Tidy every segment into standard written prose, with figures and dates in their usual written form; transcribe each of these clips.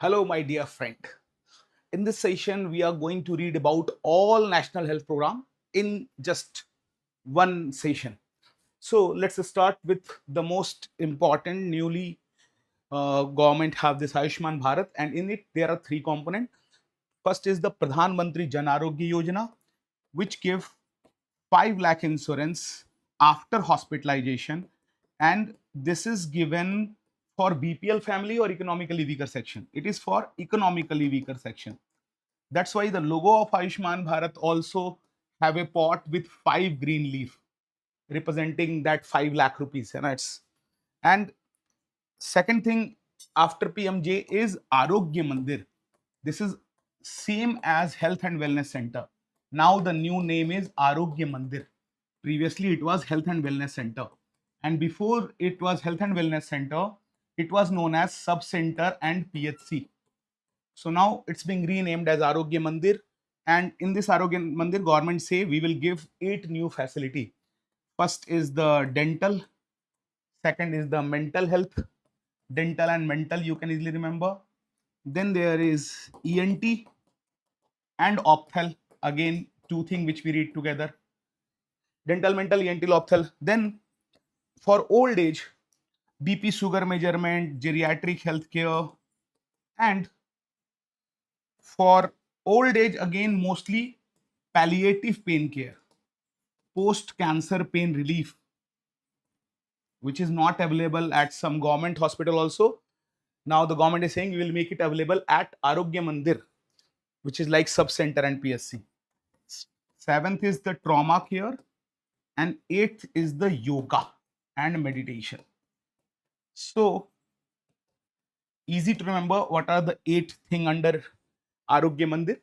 Hello, my dear friend. In this session, we are going to read about all national health program in just one session. So let's start with the most important newly government have this Ayushman Bharat, and in it there are three components. First is the Pradhan Mantri Jan Arogya Yojana, which give 5 lakh insurance after hospitalization, and this is given for BPL family or economically weaker section. It is for economically weaker section. That's why the logo of Ayushman Bharat also have a pot with 5 green leaf representing that 5 lakh rupees. And second thing after PMJ is Arogya Mandir. This is same as Health and Wellness Center. Now the new name is Arogya Mandir. Previously it was Health and Wellness Center. And before it was Health and Wellness Center, it was known as Sub Center and PHC. So now it's being renamed as Arogya Mandir. And in this Arogya Mandir, government say we will give 8 new facility. First is the dental. Second is the mental health. Dental and mental you can easily remember. Then there is ENT and Opthal. Again, two things which we read together. Dental, mental, ENT, Opthal. Then for old age, BP sugar measurement, geriatric healthcare, and for old age again mostly palliative pain care, post cancer pain relief, which is not available at some government hospital also. Now the government is saying we will make it available at Arogya Mandir, which is like sub center and PSC. Seventh is the trauma care, and eighth is the yoga and meditation. So easy to remember what are the 8 thing under Arogya Mandir.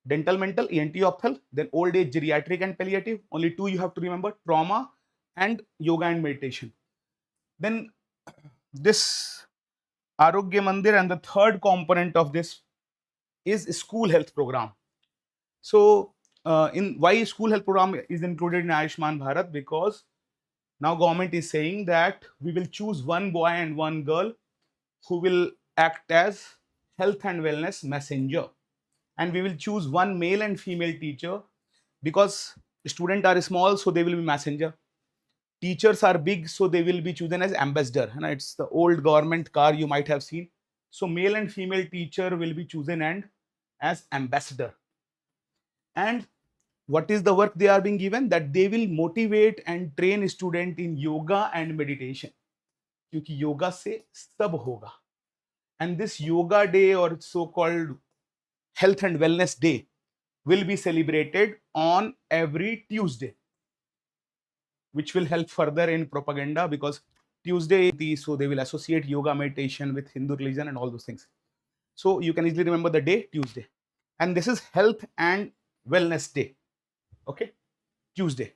Dental, mental, ENT, Opthal, then old age, geriatric and palliative. Only 2 you have to remember, trauma and yoga and meditation. Then this Arogya Mandir, and the third component of this is school health program. So in why school health program is included in Ayushman Bharat? Because now government is saying that we will choose one boy and one girl who will act as health and wellness messenger, and we will choose one male and female teacher, because students are small, so they will be messenger. Teachers are big, so they will be chosen as ambassador. And it's the old government car you might have seen. So male and female teacher will be chosen and as ambassador. And what is the work they are being given? That they will motivate and train student in yoga and meditation. क्योंकि yoga से सब होगा. And this yoga day or so called health and wellness day will be celebrated on every Tuesday, which will help further in propaganda, because Tuesday, so they will associate yoga meditation with Hindu religion and all those things. So you can easily remember the day Tuesday. And this is health and wellness day. Okay, Tuesday.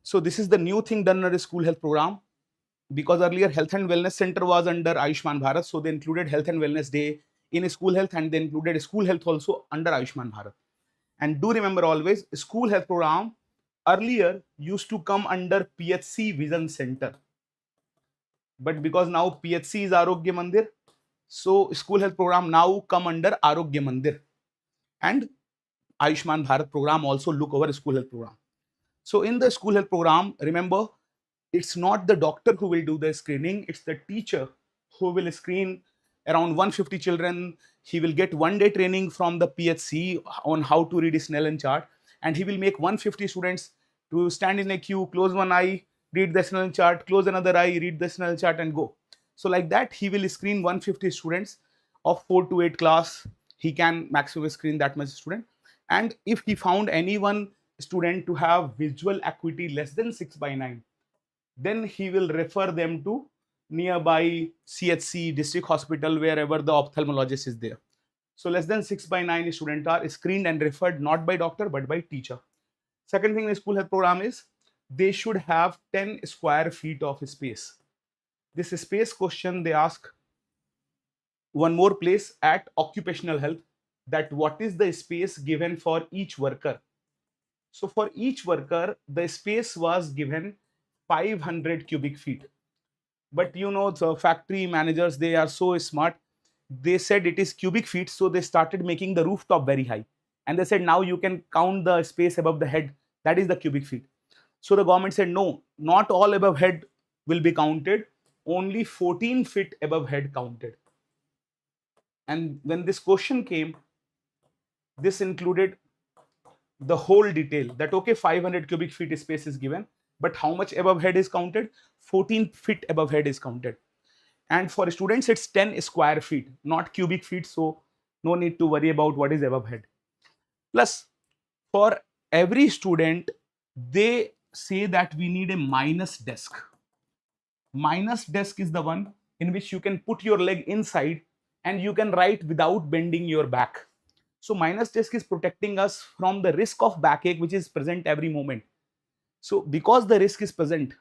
So this is the new thing done under the school health program, because earlier health and wellness center was under Ayushman Bharat. So they included health and wellness day in school health, and they included school health also under Ayushman Bharat. And do remember always, school health program earlier used to come under PHC Vision Center. But because now PHC is Arogya Mandir, so school health program now come under Arogya Mandir. And Ayushman Bharat program also look over school health program. So in the school health program, remember, it's not the doctor who will do the screening, it's the teacher who will screen around 150 children. He will get 1 day training from the PHC on how to read Snellen chart, and he will make 150 students to stand in a queue, close one eye, read the Snellen chart, close another eye, read the Snellen chart, and go. So like that, he will screen 150 students of 4 to 8 class. He can maximum screen that much student. And if he found any one student to have visual acuity less than 6/9, then he will refer them to nearby CHC, district hospital, wherever the ophthalmologist is there. So less than 6/9 students are screened and referred not by doctor but by teacher. Second thing in school health program is they should have 10 square feet of space. This space question they ask one more place at occupational health, that what is the space given for each worker. So for each worker, the space was given 500 cubic feet. But you know, the factory managers, they are so smart. they said it is cubic feet, so they started making the rooftop very high. And they said, now you can count the space above the head, that is the cubic feet. So the government said, no, not all above head will be counted, only 14 feet above head counted. And when this question came, this included the whole detail that, okay, 500 cubic feet space is given, but how much above head is counted? 14 feet above head is counted. And for students, it's 10 square feet, not cubic feet. So no need to worry about what is above head. Plus, for every student, they say that we need a minus desk. Minus desk is the one in which you can put your leg inside and you can write without bending your back. So minus desk is protecting us from the risk of backache, which is present every moment. So because the risk is present,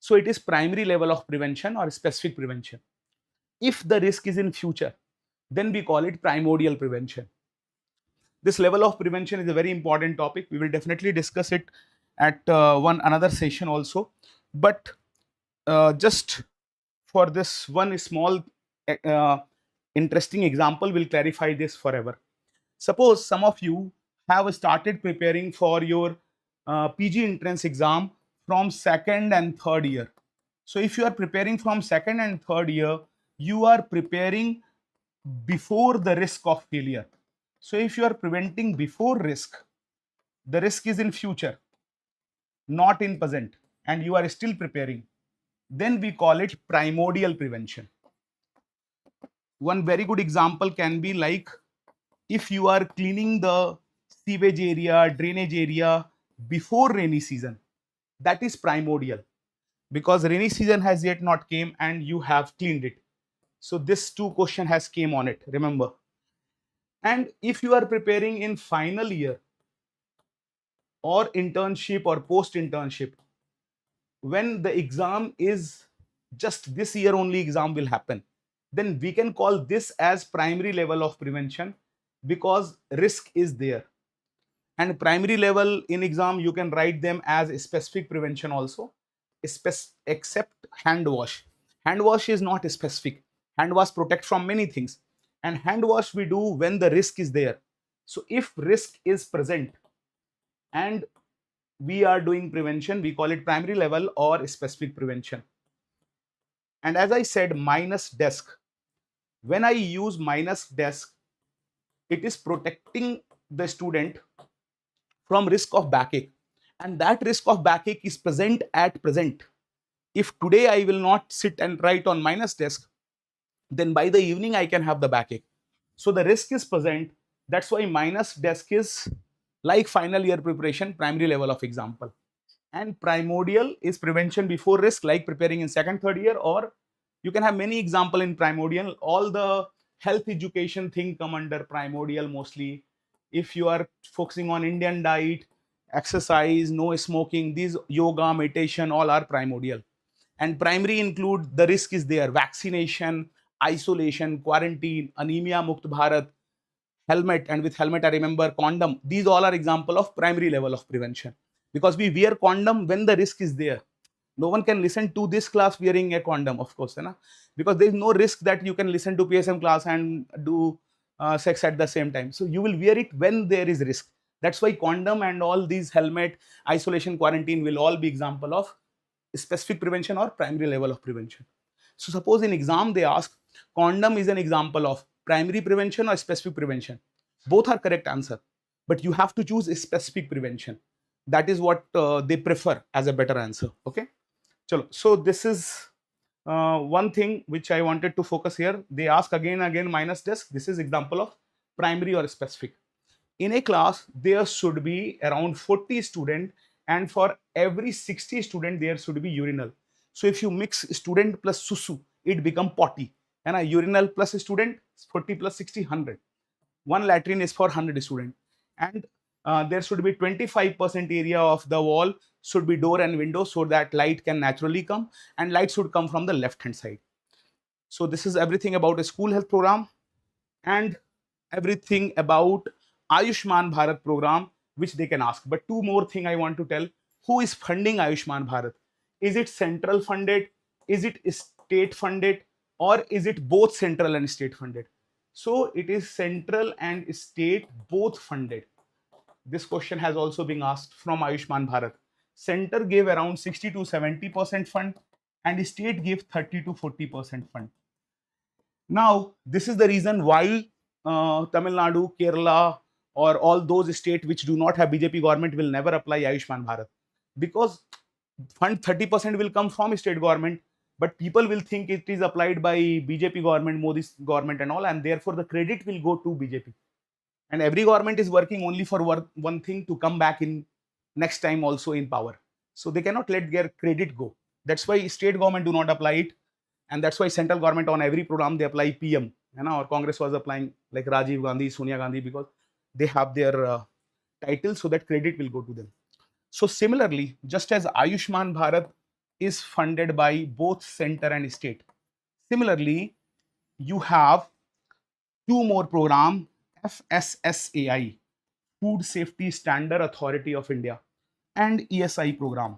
so it is primary level of prevention or specific prevention. If the risk is in future, then we call it primordial prevention. This level of prevention is a very important topic. We will definitely discuss it at one another session also. But just for this one small interesting example will clarify this forever. Suppose some of you have started preparing for your PG entrance exam from second and third year. So if you are preparing from second and third year, you are preparing before the risk of failure. So if you are preventing before risk, the risk is in future, not in present, and you are still preparing, then we call it primordial prevention. One very good example can be like if you are cleaning the sewage area, drainage area before rainy season, that is primordial, because rainy season has yet not came and you have cleaned it. So this 2 question has came on it, remember. And if you are preparing in final year or internship or post internship, when the exam is just this year only exam will happen, then we can call this as primary level of prevention because risk is there. And primary level in exam, you can write them as specific prevention also, except hand wash. Hand wash is not specific. Hand wash protect from many things. And hand wash we do when the risk is there. So if risk is present and we are doing prevention, we call it primary level or specific prevention. And as I said, minus desk. When I use minus desk, it is protecting the student from risk of backache. And that risk of backache is present at present. If today I will not sit and write on minus desk, then by the evening I can have the backache. So the risk is present. That's why minus desk is like final year preparation, primary level of example. And primordial is prevention before risk, like preparing in second, third year, or you can have many example in primordial. All the health education thing come under primordial mostly. If you are focusing on Indian diet, exercise, no smoking, these yoga, meditation, all are primordial. And primary include the risk is there, vaccination, isolation, quarantine, anemia mukt Bharat, helmet, and with helmet I remember condom. These all are example of primary level of prevention, because we wear condom when the risk is there. No one can listen to this class wearing a condom, of course, na? Because there is no risk that you can listen to PSM class and do sex at the same time. So you will wear it when there is risk. That's why condom and all these helmet, isolation, quarantine will all be example of specific prevention or primary level of prevention. So suppose in exam they ask condom is an example of primary prevention or specific prevention. Both are correct answer, but you have to choose a specific prevention. That is what they prefer as a better answer. Okay. Chalo. So this is one thing which I wanted to focus here. They ask again minus desk. This is example of primary or specific. In a class, there should be around 40 students, and for every 60 student, there should be urinal. So if you mix student plus susu, it become potty. And a urinal plus student, 40 plus 60, 100. One latrine is for 100 students. And there should be 25% area of the wall should be door and window so that light can naturally come, and light should come from the left hand side. So this is everything about a school health program and everything about Ayushman Bharat program, which they can ask. But 2 more thing I want to tell. Who is funding Ayushman Bharat? Is it central funded? Is it state funded? Or is it both central and state funded? So it is central and state both funded. This question has also been asked from Ayushman Bharat. Center gave around 60 to 70% fund and state gave 30 to 40% fund. Now, this is the reason why Tamil Nadu, Kerala, or all those states which do not have BJP government will never apply Ayushman Bharat, because fund 30% will come from state government, but people will think it is applied by BJP government, Modi's government and all, and therefore the credit will go to BJP. And every government is working only for one thing, to come back in next time also in power. So they cannot let their credit go. That's why state government do not apply it. And that's why central government on every program they apply PM. Or Congress was applying like Rajiv Gandhi, Sonia Gandhi, because they have their title, so that credit will go to them. So similarly, just as Ayushman Bharat is funded by both center and state, similarly, you have two more program, FSSAI, Food Safety Standard Authority of India, and ESI program.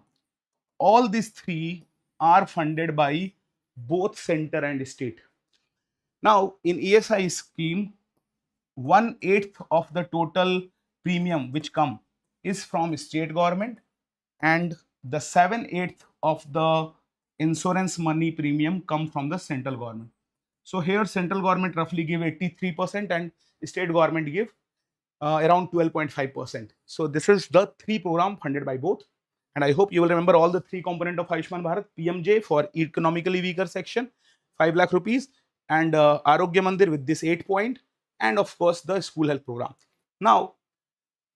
All these three are funded by both center and state. Now, in ESI scheme, 1/8 of the total premium which come is from state government, and the 7/8 of the insurance money premium come from the central government. So here central government roughly give 83% and state government give around 12.5%. So this is the three program funded by both. And I hope you will remember all the three component of Ayushman Bharat: PMJ for economically weaker section, 5 lakh rupees, and Arogya Mandir with this 8 point, and of course the school health program. Now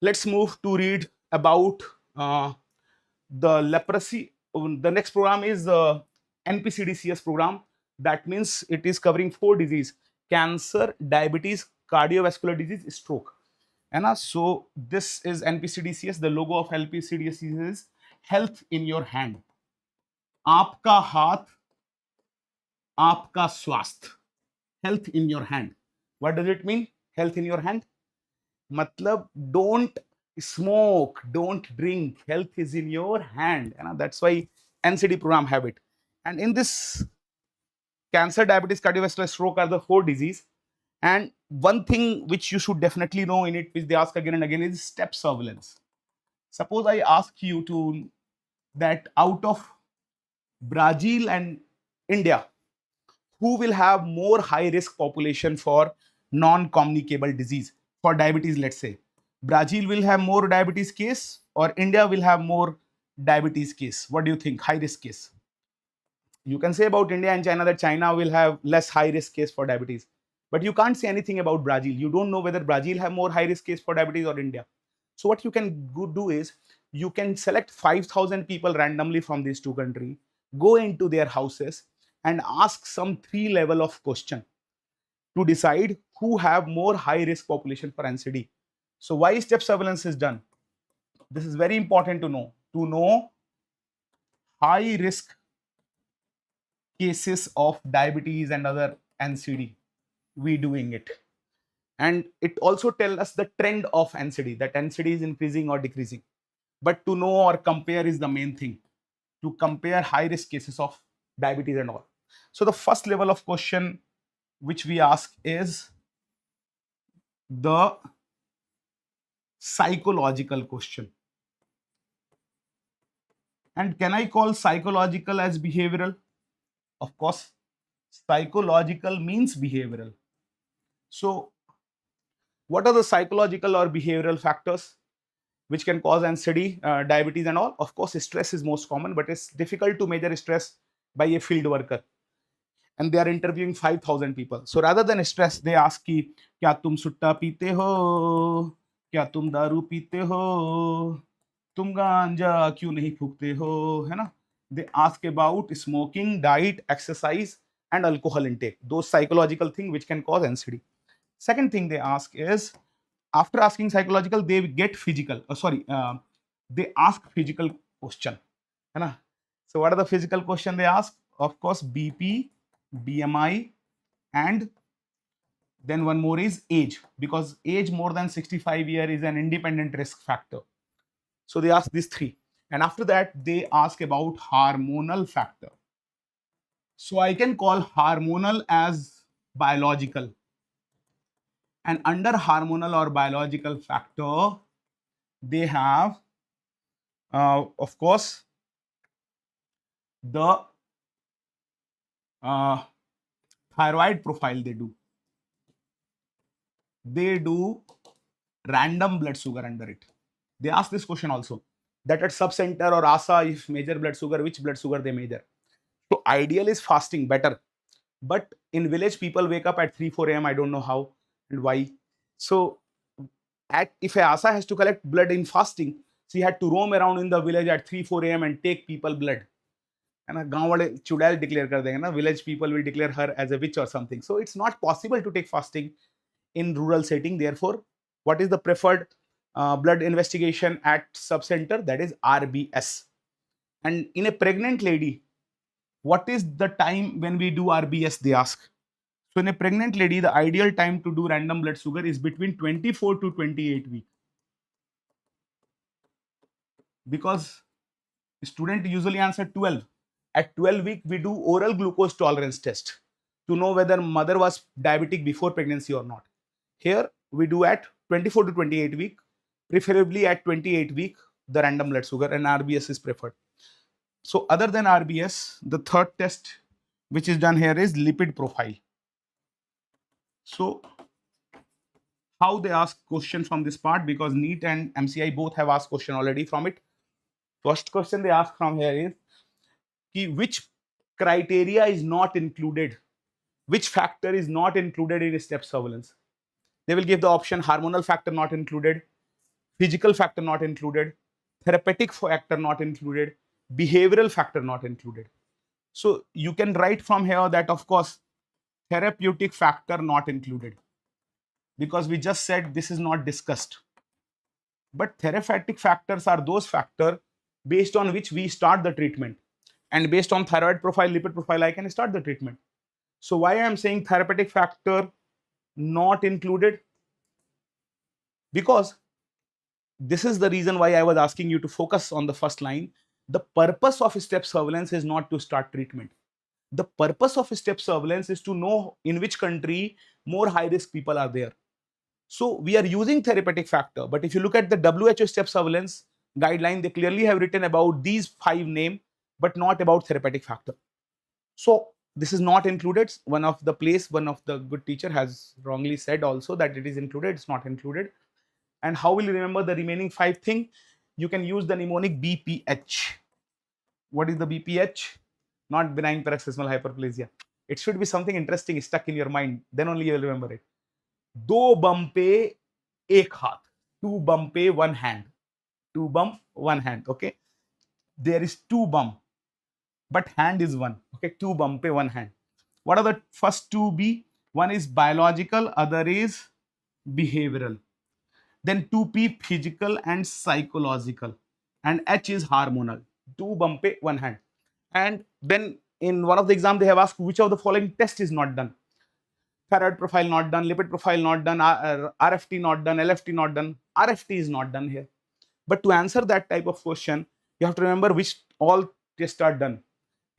let's move to read about the leprosy. The next program is the NPCDCS program. That means it is covering 4 disease: cancer, diabetes, cardiovascular disease, stroke. So this is NPCDCS. The logo of NPCDCS is health in your hand. आपका हाथ, आपका स्वास्थ्य. Health in your hand. What does it mean? Health in your hand. Matlab, don't smoke, don't drink. Health is in your hand. That's why NCD program have it. And in this, cancer, diabetes, cardiovascular, stroke are the 4 disease. And one thing which you should definitely know in it, which they ask again and again, is step surveillance. Suppose I ask you to that out of Brazil and India, who will have more high risk population for non-communicable disease? For diabetes, let's say, Brazil will have more diabetes case or India will have more diabetes case? What do you think? High risk case. You can say about India and China that China will have less high risk case for diabetes, but you can't say anything about Brazil. You don't know whether Brazil have more high risk case for diabetes or India. So what you can do is you can select 5,000 people randomly from these two countries, go into their houses and ask some 3 level of question to decide who have more high risk population for NCD. So why step surveillance is done? This is very important to know. To know high risk cases of diabetes and other NCD, we doing it. And it also tells us the trend of NCD, that NCD is increasing or decreasing. But to know or compare is the main thing, to compare high risk cases of diabetes and all. So the first level of question which we ask is the psychological question. And can I call psychological as behavioral? Of course, psychological means behavioral. So what are the psychological or behavioral factors which can cause NCD, diabetes and all? Of course, stress is most common, but it's difficult to measure stress by a field worker. And they are interviewing 5,000 people. So rather than stress, they ask ki, kya tum sutta peete ho? Kya tum daru peete ho? Tum ganja kyun nahi phukte ho? Hai na? They ask about smoking, diet, exercise, and alcohol intake. Those psychological things which can cause NCD. Second thing they ask is, after asking psychological, they get physical. They ask physical question. Hai na? So what are the physical question they ask? Of course, BP, BMI, and then one more is age, because age more than 65 years is an independent risk factor. So they ask these 3. And after that, they ask about hormonal factor. So I can call hormonal as biological. And under hormonal or biological factor, they have, of course, the thyroid profile. They do random blood sugar under it. They ask this question also, that at sub-center or ASA, if measure blood sugar, which blood sugar they measure. So ideal is fasting, better. But in village, people wake up at 3, 4 a.m. I don't know how and why. So if a ASA has to collect blood in fasting, she had to roam around in the village at 3, 4 a.m. and take people blood. And गांव वाले चुड़ैल declare कर देंगे ना, village people will declare her as a witch or something. So it's not possible to take fasting in rural setting. Therefore, what is the preferred blood investigation at sub-center? That is RBS. And in a pregnant lady, what is the time when we do RBS, they ask. So in a pregnant lady, the ideal time to do random blood sugar is between 24 to 28 weeks. Because student usually answer 12. At 12 week, we do oral glucose tolerance test to know whether mother was diabetic before pregnancy or not. Here, we do at 24 to 28 week, preferably at 28 week, the random blood sugar, and RBS is preferred. So other than RBS, the third test which is done here is lipid profile. So how they ask question from this part, because NEET and MCI both have asked question already from it. First question they ask from here is, which criteria is not included, which factor is not included in step surveillance. They will give the option hormonal factor not included, physical factor not included, therapeutic factor not included, behavioral factor not included. So you can write from here that, of course, therapeutic factor not included, because we just said this is not discussed. But therapeutic factors are those factors based on which we start the treatment. And based on thyroid profile, lipid profile, I can start the treatment. So why I am saying therapeutic factor not included? Because this is the reason why I was asking you to focus on the first line. The purpose of step surveillance is not to start treatment. The purpose of step surveillance is to know in which country more high risk people are there. So we are using therapeutic factor, but if you look at the WHO step surveillance guideline, they clearly have written about these 5 names, but not about therapeutic factor. So this is not included. One of the good teacher has wrongly said also that it is included. It's not included. And how will you remember the remaining 5 things? You can use the mnemonic BPH. What is the BPH? Not benign paroxysmal hyperplasia. It should be something interesting stuck in your mind. Then only you will remember it. 2 bum pe ek haath. 2 bum pe 1 hand. 2 bum, 1 hand. Okay. There is 2 bum, but hand is 1. Okay. 2 bum pe 1 hand. What are the first 2 B? One is biological, other is behavioral. Then 2P physical and psychological, and H is hormonal. 2 bum pe 1 hand. And then in one of the exam they have asked which of the following test is not done. Thyroid profile not done, lipid profile not done, RFT not done, LFT not done. RFT is not done here. But to answer that type of question, you have to remember which all tests are done.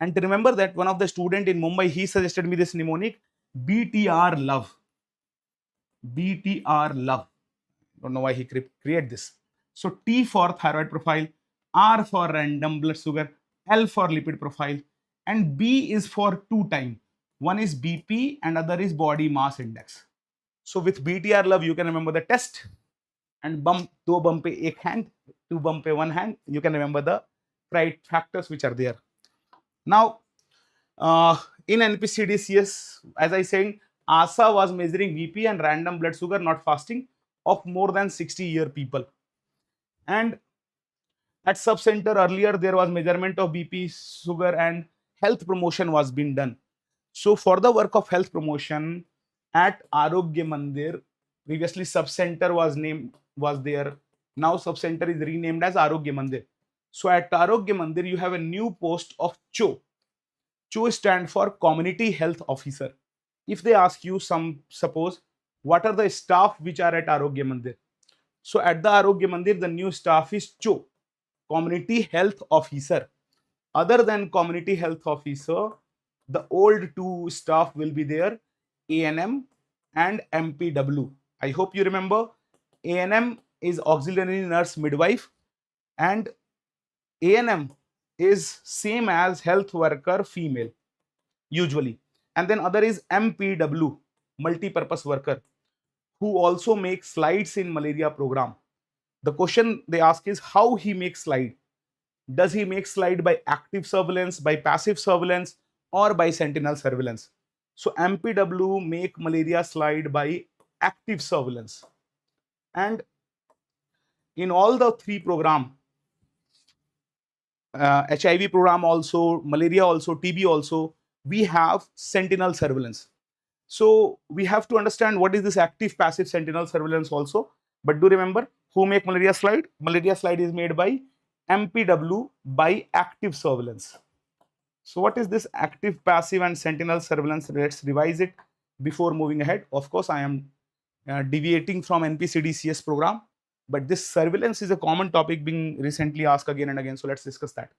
And to remember that one of the student in Mumbai, he suggested me this mnemonic, BTR love. BTR love. Don't know why he create this. So T for thyroid profile, R for random blood sugar, L for lipid profile, and B is for 2 times. One is BP and other is body mass index. So with BTR love, you can remember the test, and 2 bum pe ek hand, 2 bum pe 1 hand. You can remember the right factors which are there. Now, in NPCDCS, as I said, ASA was measuring BP and random blood sugar, not fasting, of more than 60-year people. And at sub-center earlier, there was measurement of BP, sugar, and health promotion was being done. So for the work of health promotion at Arogya Mandir, previously sub-center was there. Now sub-center is renamed as Arogya Mandir. So at Arogya Mandir, you have a new post of CHO. CHO stands for Community Health Officer. If they ask you suppose, what are the staff which are at Arogya Mandir? So at the Arogya Mandir, the new staff is CHO, Community Health Officer. Other than Community Health Officer, the old 2 staff will be there, ANM and MPW. I hope you remember. ANM is auxiliary nurse midwife, and ANM is same as health worker female usually. And then other is MPW, multi-purpose worker, who also makes slides in malaria program. The question they ask is how he makes slide. Does he make slide by active surveillance, by passive surveillance, or by sentinel surveillance? So MPW make malaria slide by active surveillance. And in all the three program, HIV program also, malaria also, TB also, we have sentinel surveillance. So we have to understand what is this active passive sentinel surveillance also. But do remember, who make malaria slide? Malaria slide is made by MPW by active surveillance. So what is this active, passive and sentinel surveillance? Let's revise it before moving ahead. Of course, I am deviating from NPCDCS program, but this surveillance is a common topic being recently asked again and again. So let's discuss that.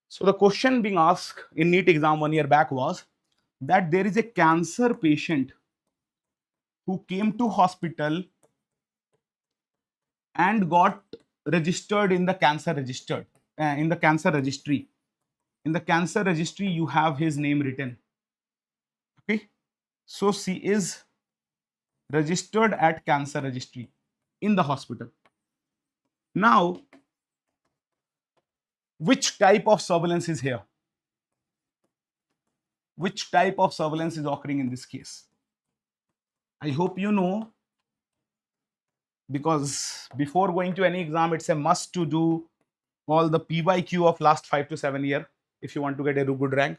So the question being asked in NEET exam 1 year back was that there is a cancer patient who came to hospital and got registered in the cancer registry. In the cancer registry, you have his name written. Okay, so she is registered at cancer registry in the hospital. Now, which type of surveillance is here? Which type of surveillance is occurring in this case? I hope you know, because before going to any exam, it's a must to do all the PYQ of last 5 to 7 years if you want to get a good rank.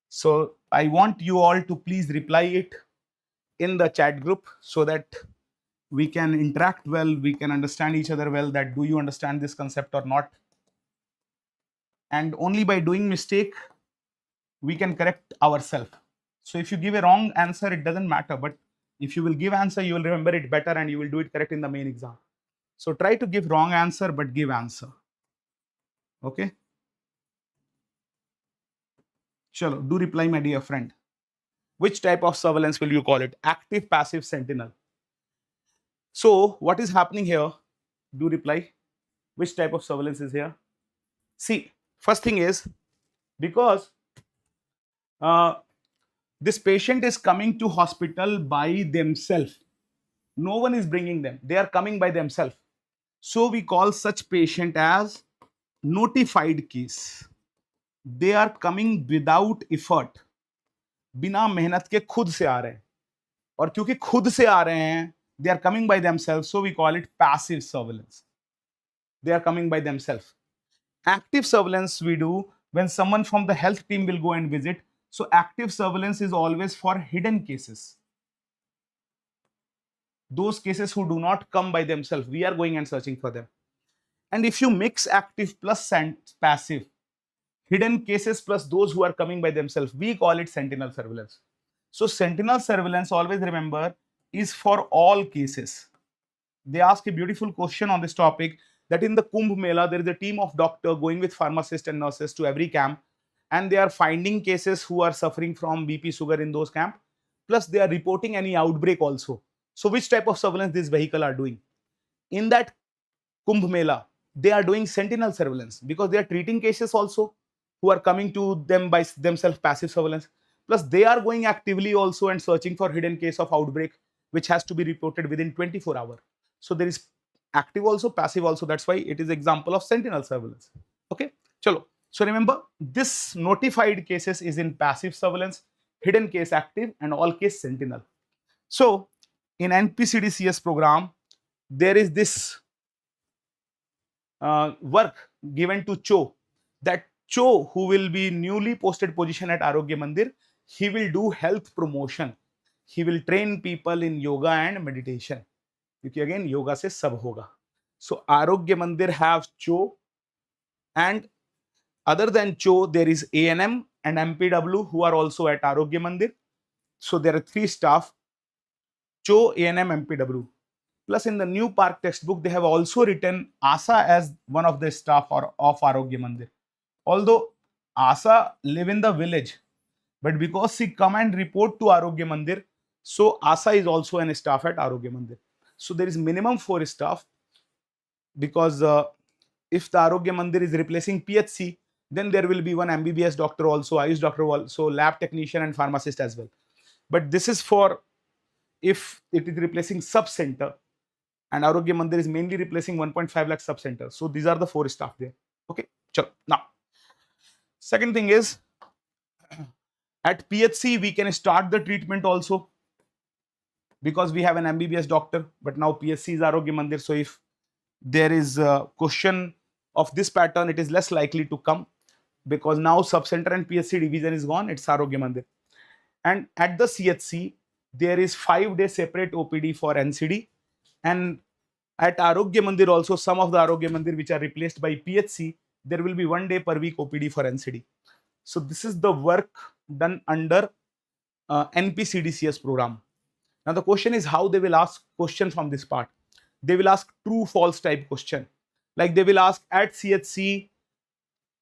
So I want you all to please reply it in the chat group so that we can interact well, we can understand each other well, that do you understand this concept or not. And only by doing mistake, we can correct ourselves. So if you give a wrong answer, it doesn't matter, but if you will give answer, you will remember it better and you will do it correct in the main exam. So try to give wrong answer, but give answer. Okay. Chalo, do reply, my dear friend. Which type of surveillance will you call it? Active, passive, sentinel. So what is happening here? Do reply. Which type of surveillance is here? See, first thing is, because this patient is coming to hospital by themselves. No one is bringing them. They are coming by themselves. So we call such patient as notified case. They are coming without effort. बिना मेहनत के खुद से आ रहे हैं. और क्योंकि खुद से आ रहे हैं, they are coming by themselves. So we call it passive surveillance. They are coming by themselves. Active surveillance we do when someone from the health team will go and visit. So active surveillance is always for hidden cases. Those cases who do not come by themselves, we are going and searching for them. And if you mix active plus passive, hidden cases plus those who are coming by themselves, we call it sentinel surveillance. So sentinel surveillance, always remember, is for all cases. They ask a beautiful question on this topic, that in the Kumbh Mela, there is a team of doctors going with pharmacists and nurses to every camp, and they are finding cases who are suffering from BP sugar in those camps. Plus, they are reporting any outbreak also. So, which type of surveillance this vehicle are doing? In that Kumbh Mela, they are doing sentinel surveillance because they are treating cases also who are coming to them by themselves, passive surveillance. Plus, they are going actively also and searching for hidden case of outbreak, which has to be reported within 24 hours. So, there is active also, passive also. That's why it is example of sentinel surveillance. Okay, chalo. So remember, this notified cases is in passive surveillance, hidden case active, and all case sentinel. So in NPCDCS program, there is this work given to Cho, that Cho, who will be newly posted position at Arogya Mandir, he will do health promotion. He will train people in yoga and meditation. Because again, yoga se sab hoga. So Arogya Mandir have Cho, and other than Cho, there is ANM and MPW who are also at Arogya Mandir. So there are 3 staff: Cho, ANM, MPW. Plus in the new park textbook, they have also written Asa as one of the staff of Arogya Mandir. Although Asa live in the village, but because she come and report to Arogya Mandir, So ASA is also an staff at Arogya Mandir. So there is minimum 4 staff, because if the Arogya Mandir is replacing PHC, then there will be one MBBS doctor also, Ayush doctor also, lab technician and pharmacist as well. But this is for if it is replacing sub-center, and Arogya Mandir is mainly replacing 1.5 lakh sub-center. So these are the 4 staff there. Okay, chalo. Now, second thing is, at PHC we can start the treatment also, because we have an MBBS doctor, but now PHC is Arogya Mandir. So if there is a question of this pattern, it is less likely to come, because now sub-center and PHC division is gone, it's Arogya Mandir. And at the CHC, there is 5-day separate OPD for NCD, and at Arogya Mandir also, some of the Arogya Mandir which are replaced by PHC, there will be 1 day per week OPD for NCD. So this is the work done under NPCDCS program. Now the question is how they will ask question from this part. They will ask true false type question. Like they will ask, at CHC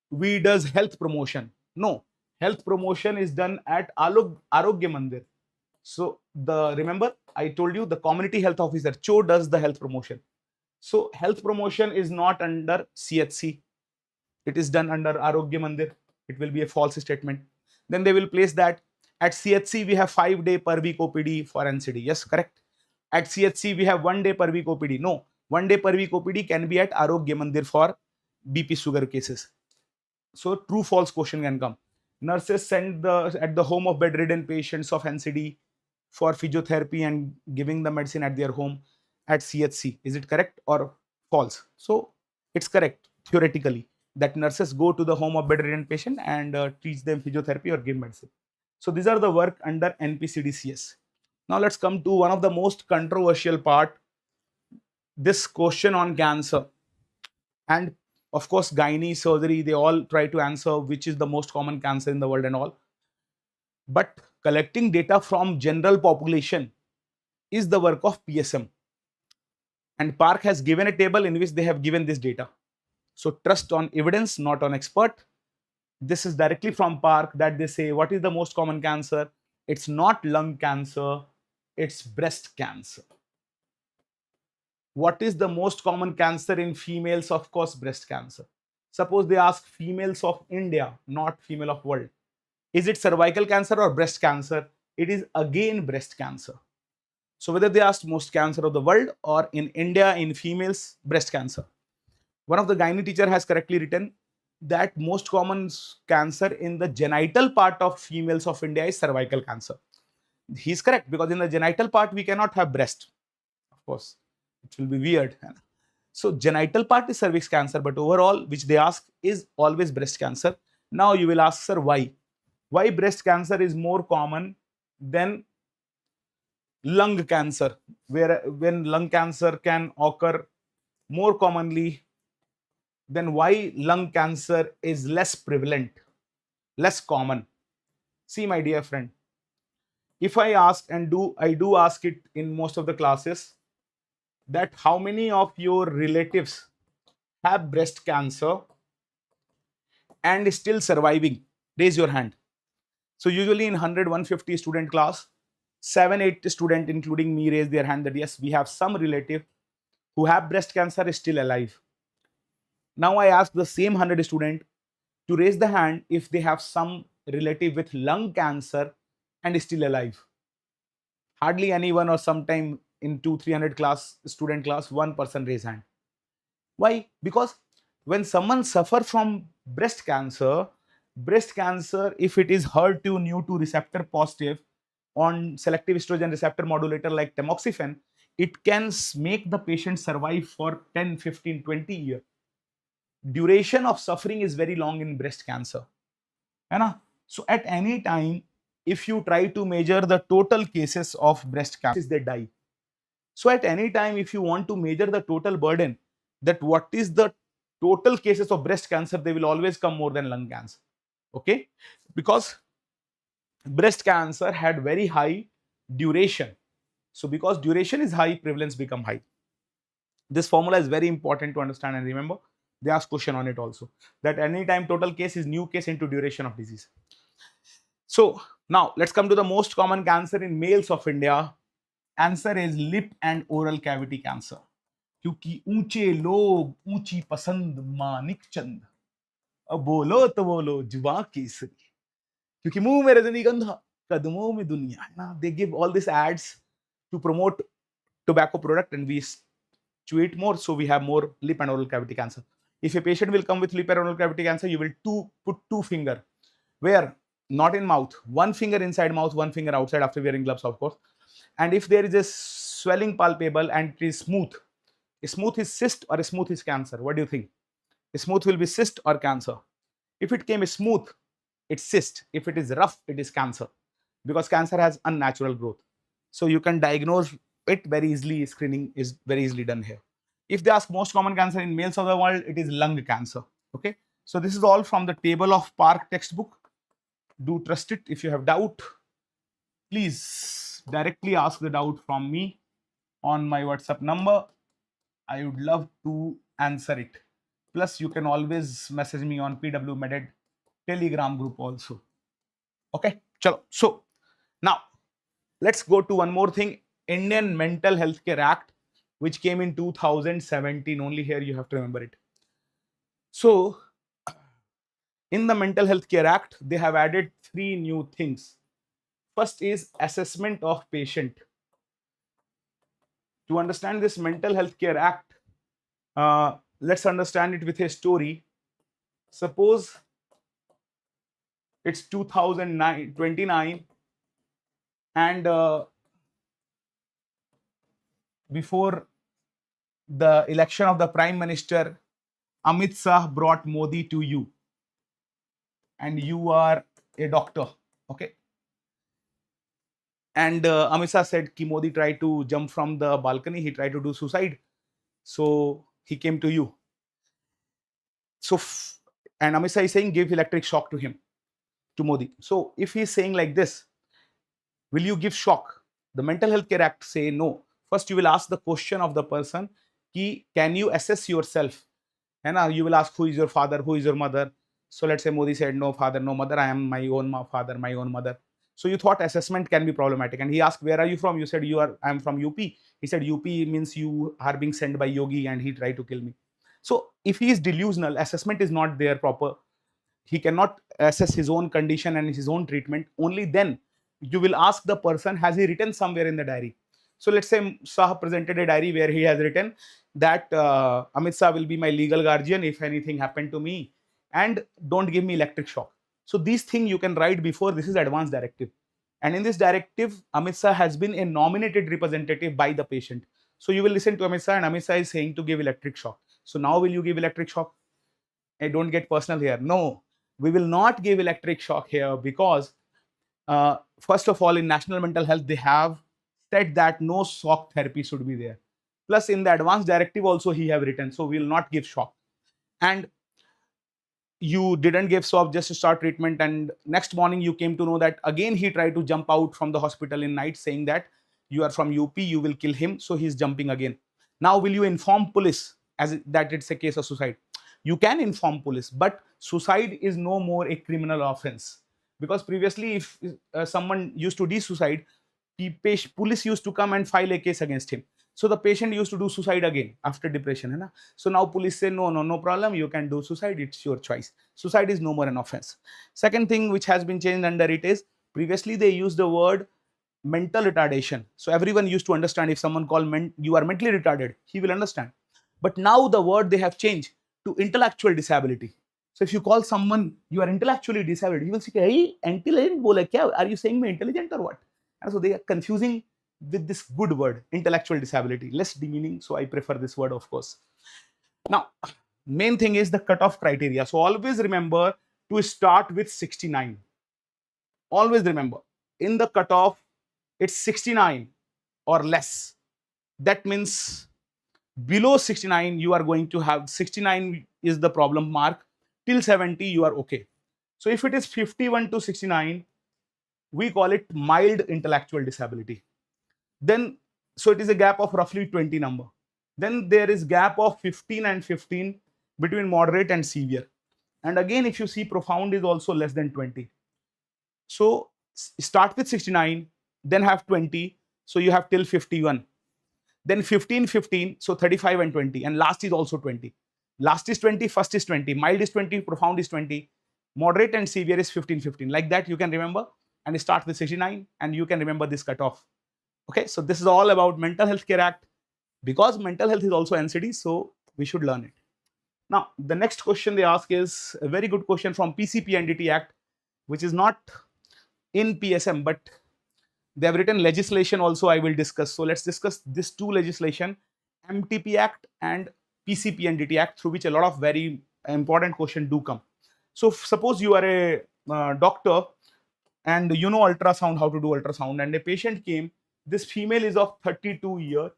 we does health promotion. No, health promotion is done at Arogya Mandir. So remember I told you the community health officer Cho does the health promotion. So health promotion is not under CHC. It is done under Arogya Mandir. It will be a false statement. Then they will place that at CHC we have 5-day per week OPD for NCD. Yes, correct. At CHC we have 1 day per week OPD. No, 1 day per week OPD can be at Arogya Mandir for BP sugar cases. So true false question can come. Nurses send at the home of bedridden patients of NCD for physiotherapy and giving the medicine at their home at CHC. Is it correct or false? So it's correct theoretically that nurses go to the home of bedridden patient and teach them physiotherapy or give medicine. So these are the work under NPCDCS. Now let's come to one of the most controversial part, this question on cancer. And of course, gynae, surgery, they all try to answer which is the most common cancer in the world and all. But collecting data from general population is the work of PSM. And Park has given a table in which they have given this data. So trust on evidence, not on expert. This is directly from Park that they say, what is the most common cancer? It's not lung cancer, it's breast cancer. What is the most common cancer in females? Of course, breast cancer. Suppose they ask females of India, not female of world. Is it cervical cancer or breast cancer? It is again breast cancer. So whether they asked most cancer of the world or in India in females, breast cancer. One of the gynae teacher has correctly written that most common cancer in the genital part of females of India is cervical cancer. He's correct, because in the genital part we cannot have breast. Of course, it will be weird. So genital part is cervix cancer, but overall, which they ask, is always breast cancer. Now you will ask, sir, why? Why breast cancer is more common than lung cancer, when lung cancer can occur more commonly, then why lung cancer is less prevalent, less common? See, my dear friend, if I ask, and I do ask it in most of the classes, that how many of your relatives have breast cancer and still surviving? Raise your hand. So usually in 100-150 student class, 7-8 student including me raise their hand that yes, we have some relative who have breast cancer is still alive. Now I ask the same 100 student to raise the hand if they have some relative with lung cancer and is still alive. Hardly anyone, or sometime in 200-300 class, student class, one person raise hand. Why? Because when someone suffer from breast cancer, if it is HER2 new to receptor positive on selective estrogen receptor modulator like tamoxifen, it can make the patient survive for 10, 15, 20 years. Duration of suffering is very long in breast cancer. So at any time, if you try to measure the total cases of breast cancer, they die. So at any time, if you want to measure the total burden, that what is the total cases of breast cancer, they will always come more than lung cancer. Okay, because breast cancer had very high duration. So because duration is high, prevalence become high. This formula is very important to understand and remember. They ask question on it also, that any time total case is new case into duration of disease. So Now, let's come to the most common cancer in males of India. Answer is lip and oral cavity cancer. क्योंकि ऊंचे लोग ऊंची पसंद मानिक चंद, अब बोलो तो बोलो जुबा केसरी, क्योंकि मुंह में रजनीगंधा कदमों में दुनिया है ना. They give all these ads to promote tobacco product and we chew it more, so we have more lip and oral cavity cancer. If a patient will come with lip and oral cavity cancer, you will put two finger, where not in mouth, one finger inside mouth, one finger outside after wearing gloves, of course. And if there is a swelling palpable and it is smooth is cyst or smooth is cancer? What do you think? Smooth will be cyst or cancer? If it came smooth, it's cyst. If it is rough, it is cancer, because cancer has unnatural growth. So you can diagnose it very easily. Screening is very easily done here. If they ask most common cancer in males of the world, it is lung cancer. Okay. So this is all from the table of Park textbook. Do trust it. If you have doubt, please directly ask the doubt from me on my WhatsApp number. I would love to answer it. Plus, you can always message me on PW Meded Telegram group also. Okay, chalo. So now let's go to one more thing. Indian Mental Health Care Act, which came in 2017. Only here you have to remember it. So in the Mental Health Care Act, they have added 3 new things. First is assessment of patient. To understand this Mental Health Care Act, let's understand it with a story. Suppose it's 2029 and before the election of the Prime Minister, Amit Shah brought Modi to you and you are a doctor, okay? And Amit Shah said ki Modi tried to jump from the balcony, he tried to do suicide. So he came to you. So, and Amit Shah is saying give electric shock to him, to Modi. So if he is saying like this, will you give shock? The Mental Health Care Act say no. First you will ask the question of the person, ki, can you assess yourself? And you will ask who is your father, who is your mother. So let's say Modi said no father, no mother, I am my own father, my own mother. So you thought assessment can be problematic. And he asked, where are you from? You said I am from UP. He said UP means you are being sent by Yogi and he tried to kill me. So if he is delusional, assessment is not there proper. He cannot assess his own condition and his own treatment. Only then you will ask the person, has he written somewhere in the diary? So let's say Shah presented a diary where he has written that Amit Shah will be my legal guardian if anything happened to me and don't give me electric shock. So these things you can write before. This is advance directive. And in this directive, Amit Shah has been a nominated representative by the patient. So you will listen to Amit Shah and Amit Shah is saying to give electric shock. So now will you give electric shock? I don't get personal here. No, we will not give electric shock here because first of all, in national mental health, they have said that no shock therapy should be there. Plus in the advance directive also he have written, so we will not give shock. And you didn't give shock just to start treatment, and next morning you came to know that again he tried to jump out from the hospital in night saying that you are from UP, you will kill him, so he's jumping again. Now will you inform police as that it's a case of suicide? You can inform police, but suicide is no more a criminal offense, because previously if someone used to do suicide, police used to come and file a case against him. So the patient used to do suicide again after depression. Hai na? So now police say, no problem, you can do suicide, it's your choice. Suicide is no more an offense. Second thing which has been changed under it is, previously they used the word mental retardation. So everyone used to understand, if someone called you are mentally retarded, he will understand. But now the word they have changed to intellectual disability. So if you call someone you are intellectually disabled, he will say, hey, intelligent bola kya? Are you saying me intelligent or what? And so they are confusing with this good word, intellectual disability, less demeaning. So I prefer this word, of course. Now, main thing is the cutoff criteria. So always remember to start with 69. Always remember, in the cutoff, it's 69 or less. That means below 69, you are going to have 69 is the problem mark. Till 70, you are okay. So if it is 51 to 69, we call it mild intellectual disability. Then, so it is a gap of roughly 20 number. Then there is gap of 15 and 15 between moderate and severe. And again, if you see, profound is also less than 20. So Start with 69, then have 20, so you have till 51. Then 15, 15, so 35 and 20, and last is also 20. Last is 20, first is 20, mild is 20, profound is 20, moderate and severe is 15, 15. Like that you can remember, and start with 69, and you can remember this cutoff. Okay, so this is all about Mental Health Care Act. Because mental health is also NCD, so we should learn it. Now, the next question they ask is a very good question from PCPNDT Act, which is not in PSM, but they have written legislation also I will discuss. So let's discuss these two legislation, MTP Act and PCPNDT Act, through which a lot of very important questions do come. So suppose you are a doctor and you know ultrasound, how to do ultrasound, and a patient came. This female is of 32 years.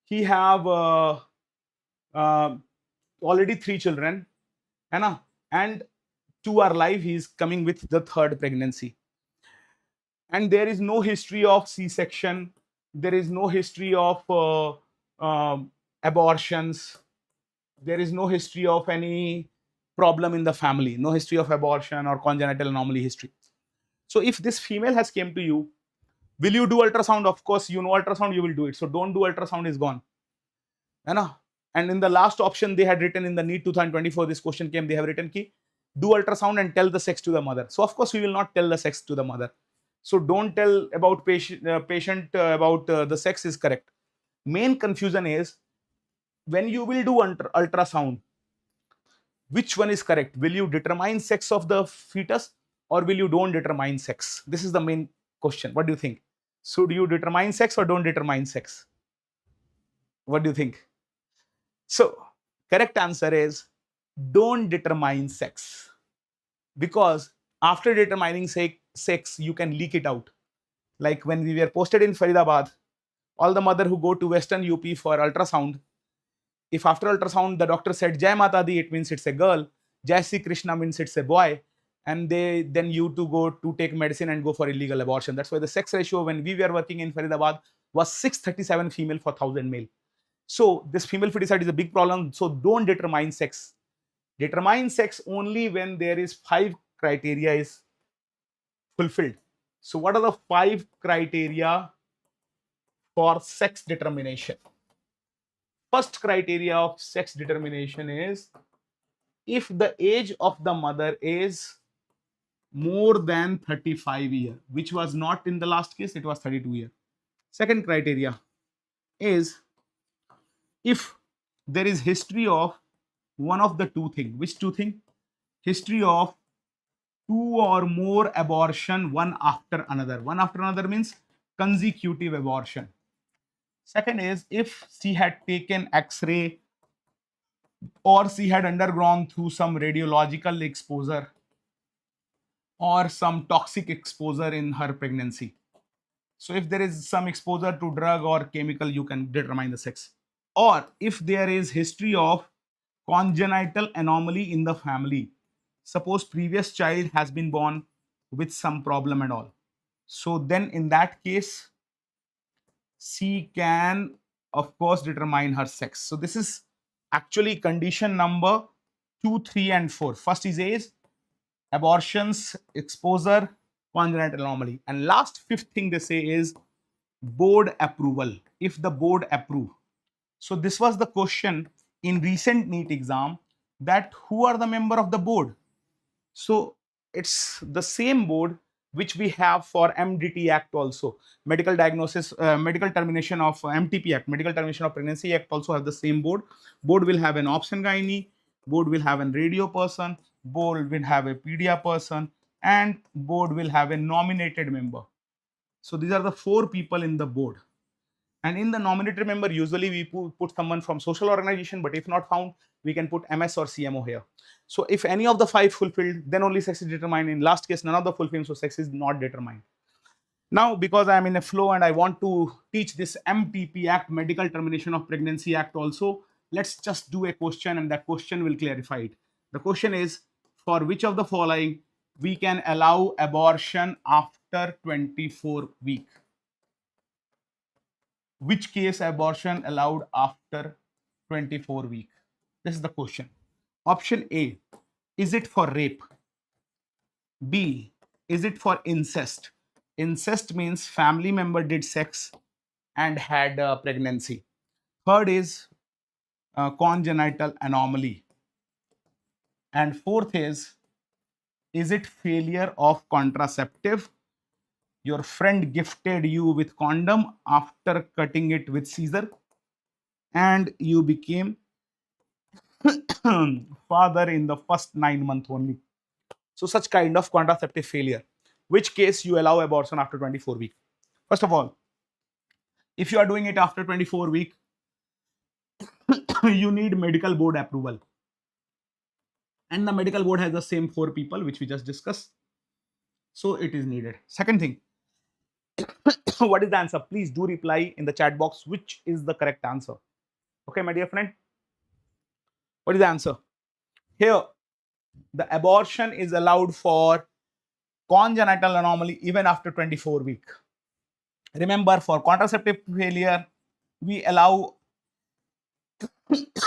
He have already 3 children, and 2 are alive. He is coming with the 3rd pregnancy. And there is no history of C-section. There is no history of abortions. There is no history of any problem in the family. No history of abortion or congenital anomaly history. So if this female has came to you, will you do ultrasound? Of course, you know ultrasound, you will do it. So don't do ultrasound is gone. And in the last option they had written in the NEET 2024, this question came, they have written ki, do ultrasound and tell the sex to the mother. So of course we will not tell the sex to the mother. So don't tell about patient about the sex is correct. Main confusion is when you will do ultrasound, which one is correct? Will you determine sex of the fetus or will you don't determine sex? This is the main question. What do you think? Should you determine sex or don't determine sex? What do you think? So correct answer is don't determine sex, because after determining sex, you can leak it out. Like when we were posted in Faridabad, all the mother who go to Western UP for ultrasound, if after ultrasound the doctor said Jai Mata Di, it means it's a girl. Jai Sri Krishna means it's a boy. And then you to go to take medicine and go for illegal abortion. That's why the sex ratio when we were working in Faridabad was 637 female for 1000 male. So this female feticide is a big problem. So don't determine sex. Determine sex only when there is 5 criteria is fulfilled. So what are the 5 criteria for sex determination? First criteria of sex determination is if the age of the mother is more than 35 years, which was not in the last case, it was 32 years. Second criteria is if there is history of one of the 2 things. Which 2 things? History of 2 or more abortion, one after another. One after another means consecutive abortion. Second is if she had taken X-ray or she had undergone through some radiological exposure or some toxic exposure in her pregnancy. So if there is some exposure to drug or chemical, you can determine the sex. Or if there is history of congenital anomaly in the family. Suppose previous child has been born with some problem and all. So then in that case, she can of course determine her sex. So this is actually condition number 2, 3 and 4. First is age, abortions, exposure, congenital anomaly. And last 5th thing they say is board approval. If the board approve. So this was the question in recent NEET exam, that who are the member of the board. So it's the same board which we have for MDT Act also. Medical diagnosis, medical termination of MTP Act, medical termination of pregnancy Act also have the same board. Board will have an option gynae, board will have a radio person, board will have a pedia person, and board will have a nominated member. So these are the 4 people in the board. And in the nominated member, usually we put someone from social organization, but if not found, we can put MS or CMO here. So if any of the 5 fulfilled, then only sex is determined. In last case, none of the fulfilled, so sex is not determined. Now, because I am in a flow and I want to teach this MTP Act, Medical Termination of Pregnancy Act also, let's just do a question and that question will clarify it. The question is, for which of the following we can allow abortion after 24 weeks? Which case abortion allowed after 24 weeks? This is the question. Option A, is it for rape? B, is it for incest? Incest means family member did sex and had a pregnancy. Third is congenital anomaly. And fourth is it failure of contraceptive? Your friend gifted you with condom after cutting it with scissor and you became father in the first 9 months only. So such kind of contraceptive failure, which case you allow abortion after 24 weeks. First of all, if you are doing it after 24 weeks, you need medical board approval. And the medical board has the same 4 people which we just discussed. So it is needed. Second thing, what is the answer? Please do reply in the chat box which is the correct answer. Okay, my dear friend. What is the answer? Here, the abortion is allowed for congenital anomaly even after 24 weeks. Remember, for contraceptive failure, we allow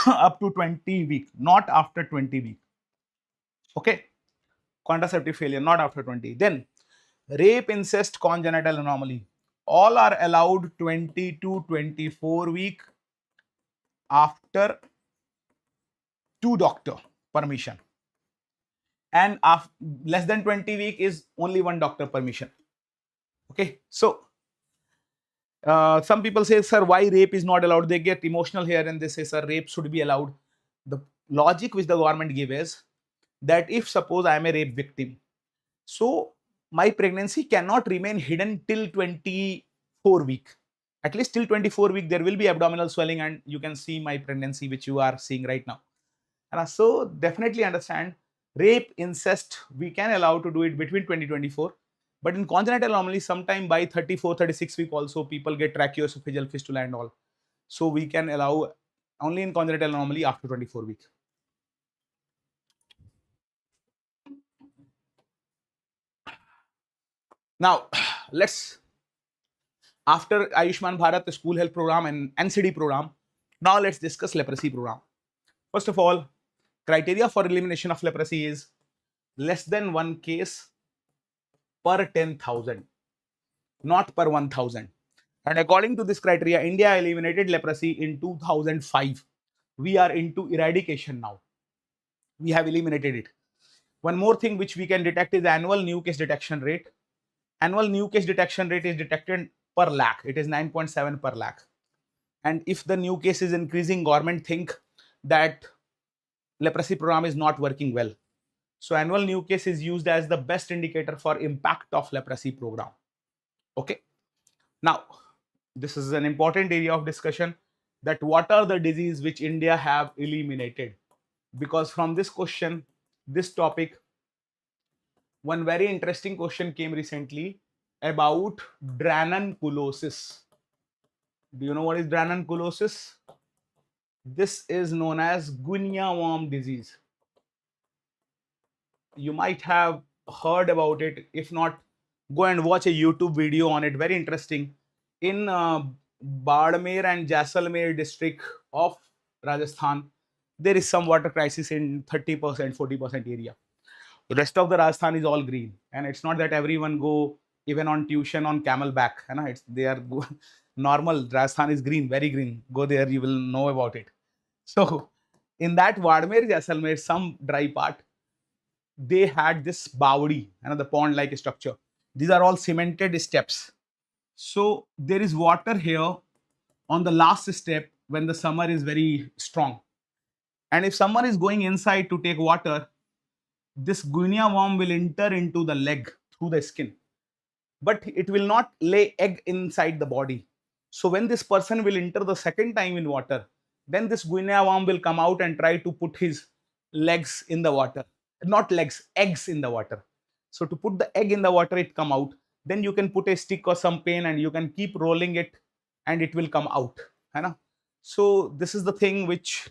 up to 20 weeks, not after 20 weeks. Okay, contraceptive failure, not after 20. Then, rape, incest, congenital anomaly, all are allowed 20 to 24 weeks after 2 doctor permission. And after less than 20 weeks is only 1 doctor permission. Okay, so some people say, sir, why rape is not allowed? They get emotional here and they say, sir, rape should be allowed. The logic which the government gives is that if suppose I am a rape victim, so my pregnancy cannot remain hidden till 24 weeks. At least till 24 weeks, there will be abdominal swelling and you can see my pregnancy, which you are seeing right now. And so definitely understand, rape, incest, we can allow to do it between 20-24. But in congenital anomaly, sometime by 34-36 week also, people get tracheoesophageal fistula and all. So we can allow only in congenital anomaly after 24 weeks. Now, let's, after Ayushman Bharat, the school health program and NCD program, now let's discuss leprosy program. First of all, criteria for elimination of leprosy is less than 1 case per 10,000, not per 1,000. And according to this criteria, India eliminated leprosy in 2005. We are into eradication now. We have eliminated it. One more thing which we can detect is annual new case detection rate. Annual new case detection rate is detected per lakh. It is 9.7 per lakh. And if the new case is increasing, government think that leprosy program is not working well. So annual new case is used as the best indicator for impact of leprosy program. Okay. Now, this is an important area of discussion, that what are the diseases which India have eliminated? Because from this question, this topic, one very interesting question came recently about drannunculosis. Do you know what is drannunculosis? This is known as guinea worm disease. You might have heard about it. If not, go and watch a YouTube video on it. Very interesting. In Badmer and Jaisalmer district of Rajasthan, there is some water crisis in 30%, 40% area. The rest of the Rajasthan is all green. And it's not that everyone go even on tuition on camelback. They are normal. Rajasthan is green, very green. Go there, you will know about it. So in that Badmer, Jaisalmer, some dry part, they had this bawdi, the pond-like structure. These are all cemented steps. So there is water here on the last step when the summer is very strong. And if someone is going inside to take water, this guinea worm will enter into the leg through the skin. But it will not lay egg inside the body. So when this person will enter the second time in water, then this guinea worm will come out and try to put his legs in the water. Not legs, eggs in the water. So to put the egg in the water, it come out. Then you can put a stick or some pen and you can keep rolling it and it will come out. So this is the thing which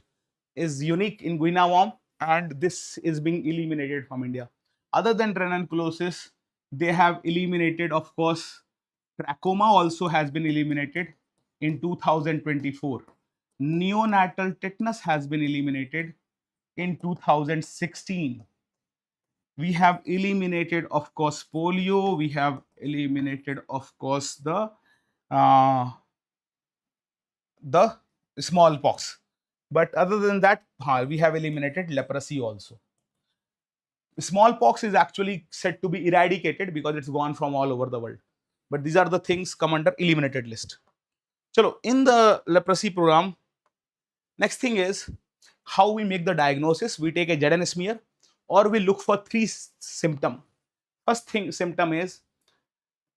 is unique in guinea worm, and this is being eliminated from India. Other than drannunculosis, they have eliminated, of course, trachoma also has been eliminated in 2024. Neonatal tetanus has been eliminated in 2016. We have eliminated, of course, polio. We have eliminated, of course, uh, the smallpox. But other than that, we have eliminated leprosy also. Smallpox is actually said to be eradicated because it's gone from all over the world. But these are the things come under eliminated list. So in the leprosy program, next thing is how we make the diagnosis. We take a ZN smear or we look for three symptoms. First thing symptom is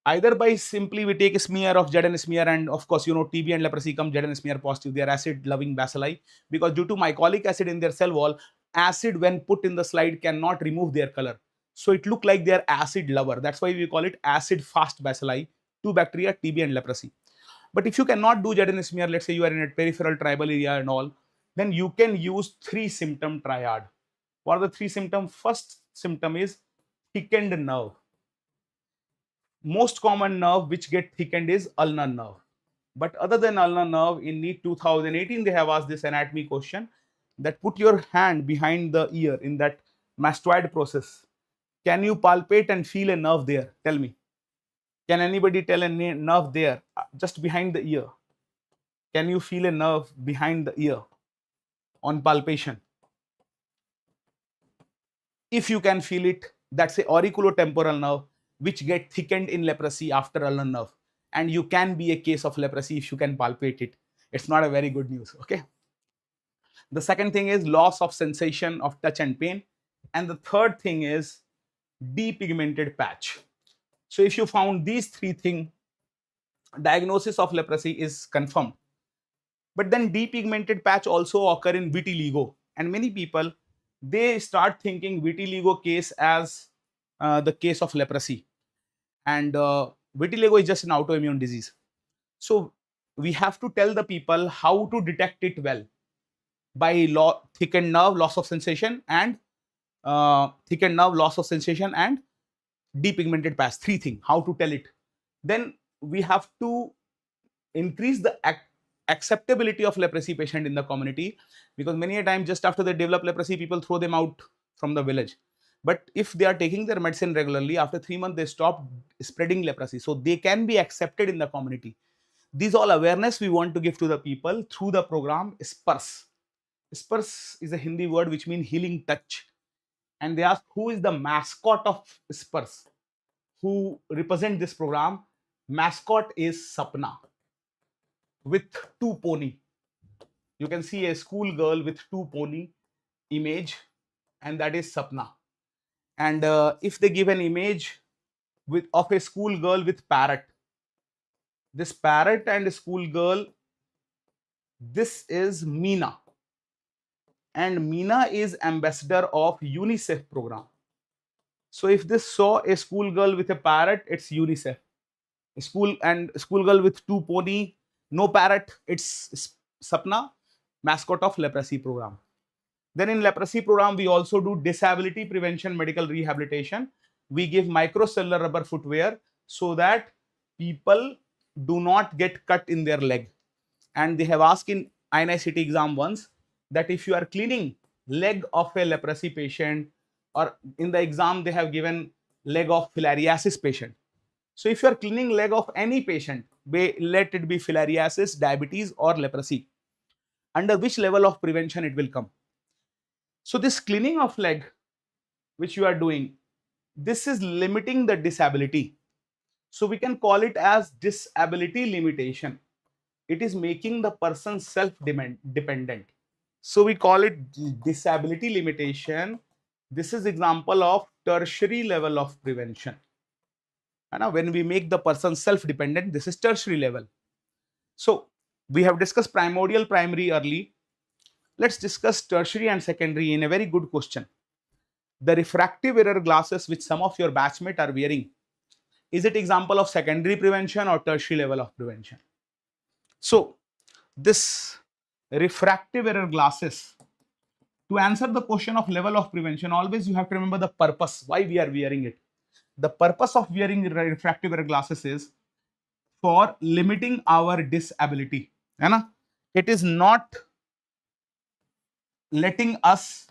either by simply we take a smear of ZN smear, and of course, you know, TB and leprosy come ZN smear positive. They are acid loving bacilli because due to mycolic acid in their cell wall, acid when put in the slide cannot remove their color. So it look like they are acid lover. That's why we call it acid fast bacilli, two bacteria, TB and leprosy. But if you cannot do ZN smear, let's say you are in a peripheral tribal area and all, then you can use three symptom triad. What are the three symptoms? First symptom is thickened nerve. Most common nerve which get thickened is ulnar nerve. But other than ulnar nerve, in NEET 2018, they have asked this anatomy question that put your hand behind the ear in that mastoid process. Can you palpate and feel a nerve there? Tell me. Can anybody tell a nerve there, just behind the ear? Can you feel a nerve behind the ear on palpation? If you can feel it, that's a auriculotemporal nerve which get thickened in leprosy after ulnar nerve. And you can be a case of leprosy if you can palpate it. It's not a very good news, okay? The second thing is loss of sensation of touch and pain. And the third thing is depigmented patch. So if you found these three things, diagnosis of leprosy is confirmed. But then depigmented patch also occur in vitiligo. And many people, they start thinking vitiligo case as the case of leprosy. And vitiligo is just an autoimmune disease. So we have to tell the people how to detect it well by thickened nerve, loss of sensation, and thickened nerve, loss of sensation, and depigmented patch. Three things, how to tell it. Then we have to increase the acceptability of leprosy patient in the community, because many a time just after they develop leprosy, people throw them out from the village. But if they are taking their medicine regularly, after 3 months they stop spreading leprosy, so they can be accepted in the community. These all awareness we want to give to the people through the program Spurs. Spurs is a Hindi word which means healing touch. And they ask who is the mascot of Spurs, who represent this program. Mascot is Sapna with two pony. You can see a school girl with two pony image, and that is Sapna. And if they give an image of a school girl with parrot, this parrot and school girl, this is Meena, and Meena is ambassador of UNICEF program. So if this saw a school girl with a parrot, it's UNICEF. School girl with two pony, no parrot, it's Sapna, mascot of leprosy program. Then in leprosy program, we also do disability prevention medical rehabilitation. We give microcellular rubber footwear so that people do not get cut in their leg. And they have asked in INICET exam once that if you are cleaning leg of a leprosy patient, or in the exam they have given leg of filariasis patient. So if you are cleaning leg of any patient, let it be filariasis, diabetes or leprosy, under which level of prevention it will come. So this cleaning of leg which you are doing, this is limiting the disability. So we can call it as disability limitation. It is making the person self-dependent. So we call it disability limitation. This is example of tertiary level of prevention. And when we make the person self-dependent, this is tertiary level. So we have discussed primordial, primary early. Let's discuss tertiary and secondary in a very good question. The refractive error glasses which some of your batchmates are wearing, is it example of secondary prevention or tertiary level of prevention? So this refractive error glasses, to answer the question of level of prevention, always you have to remember the purpose, why we are wearing it. The purpose of wearing refractive error glasses is for limiting our disability. It is not letting us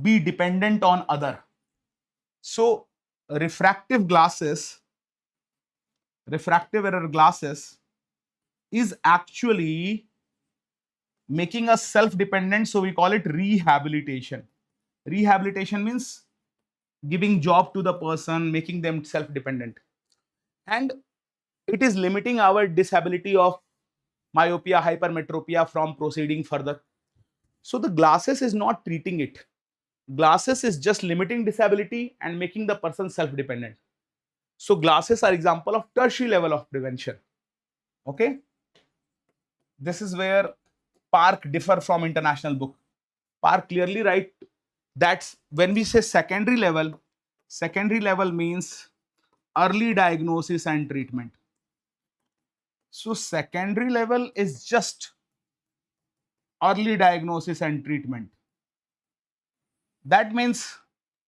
be dependent on other. So refractive error glasses is actually making us self-dependent, so we call it rehabilitation. Rehabilitation means giving job to the person, making them self-dependent. And it is limiting our disability of myopia, hypermetropia from proceeding further. So the glasses is not treating it. Glasses is just limiting disability and making the person self-dependent. So glasses are example of tertiary level of prevention. Okay. This is where Park differ from international book. Park clearly write that when we say secondary level means early diagnosis and treatment. So secondary level is just early diagnosis and treatment. That means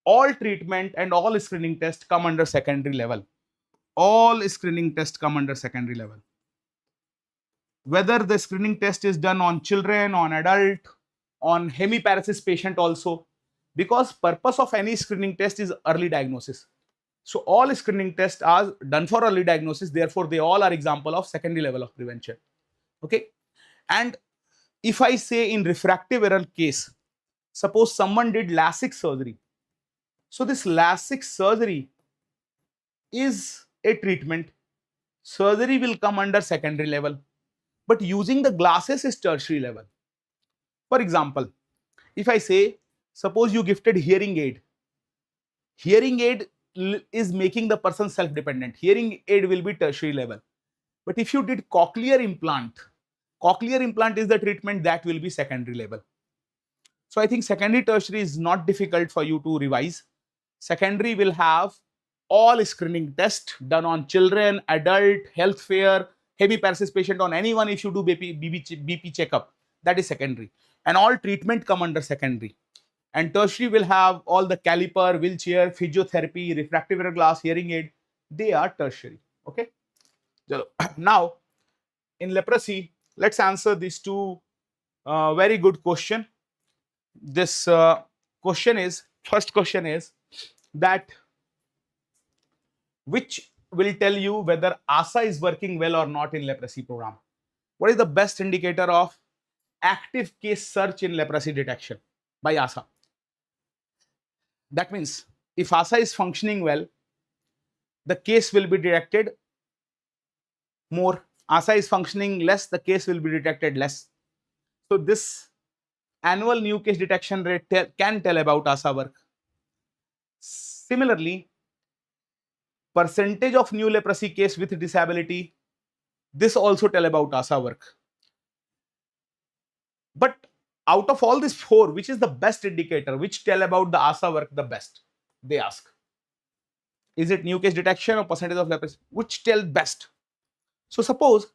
all treatment and all screening tests come under secondary level. All screening tests come under secondary level. Whether the screening test is done on children, on adult, on hemiparesis patient also, because purpose of any screening test is early diagnosis. So all screening tests are done for early diagnosis, therefore they all are example of secondary level of prevention. Okay. And if I say in refractive error case, suppose someone did LASIK surgery. So this LASIK surgery is a treatment. Surgery will come under secondary level, but using the glasses is tertiary level. For example, if I say, suppose you gifted hearing aid. Hearing aid is making the person self-dependent. Hearing aid will be tertiary level. But if you did cochlear implant is the treatment, that will be secondary level. So I think secondary tertiary is not difficult for you to revise. Secondary will have all screening tests done on children, adult, health fair, hemiparesis patient, on anyone if you do BP checkup. That is secondary. And all treatment come under secondary. And tertiary will have all the caliper, wheelchair, physiotherapy, refractive error glass, hearing aid. They are tertiary. Okay. Now, in leprosy, let's answer these two very good question. This first question is that which will tell you whether ASA is working well or not in leprosy program. What is the best indicator of active case search in leprosy detection by ASA? That means if ASA is functioning well, the case will be detected more. ASA is functioning less, the case will be detected less. So this annual new case detection rate can tell about ASA work. Similarly, percentage of new leprosy case with disability, this also tell about ASA work. But out of all these four, which is the best indicator, which tell about the ASA work the best? They ask. Is it new case detection or percentage of leprosy? Which tell best? So suppose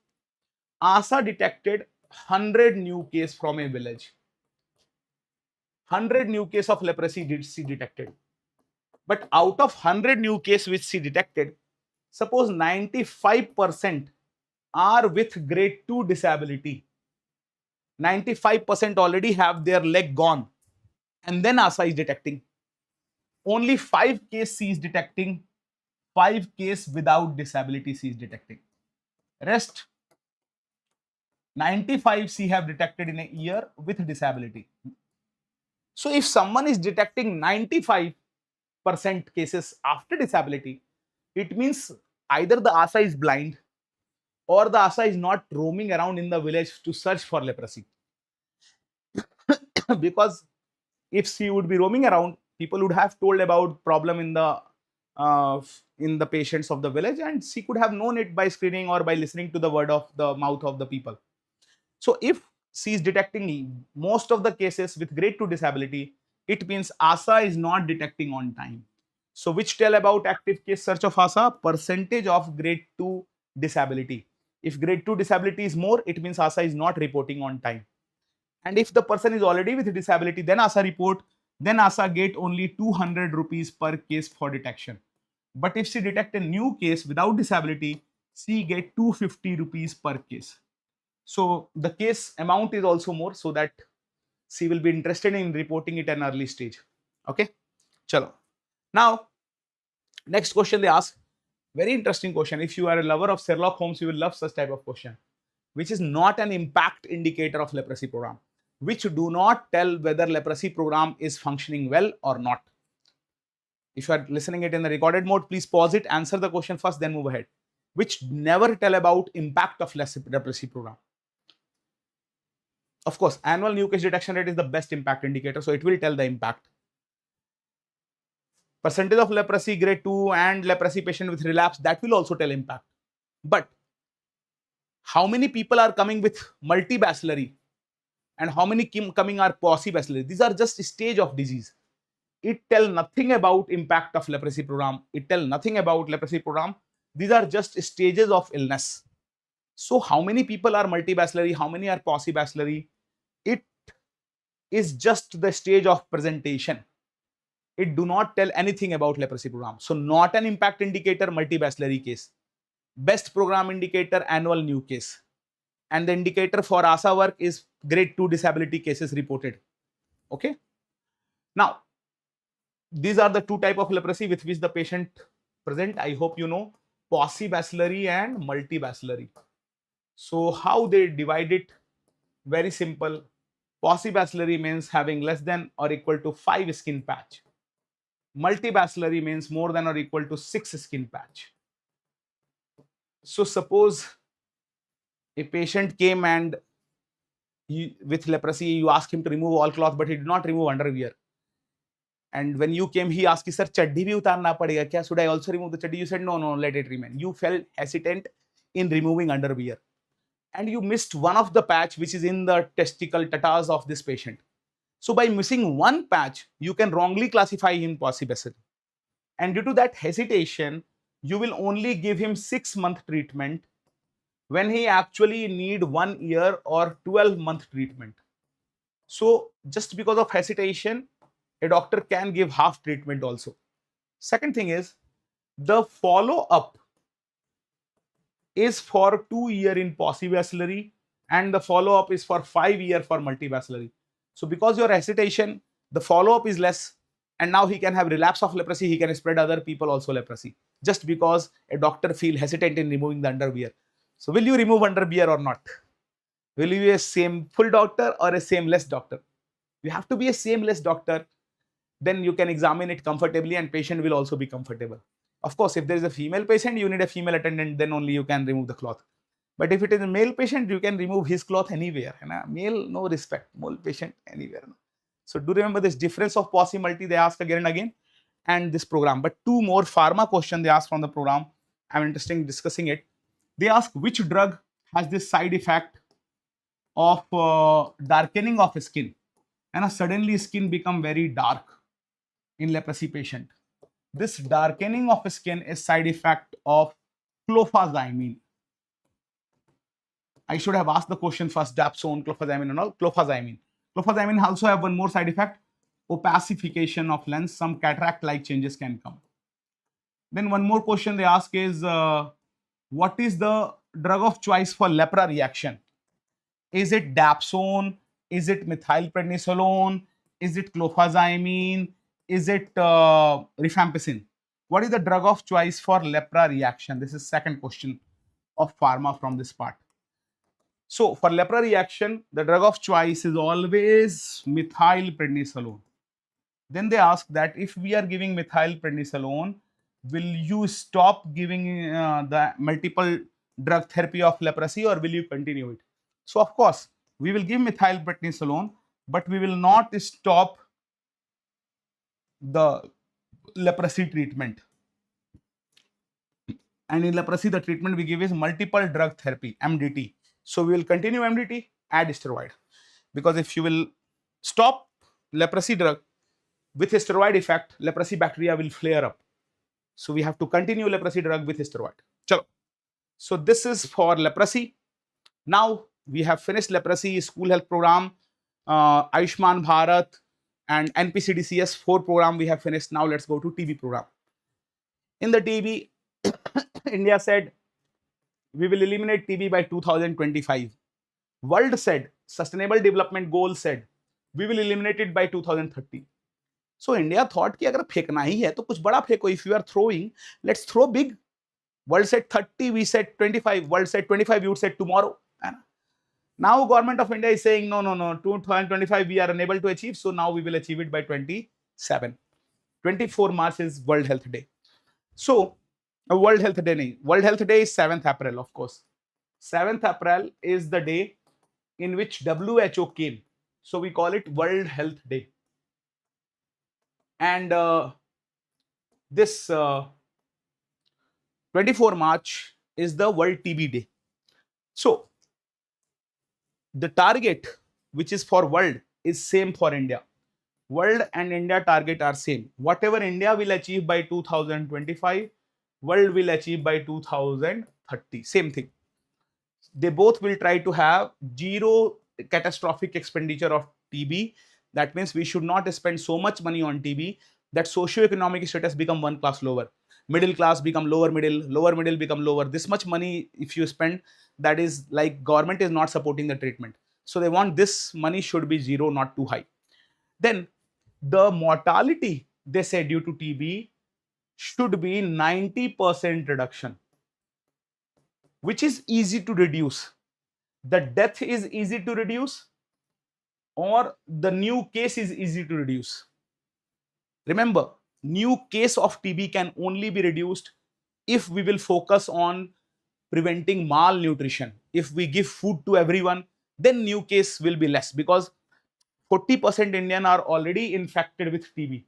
ASA detected 100 new case from a village. 100 new case of leprosy did she detected. But out of 100 new case which she detected, suppose 95% are with grade 2 disability. 95% already have their leg gone. And then ASA is detecting. Only 5 case she is detecting. 5 case without disability she is detecting. Rest 95 she have detected in a year with disability. So if someone is detecting 95% cases after disability, it means either the ASA is blind or the ASA is not roaming around in the village to search for leprosy. Because if she would be roaming around, people would have told about problem in the patients of the village, and she could have known it by screening or by listening to the word of the mouth of the people. So if she is detecting most of the cases with grade 2 disability, it means ASA is not detecting on time. So which tell about active case search of ASA? Percentage of grade 2 disability. If grade 2 disability is more, it means ASA is not reporting on time. And if the person is already with disability, then ASA report, then ASA get only 200 rupees per case for detection. But if she detect a new case without disability, she get 250 rupees per case. So the case amount is also more, so that she will be interested in reporting it at an early stage. Okay, chalo. Now, next question they ask, very interesting question. If you are a lover of Sherlock Holmes, you will love such type of question, which is not an impact indicator of leprosy program, which do not tell whether leprosy program is functioning well or not. If you are listening it in the recorded mode, please pause it, answer the question first, then move ahead. Which never tell about impact of leprosy program. Of course, annual new case detection rate is the best impact indicator, so it will tell the impact. Percentage of leprosy grade 2 and leprosy patient with relapse, that will also tell impact. But how many people are coming with multibacillary and how many coming are paucibacillary? These are just stage of disease. It tell nothing about impact of leprosy program. It tell nothing about leprosy program. These are just stages of illness. So how many people are multibacillary? How many are paucibacillary? It is just the stage of presentation. It do not tell anything about leprosy program. So not an impact indicator, multibacillary case. Best program indicator, annual new case. And the indicator for ASA work is grade 2 disability cases reported. Okay. Now, these are the two type of leprosy with which the patient present. I hope you know, paucibacillary and multibacillary. So how they divide it? Very simple. Paucibacillary means having less than or equal to 5 skin patch. Multibacillary means more than or equal to 6 skin patch. So suppose a patient came and with leprosy, you ask him to remove all cloth, but he did not remove underwear. And when you came, he asked you, sir, chaddi bhi utarna padega kya? Should I also remove the chaddi? You said, no, let it remain. You felt hesitant in removing underwear. And you missed one of the patch which is in the testicle tatas of this patient. So by missing one patch, you can wrongly classify him paucibacillary. And due to that hesitation, you will only give him 6-month treatment when he actually need 1 year or 12-month treatment. So just because of hesitation, a doctor can give half treatment also. Second thing is, the follow-up is for 2 years in paucibacillary and the follow-up is for 5 years for multibacillary. So because your hesitation, the follow-up is less, and now he can have relapse of leprosy, he can spread other people also leprosy, just because a doctor feel hesitant in removing the underwear. So will you remove underwear or not? Will you be a same full doctor or a sameness doctor? You have to be a sameness doctor. Then you can examine it comfortably and patient will also be comfortable. Of course, if there is a female patient, you need a female attendant, then only you can remove the cloth. But if it is a male patient, you can remove his cloth anywhere. Male, no respect. Male patient, anywhere. So do remember this difference of pauci multi, they ask again and again, and this program. But two more pharma questions they ask from the program. I'm interested in discussing it. They ask which drug has this side effect of darkening of skin. And suddenly skin become very dark in leprosy patient. This darkening of skin is side effect of clofazimine. I should have asked the question first, dapsone, clofazimine and all. Clofazimine. Clofazimine also have one more side effect, opacification of lens. Some cataract-like changes can come. Then one more question they ask is, what is the drug of choice for lepra reaction? Is it dapsone? Is it methylprednisolone? Is it clofazimine? Is it rifampicin? What is the drug of choice for lepra reaction? This is second question of pharma from this part. So for lepra reaction, the drug of choice is always methylprednisolone. Then they ask that if we are giving methylprednisolone, will you stop giving the multiple drug therapy of leprosy or will you continue it? So of course, we will give methylprednisolone, but we will not stop the leprosy treatment. And in leprosy, the treatment we give is multiple drug therapy, MDT. So we will continue MDT, add steroid. Because if you will stop leprosy drug with a steroid effect, leprosy bacteria will flare up. So we have to continue leprosy drug with steroid. Chalo. So this is for leprosy. Now we have finished leprosy school health program, Ayushman Bharat and NPCDCS 4 program we have finished. Now let's go to TB program. In the TB, India said we will eliminate TB by 2025. World said, Sustainable Development Goal said, we will eliminate it by 2030. So India thought कि अगर फेंकना ही है तो कुछ बड़ा फेंको. If you are throwing, let's throw big. World said 30, we said 25. World said 25, you would say tomorrow. Now government of India is saying no, 2025 we are unable to achieve, so now we will achieve it by 27. 24 March is World Health Day. So World Health Day nahi. World Health Day is 7th April, of course. 7th April is the day in which WHO came. So we call it World Health Day. And this 24 March is the World TB Day. So the target which is for world is same for India. World and India target are same. Whatever India will achieve by 2025, world will achieve by 2030. Same thing. They both will try to have zero catastrophic expenditure of TB. That means we should not spend so much money on TB that socio-economic status become one class lower. Middle class become lower middle become lower. This much money if you spend, that is like government is not supporting the treatment. So they want this money should be zero, not too high. Then the mortality, they say, due to TB should be 90% reduction, which is easy to reduce. The death is easy to reduce, or the new case is easy to reduce. Remember, new case of TB can only be reduced if we will focus on preventing malnutrition. If we give food to everyone, then new case will be less, because 40% Indian are already infected with TB.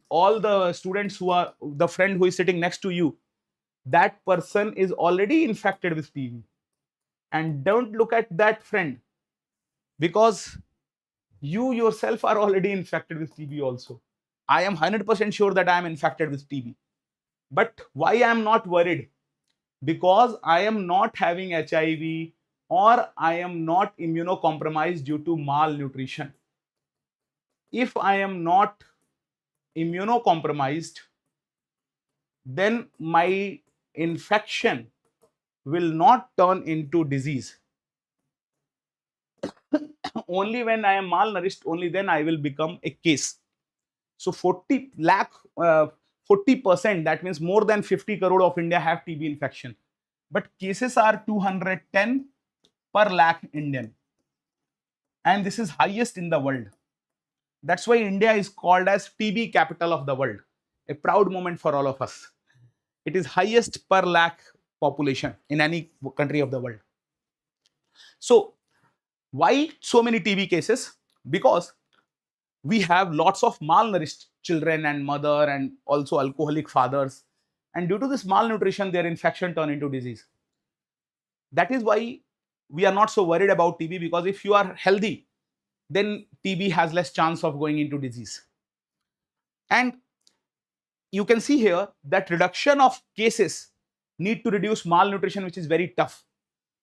All the students who are, the friend who is sitting next to you, that person is already infected with TB. And don't look at that friend, because you yourself are already infected with TB also. I am 100% sure that I am infected with TB. But why I am not worried? Because I am not having HIV, or I am not immunocompromised due to malnutrition. If I am not immunocompromised, then my infection will not turn into disease. Only when I am malnourished, only then I will become a case. So 40%, that means more than 50 crore of India have TB infection. But cases are 210 per lakh Indian. And this is highest in the world. That's why India is called as TB capital of the world. A proud moment for all of us. It is highest per lakh population in any country of the world. So why so many TB cases? Because we have lots of malnourished children and mother, and also alcoholic fathers. And due to this malnutrition, their infection turn into disease. That is why we are not so worried about TB, because if you are healthy, then TB has less chance of going into disease. And you can see here that reduction of cases need to reduce malnutrition, which is very tough.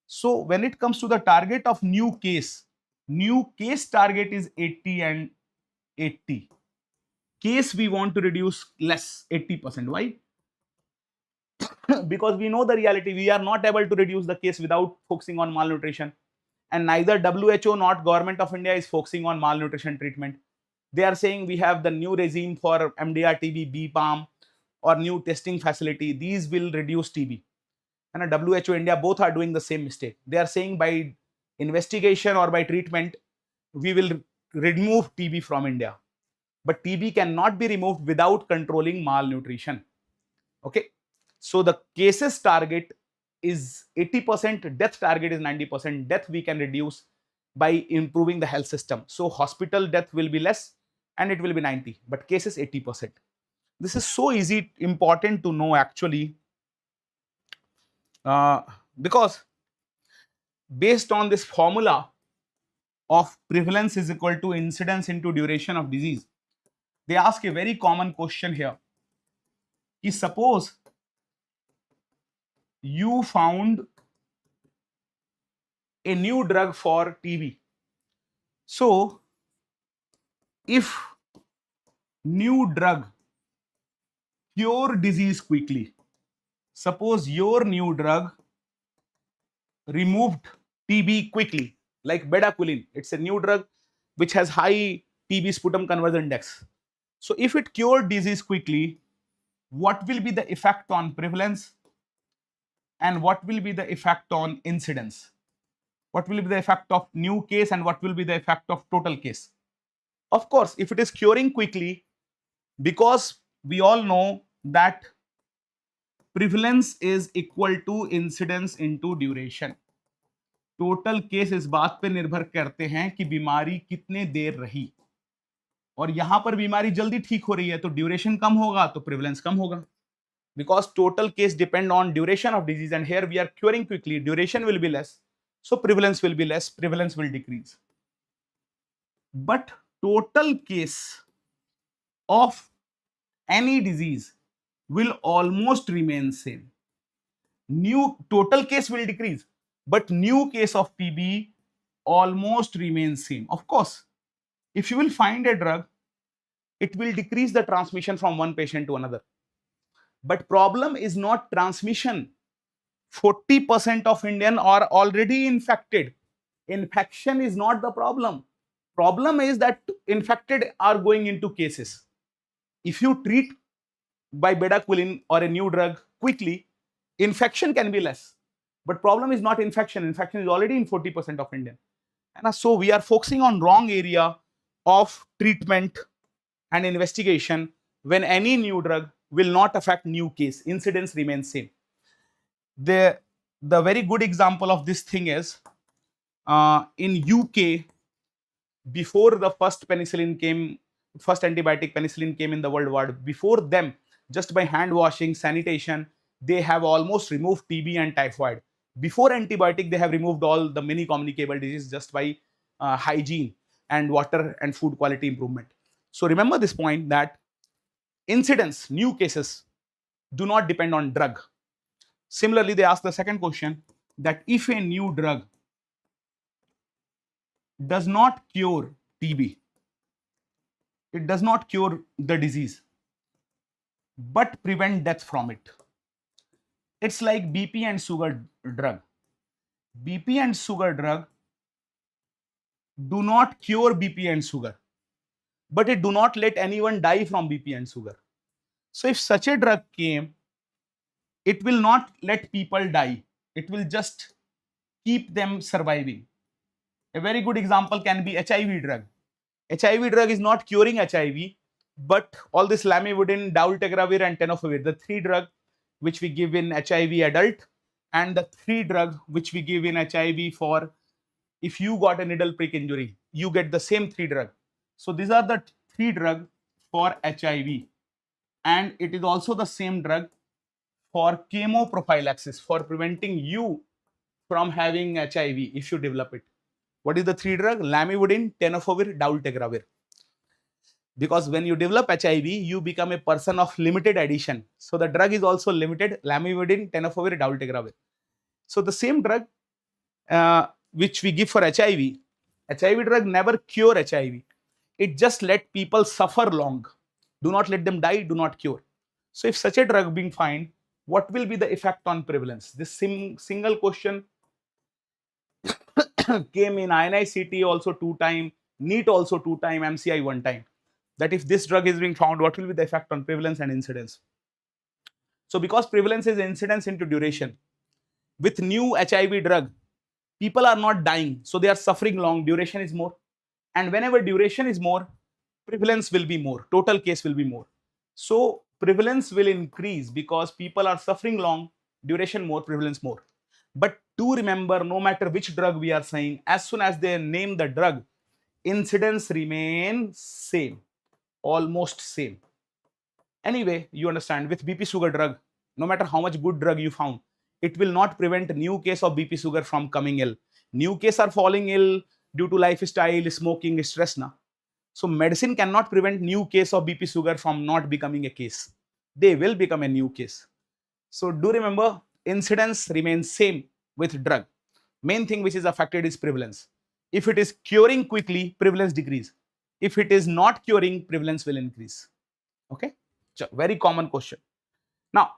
So when it comes to the target of new case target is 80 and 80. Case we want to reduce less, 80%. Why? Because we know the reality. We are not able to reduce the case without focusing on malnutrition. And neither WHO nor government of India is focusing on malnutrition treatment. They are saying we have the new regime for MDR-TB, BPaLM, or new testing facility. These will reduce TB. And WHO, India, both are doing the same mistake. They are saying by investigation or by treatment, we will remove TB from India. But TB cannot be removed without controlling malnutrition. Okay. So the cases target is 80%, death target is 90%. Death we can reduce by improving the health system. So hospital death will be less and it will be 90, but cases 80%. This is so easy, important to know actually, because based on this formula of prevalence is equal to incidence into duration of disease, they ask a very common question here. Is suppose you found a new drug for TB. So if new drug cure disease quickly, suppose your new drug removed TB quickly, like bedaquiline, it's a new drug which has high TB sputum conversion index. So if it cured disease quickly, what will be the effect on prevalence and what will be the effect on incidence? What will be the effect of new case and what will be the effect of total case? Of course, if it is curing quickly, because we all know that prevalence is equal to incidence into duration. Total case इस बात पे निर्भर करते हैं कि बीमारी कितने देर रही, और यहां पर बीमारी जल्दी ठीक हो रही है तो ड्यूरेशन कम होगा तो प्रिवलेंस कम होगा, because total case depend on duration of disease, and here we are curing quickly, duration will be less, so prevalence will be less, prevalence will decrease. But total case of any disease will almost remain same. New total case will decrease, but new case of TB almost remains same. Of course, if you will find a drug, it will decrease the transmission from one patient to another. But problem is not transmission. 40% of Indians are already infected. Infection is not the problem. Problem is that infected are going into cases. If you treat by bedaquiline or a new drug quickly, infection can be less. But problem is not infection. Infection is already in 40% of Indians. And so we are focusing on wrong area of treatment and investigation when any new drug will not affect new case. Incidence remains same. The very good example of this thing is in UK, before the first penicillin came, first antibiotic penicillin came in the world war, before them, just by hand washing, sanitation, they have almost removed TB and typhoid. Before antibiotic, they have removed all the many communicable diseases just by hygiene and water and food quality improvement. So remember this point, that incidence, new cases, do not depend on drug. Similarly, they ask the second question, that if a new drug does not cure TB, it does not cure the disease, but prevent death from it. It's like BP and sugar drug. BP and sugar drug do not cure BP and sugar, but it do not let anyone die from BP and sugar. So if such a drug came, it will not let people die. It will just keep them surviving. A very good example can be HIV drug. HIV drug is not curing HIV, but all this lamivudine, dolutegravir and tenofovir, the three drugs which we give in HIV adult, and the three drugs which we give in HIV for if you got a needle prick injury, you get the same three drugs. So these are the three drugs for HIV, and it is also the same drug for chemoprophylaxis, for preventing you from having HIV if you develop it. What is the three drug? Lamivudine, tenofovir, dolutegravir. Because when you develop HIV, you become a person of limited addition. So the drug is also limited, lamivudine, tenofovir, dolutegravir. So the same drug which we give for HIV, HIV drug never cure HIV. It just let people suffer long. Do not let them die, do not cure. So if such a drug being found, what will be the effect on prevalence? This single question came in INICET also 2 times, NEET also 2 times, MCI 1 time. That if this drug is being found, what will be the effect on prevalence and incidence? So because prevalence is incidence into duration, with new HIV drug, people are not dying, so they are suffering long, duration is more. And whenever duration is more, prevalence will be more, total case will be more. So prevalence will increase because people are suffering long, duration more, prevalence more. But do remember, no matter which drug we are saying, as soon as they name the drug, incidence remain same, almost same. Anyway, you understand, with BP sugar drug, no matter how much good drug you found, it will not prevent new case of BP sugar from coming ill. New case are falling ill due to lifestyle, smoking, stress now. So medicine cannot prevent new case of BP sugar from not becoming a case. They will become a new case. So do remember, incidence remains same with drug. Main thing which is affected is prevalence. If it is curing quickly, prevalence decrease. If it is not curing, prevalence will increase. Okay, so very common question. Now,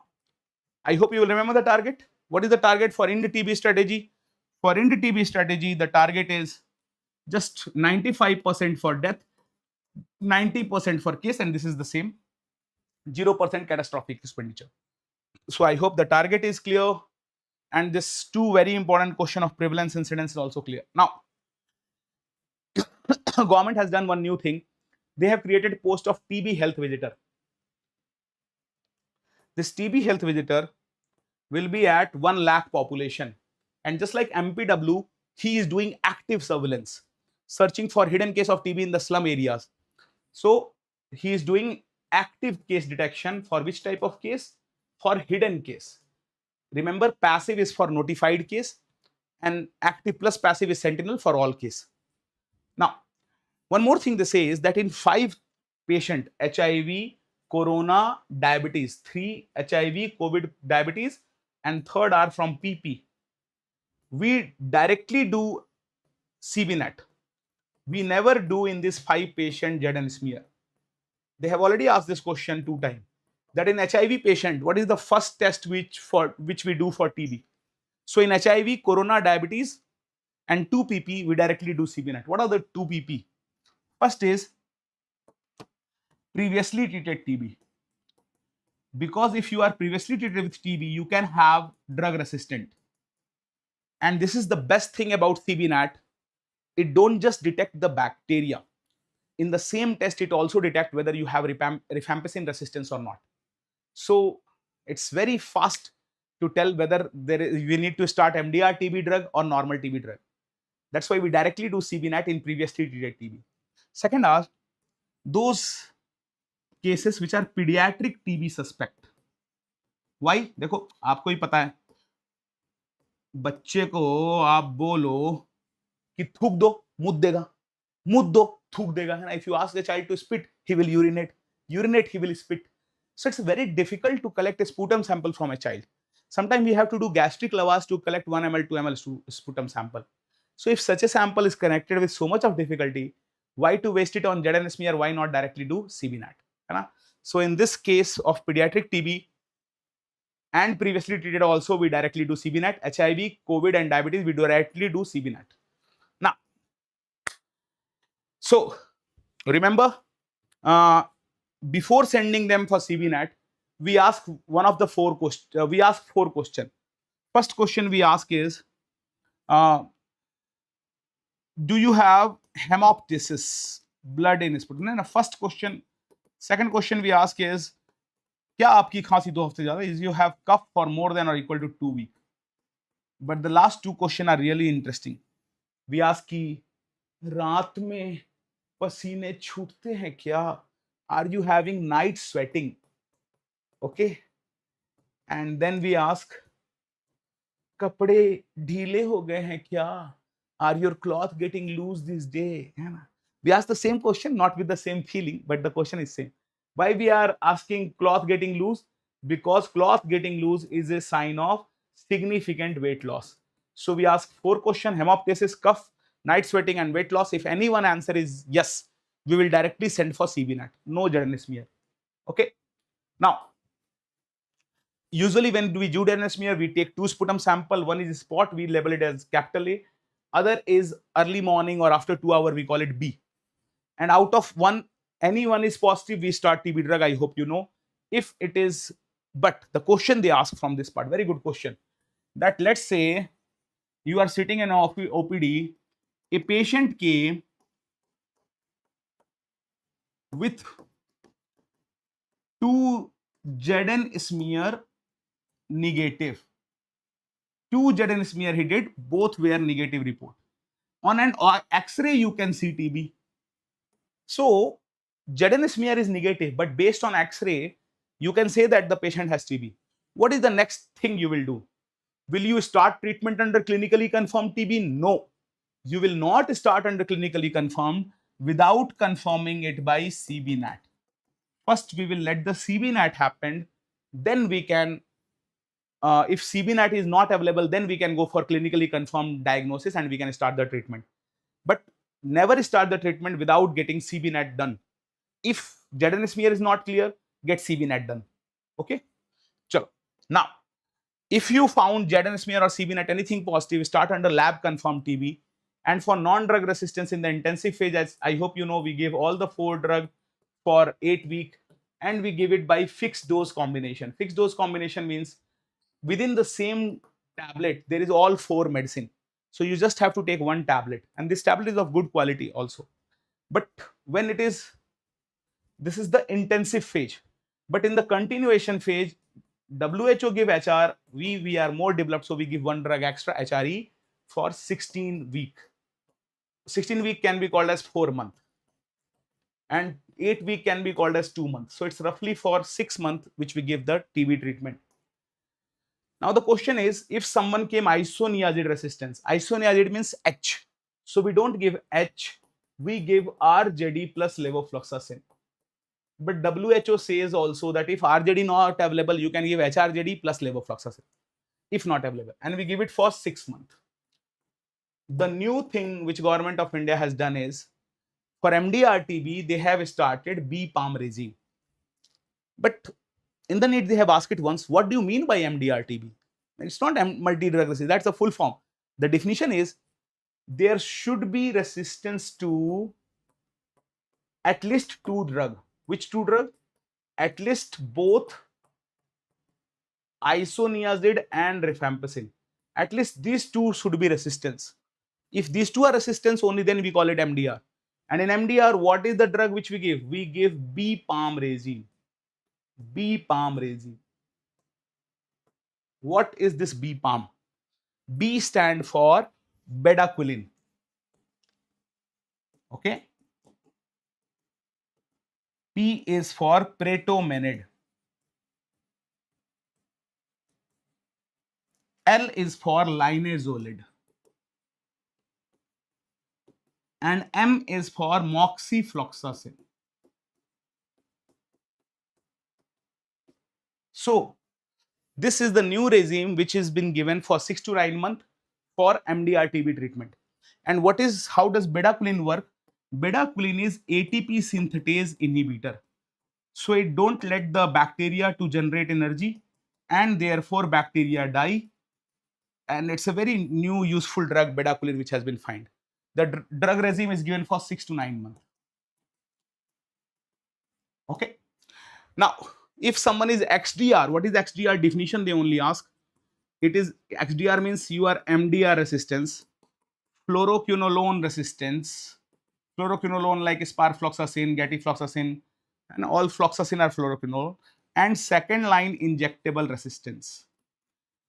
I hope you will remember the target. What is the target for NTEP strategy? For NTEP strategy, the target is just 95% for death, 90% for case, and this is the same 0% catastrophic expenditure. So I hope the target is clear, and this two very important question of prevalence incidence is also clear. Now, government has done one new thing. They have created post of TB health visitor. This TB health visitor will be at 1 lakh population, and just like MPW, he is doing active surveillance, searching for hidden case of TB in the slum areas. So he is doing active case detection for which type of case? For hidden case. Remember, passive is for notified case, and active plus passive is sentinel for all case. Now, one more thing they say is that in 5 patient HIV, corona, diabetes, 3 HIV, COVID, diabetes, and third are from PP, we directly do CBNAAT. We never do in this 5 patient ZN smear. They have already asked this question 2 times. That in HIV patient, what is the first test which we do for TB? So in HIV, corona, diabetes, and 2 PP, we directly do CBNAAT. What are the 2 PP? First is previously treated TB. Because if you are previously treated with TB, you can have drug resistant. And this is the best thing about CBNAAT. It don't just detect the bacteria. In the same test, it also detects whether you have rifampicin resistance or not. So it's very fast to tell whether we need to start MDR-TB drug or normal TB drug. That's why we directly do CBNAAT in previously treated TB. Second are those cases which are pediatric TB suspect. Why? देखो आपको ही पता है, बच्चे को आप बोलो कि थूक दो, मुद देगा, मुद दो, थूक देगा. If you ask the child to spit, he will urinate, he will spit. So it's very difficult to collect a sputum sample from a child. Sometimes we have to do gastric lavage to collect 1 ml, 2 ml sputum sample. So if such a sample is connected with so much of difficulty, why to waste it on ZN smear? Why not directly do CBNAAT? So in this case of pediatric TB and previously treated also, we directly do CBNAAT. HIV, COVID, and diabetes, we directly do CBNAAT. Now, so remember, before sending them for CBNAAT, we ask one of the 4 questions. We ask 4 questions. First question we ask is, do you have hemoptysis, blood in sputum? First question. Second question we ask is, क्या आपकी खांसी 2 हफ्ते ज्यादा? Is you have cough for more than or equal to 2 weeks? But the last 2 questions are really interesting. We ask कि रात में पसीने छूटते हैं क्या? Are you having night sweating? Okay. And then we ask, कपड़े ढीले हो गए हैं क्या? Are your cloth getting loose this day? We ask the same question, not with the same feeling, but the question is same. Why we are asking cloth getting loose? Because cloth getting loose is a sign of significant weight loss. So we ask 4 questions: hemoptysis, cough, night sweating, and weight loss. If any one answer is yes, we will directly send for CBNAAT. No ZN smear. Okay. Now, usually when we do ZN smear, we take 2 sputum sample. One is spot, we label it as capital A. Other is early morning or after 2 hours, we call it B. And out of one, anyone is positive, we start TB drug. I hope you know. If it is, but the question they ask from this part, very good question, that let's say you are sitting in an OPD, a patient came with 2 ZN smear negative. 2 ZN smear he did, both were negative report. On an X-ray, you can see TB. So ZN smear is negative, but based on X-ray, you can say that the patient has TB. What is the next thing you will do? Will you start treatment under clinically confirmed TB? No. You will not start under clinically confirmed without confirming it by CBNAAT. First, we will let the CBNAAT happen. Then we can, if CBNAAT is not available, then we can go for clinically confirmed diagnosis and we can start the treatment. But never start the treatment without getting CBNAAT done. If ZN smear is not clear, get CBNAAT done. Okay. Chalo. Now, if you found ZN smear or CBNAAT anything positive, start under lab confirmed TB. And for non-drug resistance in the intensive phase, as I hope you know, we give all the 4 drug for 8 weeks, and we give it by fixed dose combination. Fixed dose combination means within the same tablet, there is all 4 medicine. So you just have to take one tablet, and this tablet is of good quality also. But when it is, this is the intensive phase. But in the continuation phase, WHO give HR, we are more developed, so we give one drug extra, HRE, for 16 week. 16 week can be called as 4 months, and 8 week can be called as 2 months. So it's roughly for 6 months which we give the TB treatment. Now the question is, if someone came isoniazid resistance, isoniazid means H. So we don't give H, we give RJD plus levofloxacin. But WHO says also that if RJD not available, you can give HRJD plus levofloxacin, if not available, and we give it for 6 months. The new thing which government of India has done is, for MDR-TB, they have started BPaLM regime. But in the NEET, they have asked it once, what do you mean by MDR-TB? It's not multi-drug resistance, that's a full form. The definition is, there should be resistance to at least 2 drugs. Which 2 drugs? At least both isoniazid and rifampicin. At least these 2 should be resistance. If these 2 are resistance only, then we call it MDR. And in MDR, what is the drug which we give? We give BPaLM regime. BPaLM regime. What is this BPaLM? B stand for bedaquiline. Okay. P is for pretomanid. L is for linezolid. And M is for moxifloxacin. So this is the new regime which has been given for 6 to 9 months for MDR-TB treatment. And how does bedaquiline work? Bedaquiline is ATP synthetase inhibitor. So it don't let the bacteria to generate energy, and therefore bacteria die. And it's a very new useful drug, bedaquiline, which has been found. The drug regime is given for 6 to 9 months. Okay. Now, if someone is XDR, what is XDR definition? They only ask. It is, XDR means you are MDR resistance, fluoroquinolone resistance, fluoroquinolone like sparfloxacin, gatifloxacin, and all floxacin are fluoroquinolone, and second line injectable resistance.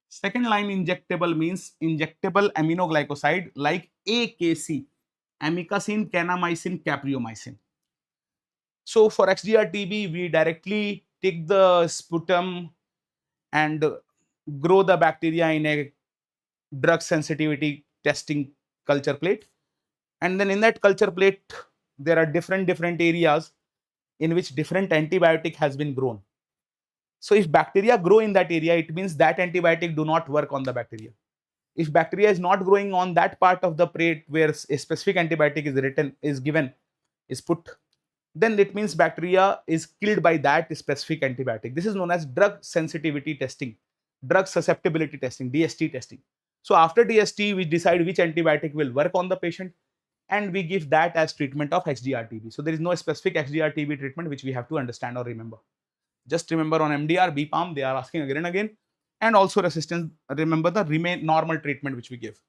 Second line injectable means injectable aminoglycoside like AKC, amikacin, kanamycin, capreomycin. So for XDR-TB, we directly take the sputum and grow the bacteria in a drug sensitivity testing culture plate. And then in that culture plate, there are different areas in which different antibiotic has been grown. So if bacteria grow in that area, it means that antibiotic do not work on the bacteria. If bacteria is not growing on that part of the plate where a specific antibiotic is put, then it means bacteria is killed by that specific antibiotic. This is known as drug sensitivity testing, drug susceptibility testing, DST testing. So after DST, we decide which antibiotic will work on the patient, and we give that as treatment of XDR-TB. So there is no specific XDR-TB treatment which we have to understand or remember. Just remember on MDR, BPaLM, they are asking again and again. And also resistance, remember the normal treatment which we give.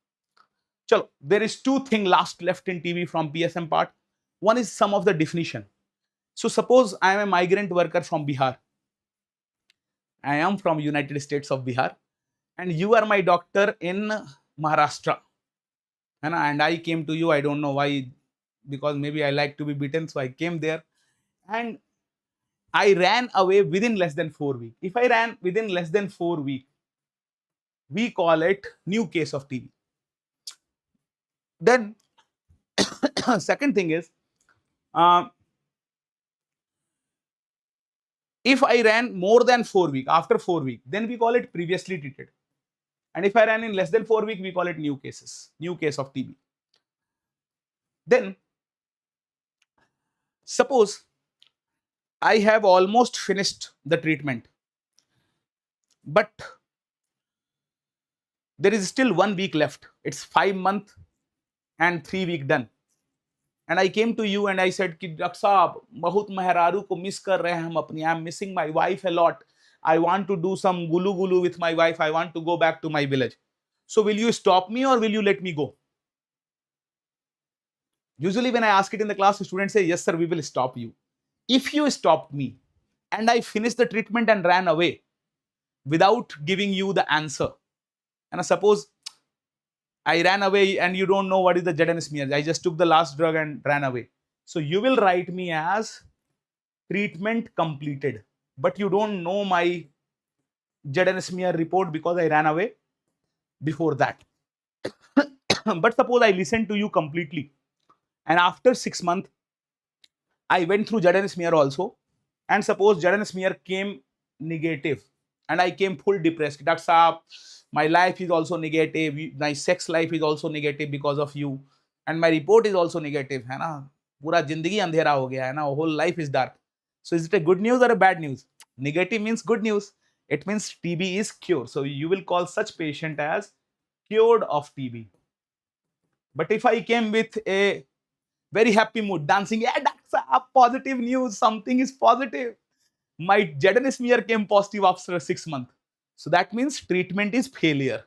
Chalo, there is 2 things left in TB from PSM part. One is some of the definition. So suppose I am a migrant worker from Bihar. I am from United States of Bihar, and you are my doctor in Maharashtra. And I came to you, I don't know why, because maybe I like to be beaten, so I came there. And I ran away within less than 4 weeks. If I ran within less than 4 weeks, we call it new case of TB. Then second thing is, if I ran more than 4 weeks, after 4 weeks, then we call it previously treated. And if I ran in less than 4 weeks, we call it new case of TB. Then suppose I have almost finished the treatment, but there is still 1 week left. It's 5 months and 3 week done. And I came to you and I said कि doctor साहब बहुत मेहरारू को miss कर रहे हैं हम अपनी, I'm missing my wife a lot, I want to do some gulu gulu with my wife, I want to go back to my village, so will you stop me or will you let me go? Usually when I ask it in the class, students say yes sir, we will stop you. If you stopped me and I finished the treatment and ran away without giving you the answer, and suppose I ran away and you don't know what is the ZN smear, I just took the last drug and ran away, so you will write me as treatment completed, but you don't know my ZN smear report because I ran away before that. But suppose I listened to you completely and after 6 months I went through ZN smear also, and suppose ZN smear came negative and I came full depressed, Doctor Saab, my life is also negative, my sex life is also negative because of you, and my report is also negative, है ना, पूरा जिंदगी अंधेरा हो गया है ना, whole life is dark. So is it a good news or a bad news? Negative means good news. It means TB is cured. So you will call such patient as cured of TB. But if I came with a very happy mood, dancing, yeah, that's a positive news, something is positive, my ZN smear came positive after 6 months. So that means treatment is failure.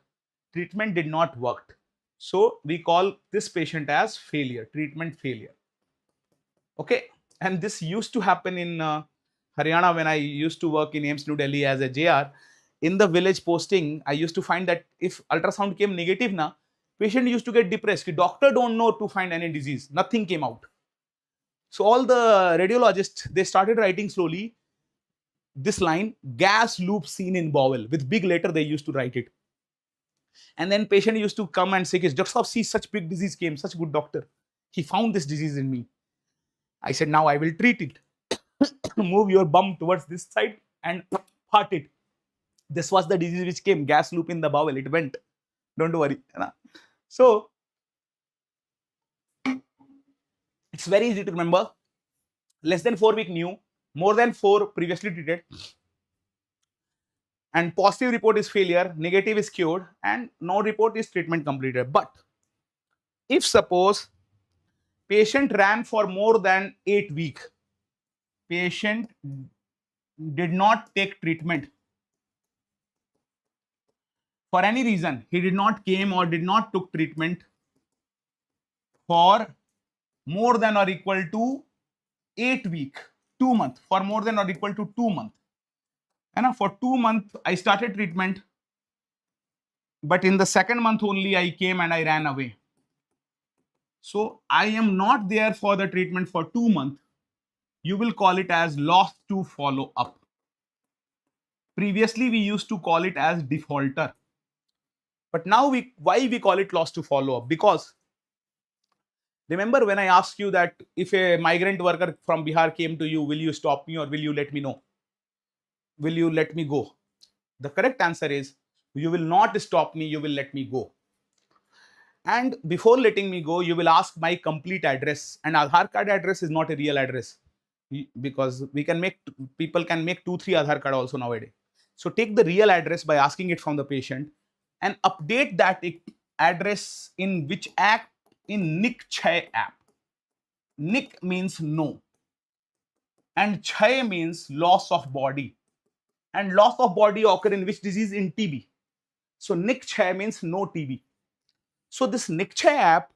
Treatment did not work. So we call this patient as failure, treatment failure. Okay. And this used to happen in Haryana when I used to work in AIIMS New Delhi as a JR. In the village posting, I used to find that if ultrasound came negative, patient used to get depressed. The doctor don't know to find any disease. Nothing came out. So all the radiologists, they started writing slowly this line, gas loop seen in bowel. With big letter, they used to write it. And then patient used to come and say, Doctor, see, such big disease came, such good doctor. He found this disease in me. I said, now I will treat it. Move your bum towards this side and fart it. This was the disease which came, gas loop in the bowel. It went. Don't worry. So it's very easy to remember. Less than 4 week new, more than 4 previously treated, and positive report is failure, negative is cured, and no report is treatment completed. But if suppose patient ran for more than 8 weeks, patient did not take treatment for any reason, he did not came or did not took treatment for more than or equal to 8 weeks, 2 months, for more than or equal to 2 months. And for 2 months, I started treatment, but in the second month only I came and I ran away. So I am not there for the treatment for 2 months. You will call it as loss to follow up. Previously, we used to call it as defaulter. But now why we call it loss to follow up? Because remember when I asked you that if a migrant worker from Bihar came to you, will you stop me or will you let me know? Will you let me go? The correct answer is you will not stop me, you will let me go. And before letting me go, you will ask my complete address. And Aadhaar card address is not a real address, because people can make 2-3 Aadhaar card also nowadays. So take the real address by asking it from the patient and update that address in which act? In NIC app. NIC means no, and Chai means loss of body. And loss of body occur in which disease? In TB. So NIC means no TB. So this NIC app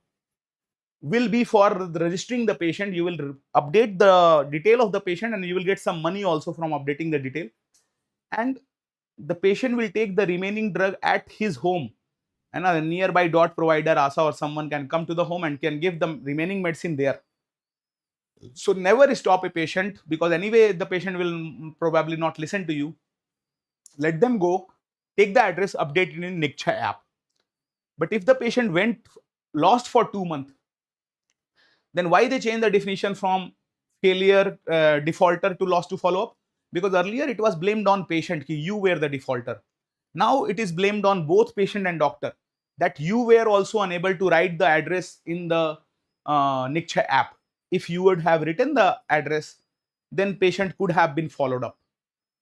will be for registering the patient. You will update the detail of the patient and you will get some money also from updating the detail. And the patient will take the remaining drug at his home. And a nearby dot provider, ASA or someone can come to the home and can give the remaining medicine there. So never stop a patient, because anyway the patient will probably not listen to you. Let them go, take the address, update it in NIC app. But if the patient went lost for 2 months, then why they change the definition from failure defaulter to loss to follow up? Because earlier it was blamed on patient, you were the defaulter. Now it is blamed on both patient and doctor, that you were also unable to write the address in the NIC app. If you would have written the address, then patient could have been followed up.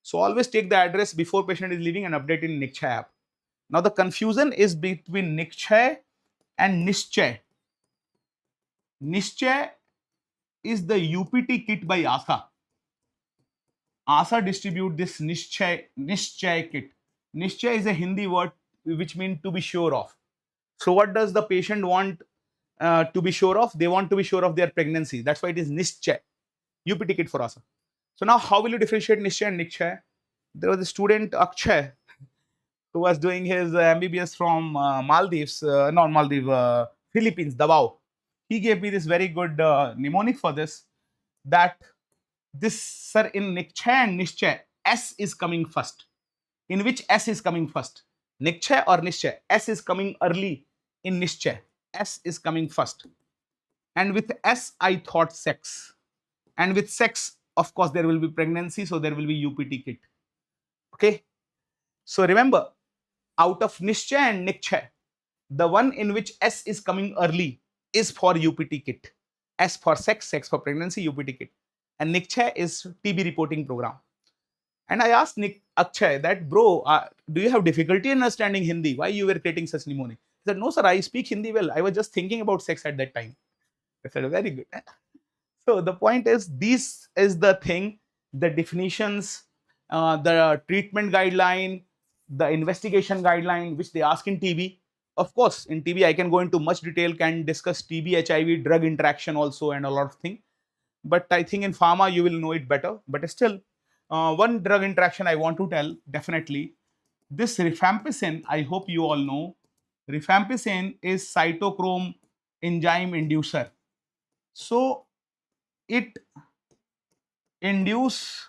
So always take the address before patient is leaving and update in NIC app. Now the confusion is between NIC and NISCHAY. Nischay is the UPT kit by ASA. ASA distribute this Nischay kit. Nischay is a Hindi word which means to be sure of. So what does the patient want to be sure of? They want to be sure of their pregnancy. That's why it is Nischay, UPT kit for ASA. So now how will you differentiate Nischay and Nischay? There was a student, Akshay, who was doing his MBBS from Maldives, not Maldives, Philippines, Davao. He gave me this very good mnemonic for this, that this, sir, in Nischay and Nischay, S is coming first. In which S is coming first? Nischay or Nischay? S is coming early in Nischay. S is coming first. And with S, I thought sex. And with sex, of course, there will be pregnancy, so there will be UPT kit. Okay. So remember, out of Nischay and Nischay, the one in which S is coming early is for UPT kit. S for sex, sex for pregnancy, UPT kit. And Nischay is TB reporting program. And I asked Akshay that, bro, do you have difficulty in understanding Hindi? Why you were creating such mnemonic? He said, no, sir, I speak Hindi well. I was just thinking about sex at that time. I said, very good. So the point is, this is the thing, the definitions, the treatment guideline, the investigation guideline, which they ask in TB. Of course, in TB, I can go into much detail, can discuss TB, HIV, drug interaction also, and a lot of things. But I think in pharma, you will know it better. But still, one drug interaction I want to tell, definitely. This rifampicin, I hope you all know, rifampicin is cytochrome enzyme inducer. So, it induces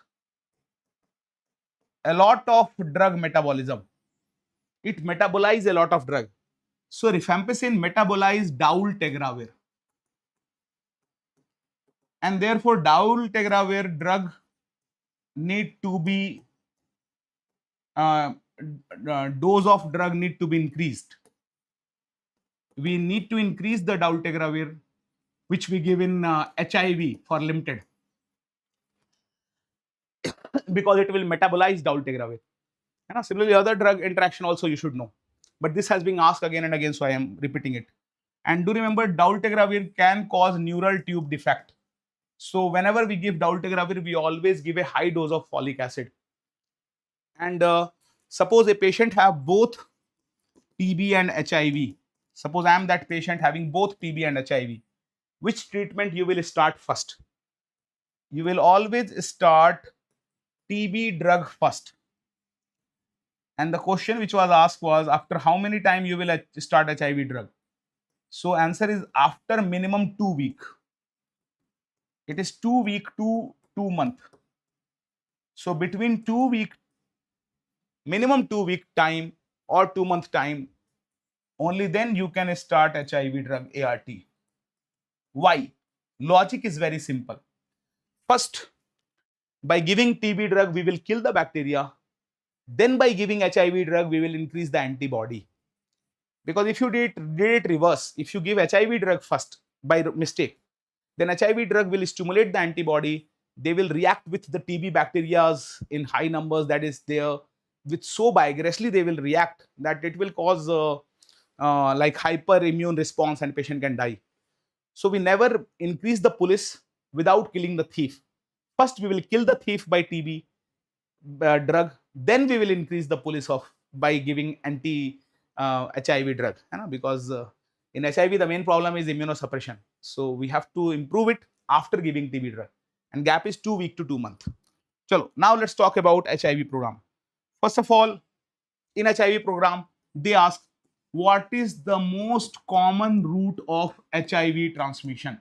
a lot of drug metabolism. It metabolizes a lot of drug. So, rifampicin metabolizes dolutegravir. And therefore, dolutegravir drug need to be, dose of drug need to be increased. We need to increase the dolutegravir, which we give in HIV for limited, because it will metabolize dolutegravir. And similarly, other drug interaction also you should know. But this has been asked again and again, so I am repeating it. And do remember, dolutegravir can cause neural tube defect. So whenever we give dolutegravir, we always give a high dose of folic acid. And suppose a patient have both TB and HIV. Suppose I am that patient having both TB and HIV. Which treatment you will start first? You will always start TB drug first. And the question which was asked was, after how many time you will start HIV drug? So answer is after minimum 2 weeks. It is 2 weeks to 2 months. So between 2 week, minimum 2 week time or 2 month time, only then you can start HIV drug ART. Why? Logic is very simple. First, by giving TB drug, we will kill the bacteria. Then by giving HIV drug, we will increase the antibody. Because if you did it reverse, if you give HIV drug first by mistake, then HIV drug will stimulate the antibody. They will react with the TB bacteria in high numbers that is there. With so vigorously they will react that it will cause like hyperimmune response and patient can die. So we never increase the police without killing the thief. First we will kill the thief by TB drug, then we will increase the police of by giving anti HIV drug, because in HIV the main problem is immunosuppression. So we have to improve it after giving TB drug, and gap is 2 weeks to 2 months. Chalo, now let's talk about HIV program. First of all, in HIV program, they ask what is the most common route of HIV transmission?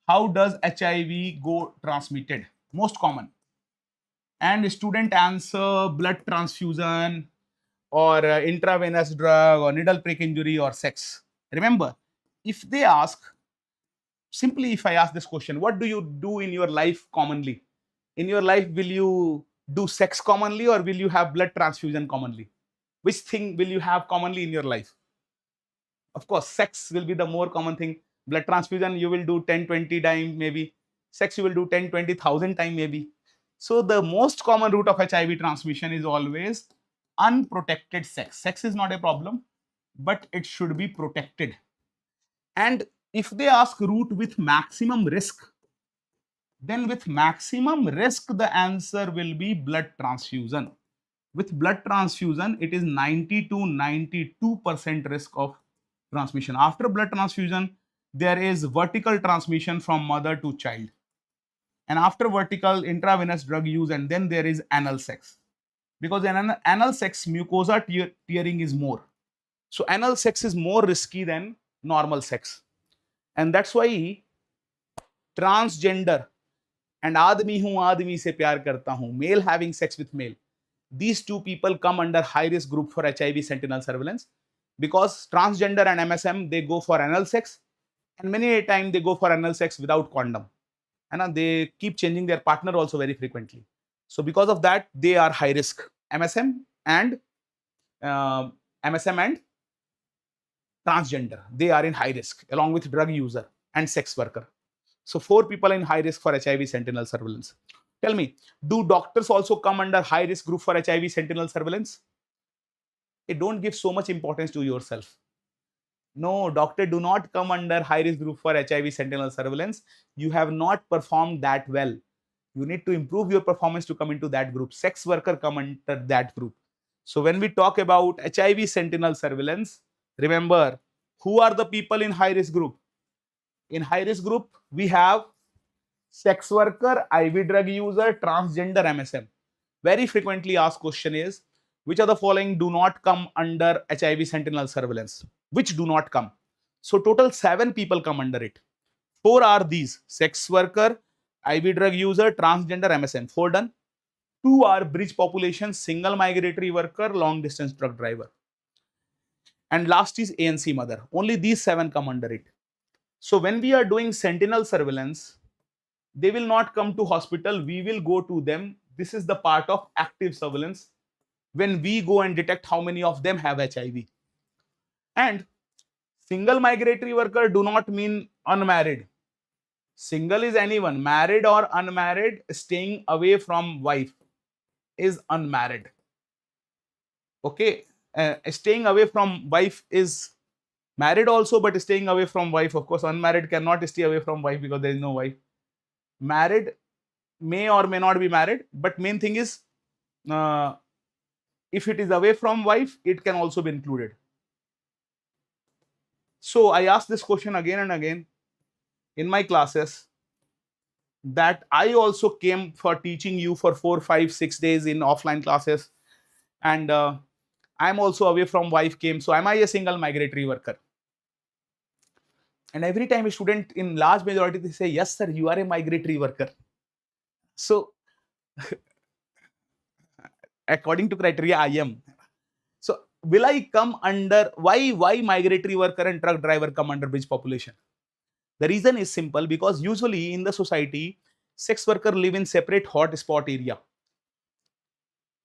How does HIV go transmitted? Most common. And student answer blood transfusion or intravenous drug or needle prick injury or sex. Remember, if they ask, simply if I ask this question, what do you do in your life commonly? In your life, will you do sex commonly or will you have blood transfusion commonly? Which thing will you have commonly in your life? Of course, sex will be the more common thing. Blood transfusion you will do 10, 20 times maybe. Sex you will do 10, 20,000 times maybe. So the most common route of HIV transmission is always unprotected sex. Sex is not a problem, but it should be protected. And If they ask route with maximum risk, then with maximum risk, the answer will be blood transfusion. With blood transfusion, it is 90 to 92% risk of transmission. After blood transfusion, there is vertical transmission from mother to child. And after vertical, intravenous drug use, and then there is anal sex. Because in anal sex, mucosa tearing is more. So anal sex is more risky than normal sex. And that's why transgender and आदमी हूं आदमी से प्यार करता हूं, male having sex with male, these two people come under high risk group for HIV sentinel surveillance, because transgender and MSM, they go for anal sex, and many a time they go for anal sex without condom, and they keep changing their partner also very frequently. So because of that, they are high risk. MSM and transgender, they are in high risk along with drug user and sex worker. So 4 people in high risk for HIV sentinel surveillance. Tell me, do doctors also come under high risk group for HIV sentinel surveillance? Don't give so much importance to yourself. No, doctor do not come under high risk group for HIV sentinel surveillance. You have not performed that well. You need to improve your performance to come into that group. Sex worker come under that group. So when we talk about HIV sentinel surveillance, remember, who are the people in high risk group? In high risk group, we have sex worker, IV drug user, transgender, MSM. Very frequently asked question is, which of the following do not come under HIV sentinel surveillance? Which do not come? So total 7 people come under it. 4 are these: sex worker, IV drug user, transgender, MSM. 4 done. 2 are bridge population, single migratory worker, long distance truck driver. And last is ANC mother. Only these 7 come under it. So when we are doing sentinel surveillance, they will not come to hospital. We will go to them. This is the part of active surveillance, when we go and detect how many of them have HIV. And single migratory worker do not mean unmarried. Single is anyone, married or unmarried, staying away from wife is unmarried. Okay, staying away from wife is married also, but staying away from wife, of course, unmarried cannot stay away from wife because there is no wife. Married may or may not be married, but main thing is, if it is away from wife, it can also be included. So I ask this question again and again in my classes, that I also came for teaching you for 4, 5, 6 days in offline classes, and I'm also away from wife came. So am I a single migratory worker? And every time a student, in large majority, they say, yes sir, you are a migratory worker. So according to criteria, I am. So will I come under, why migratory worker and truck driver come under bridge population? The reason is simple, because usually in the society, sex worker live in separate hotspot area,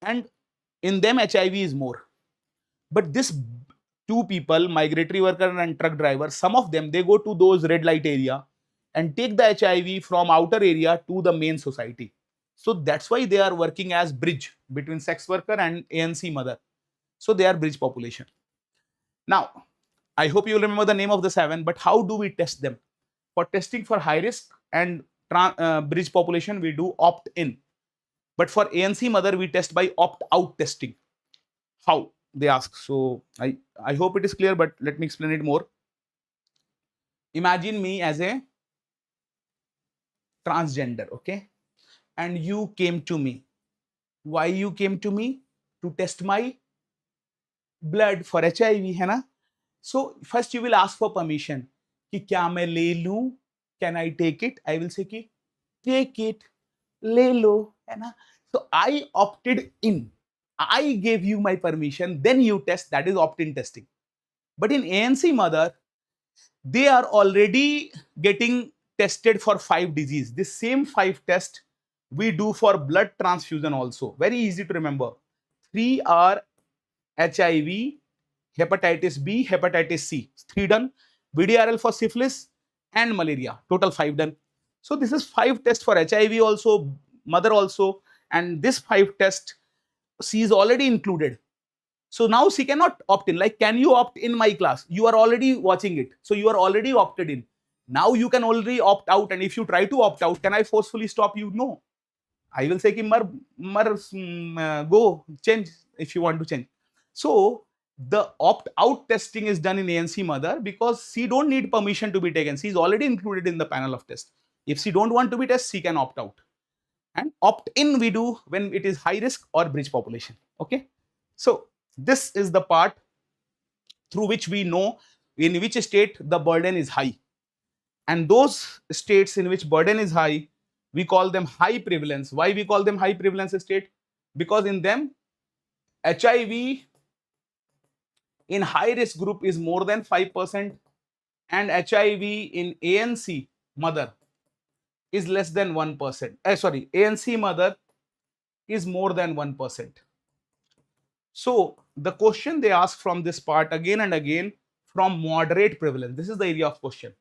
and in them HIV is more. But this 2 people, migratory worker and truck driver, some of them, they go to those red light area and take the HIV from outer area to the main society. So that's why they are working as bridge between sex worker and ANC mother. So they are bridge population. Now, I hope you will remember the name of the 7, but how do we test them? For testing for high risk and bridge population, we do opt-in. But for ANC mother, we test by opt-out testing. How? They ask. So I hope it is clear, but let me explain it more. Imagine me as a transgender, okay? And you came to me. Why you came to me? To test my blood for HIV, है ना? So first you will ask for permission. कि क्या मैं ले लूं? Can I take it? I will say कि take it, ले लो, है ना? So I opted in. I gave you my permission, then you test. That is opt-in testing. But in ANC mother, they are already getting tested for 5 diseases. This same 5 test we do for blood transfusion also. Very easy to remember. 3 are HIV, hepatitis B, hepatitis C. 3 done. VDRL for syphilis and malaria. Total 5 done. So this is 5 tests for HIV also, mother also, and this 5 test she is already included. So now she cannot opt in. Like, can you opt in my class? You are already watching it. So you are already opted in. Now you can already opt out, and if you try to opt out, can I forcefully stop you? No. I will say ki go change if you want to change. So the opt out testing is done in ANC mother because she don't need permission to be taken. She is already included in the panel of test. If she don't want to be tested, she can opt out. And opt in we do when it is high risk or bridge population. Okay. So this is the part through which we know in which state the burden is high. And those states in which burden is high, we call them high prevalence. Why we call them high prevalence state? Because in them, HIV in high risk group is more than 5% and HIV in ANC mother is less than 1%. ANC mother is more than 1%. So the question they ask from this part again and again from moderate prevalence. This is the area of question.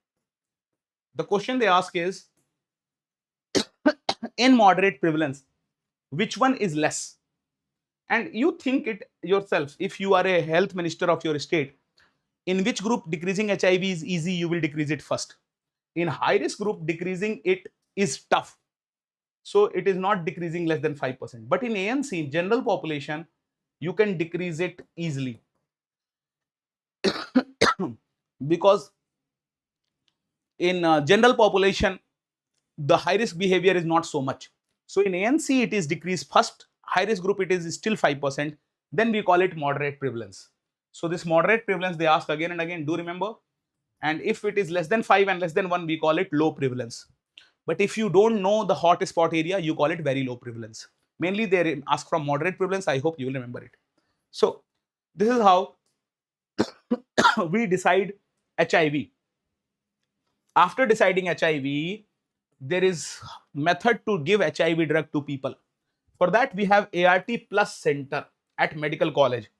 The question they ask is, in moderate prevalence, which one is less? And you think it yourself, if you are a health minister of your state, in which group decreasing HIV is easy, you will decrease it first. In high risk group, decreasing it is tough. So it is not decreasing less than 5%. But in ANC, general population, you can decrease it easily. Because in general population, the high risk behavior is not so much. So in ANC, it is decreased first. High risk group, it is still 5%. Then we call it moderate prevalence. So this moderate prevalence, they ask again and again, do remember? And if it is less than 5 and less than 1, we call it low prevalence. But if you don't know the hot spot area, you call it very low prevalence. Mainly they ask from moderate prevalence. I hope you will remember it. So this is how we decide HIV. After deciding HIV, there is method to give HIV drug to people. For that, we have ART plus center at medical college.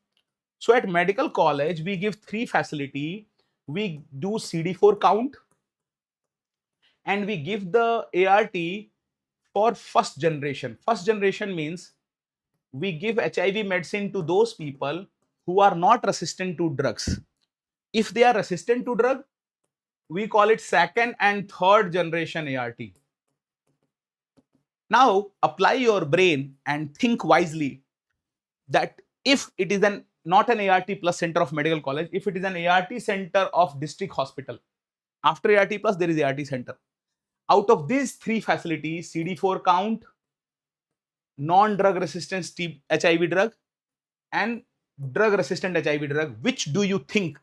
So at medical college, we give 3 facility. We do CD4 count and we give the ART for first generation. First generation means we give HIV medicine to those people who are not resistant to drugs. If they are resistant to drug, we call it second and third generation ART. Now apply your brain and think wisely that if it is not an ART plus center of medical college, if it is an ART center of district hospital, after ART plus there is ART center. Out of these 3 facilities, CD4 count, non-drug resistant HIV drug and drug resistant HIV drug, which do you think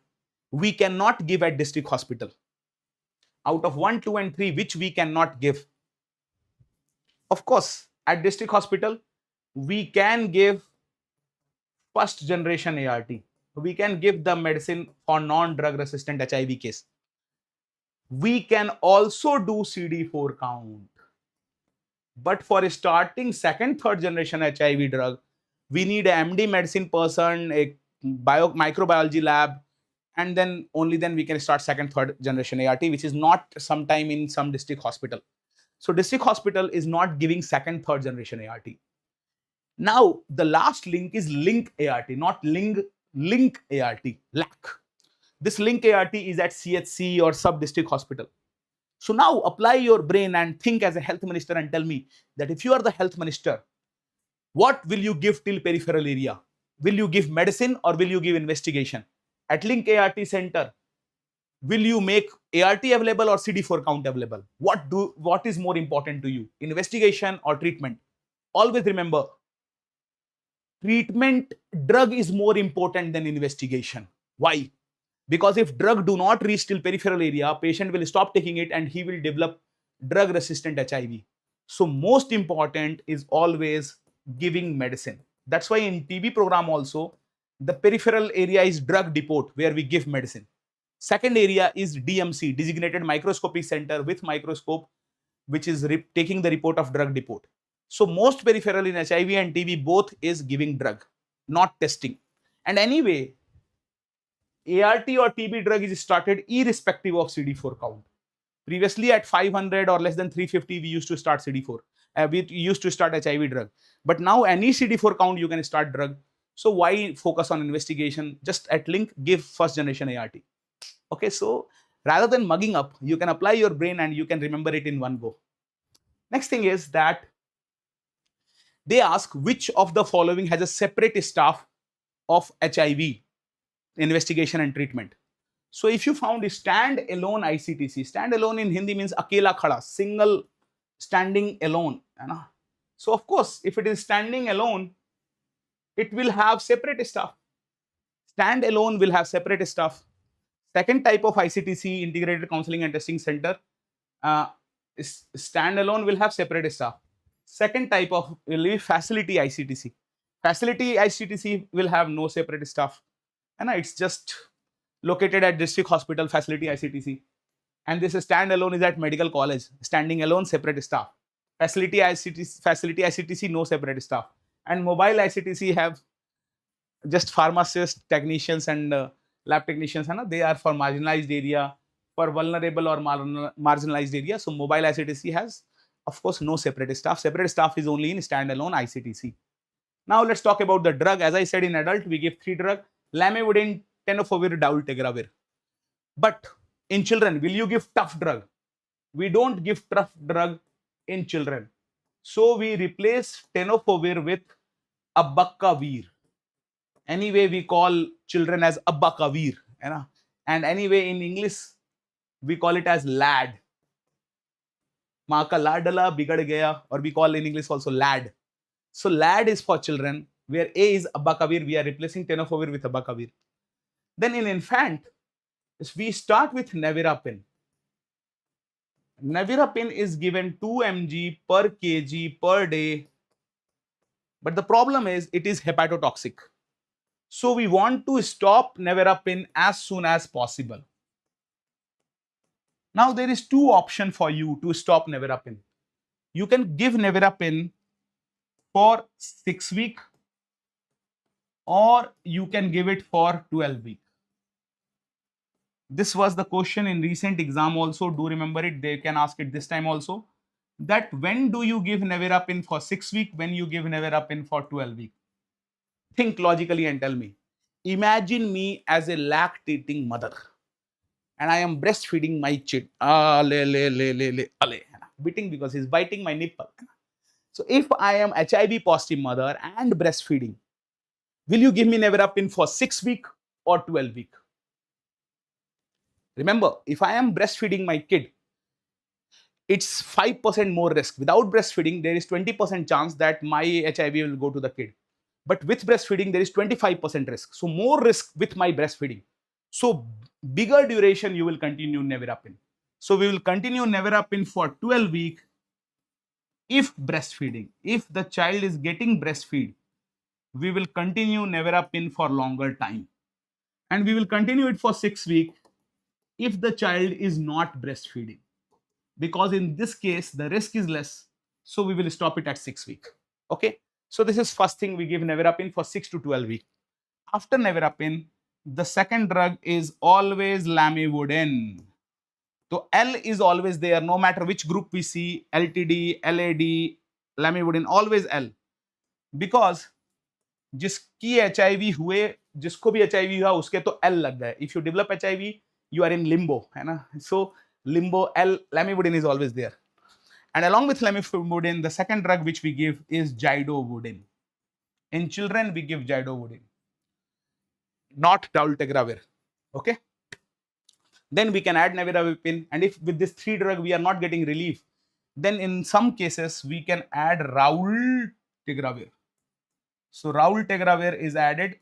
we cannot give at district hospital? Out of 1, 2 and 3, which we cannot give? Of course, at district hospital, we can give first generation ART. We can give the medicine for non-drug resistant HIV case. We can also do CD4 count. But for starting second, third generation HIV drug, we need a MD medicine person, a microbiology lab, and then only then we can start second, third generation ART, which is not sometime in some district hospital. So district hospital is not giving second, third generation ART. Now the last link is link ART, not link ART, LAC. This link ART is at CHC or sub district hospital. So now apply your brain and think as a health minister and tell me that if you are the health minister, what will you give till peripheral area? Will you give medicine or will you give investigation? At link ART center, will you make ART available or CD4 count available? What is more important to you, investigation or treatment? Always remember, treatment drug is more important than investigation. Why? Because if drug do not reach till peripheral area, patient will stop taking it and he will develop drug resistant HIV. So most important is always giving medicine. That's why in TB program also, the peripheral area is drug depot where we give medicine. Second area is DMC, designated microscopic center with microscope, which is taking the report of drug depot. So most peripheral in HIV and TB both is giving drug, not testing. And anyway, ART or TB drug is started irrespective of CD4 count. Previously at 500 or less than 350, we used to start CD4. We used to start HIV drug. But now any CD4 count, you can start drug. So why focus on investigation? Just at link, give first generation ART. Okay, so Rather than mugging up, you can apply your brain and you can remember it in one go. Next thing is that they ask which of the following has a separate staff of HIV investigation and treatment. So if you found a stand alone ICTC, stand alone in Hindi means akela khada, single, standing alone. So of course, if it is standing alone, it will have separate staff. Stand alone will have separate staff. Second type of ICTC, Integrated Counseling and Testing Center, standalone will have separate staff. Second type of will be facility ICTC. Facility ICTC will have no separate staff. And it's just located at district hospital facility ICTC. And this standalone is at medical college. Standing alone, separate staff. Facility ICTC, no separate staff. And mobile ICTC have just pharmacists, technicians, and lab technicians. They are for marginalized area, for vulnerable or marginalized area. So mobile ICTC has, of course, no separate staff. Separate staff is only in standalone ICTC. Now let's talk about the drug. As I said, in adult, we give 3 drugs: lamivudine, tenofovir, dolutegravir. But in children, will you give tough drug? We don't give tough drug in children. So we replace tenofovir with abacavir. Anyway, we call children as abacavir. And anyway, in English, we call it as lad. Maa ka ladala bigad gaya, or we call in English also lad. So lad is for children, where A is abacavir. We are replacing tenofovir with abacavir. Then in infant, we start with nevirapine. Nevirapine is given 2 mg per kg per day. But the problem is it is hepatotoxic. So we want to stop nevirapine as soon as possible. Now there is 2 options for you to stop nevirapine. You can give nevirapine for 6 weeks, or you can give it for 12 weeks. This was the question in recent exam also. Do remember it. They can ask it this time also. That when do you give nevirapine for 6 weeks? When you give nevirapine for 12 weeks? Think logically and tell me. Imagine me as a lactating mother, and I am breastfeeding my kid. Beating because he's biting my nipple. So if I am HIV positive mother and breastfeeding, will you give me nevirapine for 6 weeks or 12 weeks? Remember, if I am breastfeeding my kid, it's 5% more risk. Without breastfeeding, there is 20% chance that my HIV will go to the kid. But with breastfeeding, there is 25% risk. So more risk with my breastfeeding. So bigger duration, you will continue nevirapine. So we will continue nevirapine for 12 weeks if breastfeeding. If the child is getting breastfeed, we will continue nevirapine for longer time. And we will continue it for 6 weeks if the child is not breastfeeding. Because in this case, the risk is less. So we will stop it at 6 weeks. Okay. So this is first thing, we give nevirapine for 6 to 12 weeks. After nevirapine, the second drug is always lamivudine. So L is always there, no matter which group we see, LTD, LAD, lamivudine, always L. Because जिसकी HIV हुए, जिसको भी HIV हुआ, उसके तो L लग गए. If you develop HIV, you are in limbo, है ना? So limbo, L, lamivudine is always there. And along with lamivudine, the second drug which we give is zidovudine. In children, we give zidovudine, not dolutegravir. Okay. Then we can add nevirapine, and if with this 3 drug we are not getting relief, then in some cases we can add raltegravir. So raltegravir is added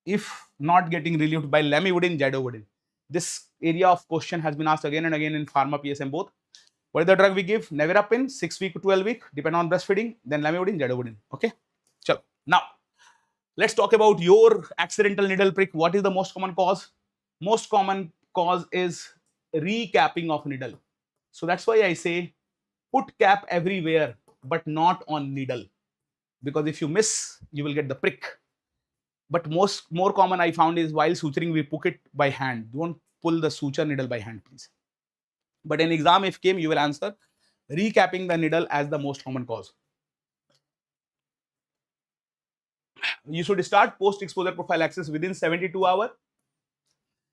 if not getting relieved by lamivudine, zidovudine. This area of question has been asked again and again in pharma PSM both. What is the drug we give? Nevirapine, 6 week to 12 week, depend on breastfeeding, then lamivudine, zidovudine. Okay. Chalo. Now, let's talk about your accidental needle prick. What is the most common cause? Most common cause is recapping of needle. So that's why I say put cap everywhere, but not on needle. Because if you miss, you will get the prick. But more common I found is while suturing, we put it by hand. Don't pull the suture needle by hand, please. But in exam, if came, you will answer recapping the needle as the most common cause. You should start post-exposure prophylaxis within 72 hours.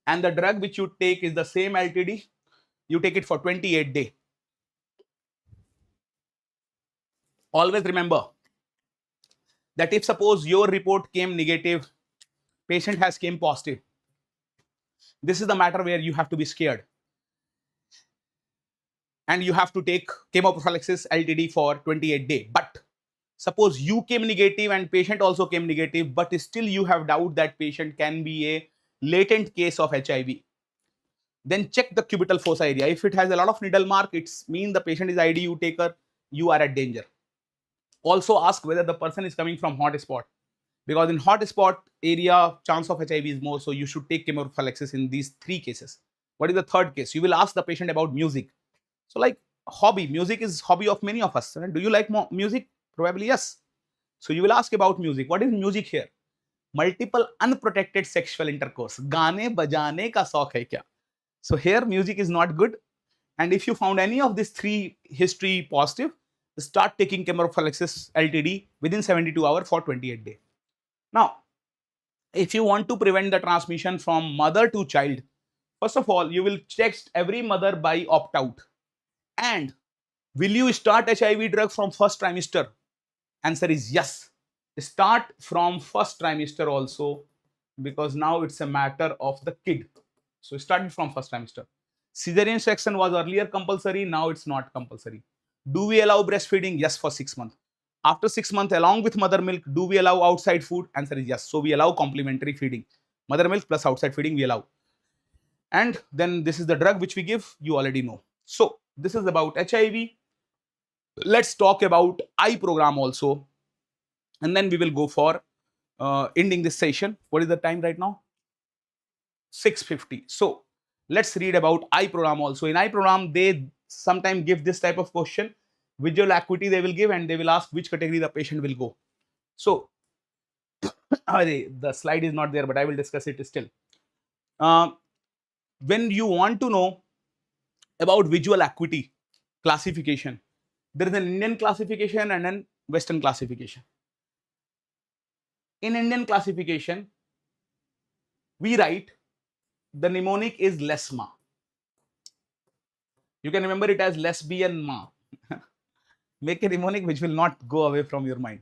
and the drug which you take is the same LTD. You take it for 28 days. Always remember that if suppose your report came negative, patient has came positive, this is the matter where you have to be scared. And you have to take chemoprophylaxis LTD for 28 days. But suppose you came negative and patient also came negative, but still you have doubt that patient can be a latent case of HIV. Then check the cubital fossa area. If it has a lot of needle mark, it's mean the patient is IDU taker, you are at danger. Also ask whether the person is coming from hot spot, because in hot spot area, chance of HIV is more, so you should take chemoprophylaxis in these 3 cases. What is the third case? You will ask the patient about music. So like hobby, music is hobby of many of us. Right? Do you like music? Probably yes. So you will ask about music. What is music here? Multiple unprotected sexual intercourse. Gaane bajane ka शौक है क्या? So here music is not good. And if you found any of these 3 history positive, start taking chemoprophylaxis LTD within 72 hours for 28 days. Now, if you want to prevent the transmission from mother to child, first of all, you will text every mother by opt-out. And will you start HIV drug from first trimester? Answer is yes. Start from first trimester also, because now it's a matter of the kid. So start from first trimester. Cesarean section was earlier compulsory, now it's not compulsory. Do we allow breastfeeding? Yes, for 6 months. After 6 months, along with mother milk, do we allow outside food? Answer is yes. So we allow complementary feeding. Mother milk plus outside feeding we allow. And then this is the drug which we give, you already know. So this is about HIV. Let's talk about I program also. And then we will go for ending this session. What is the time right now? 6:50. So let's read about I program also. In I program, they sometimes give this type of question. Visual acuity they will give, and they will ask which category the patient will go. So the slide is not there, but I will discuss it still. When you want to know about visual acuity classification, there is an Indian classification and an Western classification. In Indian classification, we write the mnemonic is lesma. You can remember it as lesbian ma. Make a mnemonic which will not go away from your mind.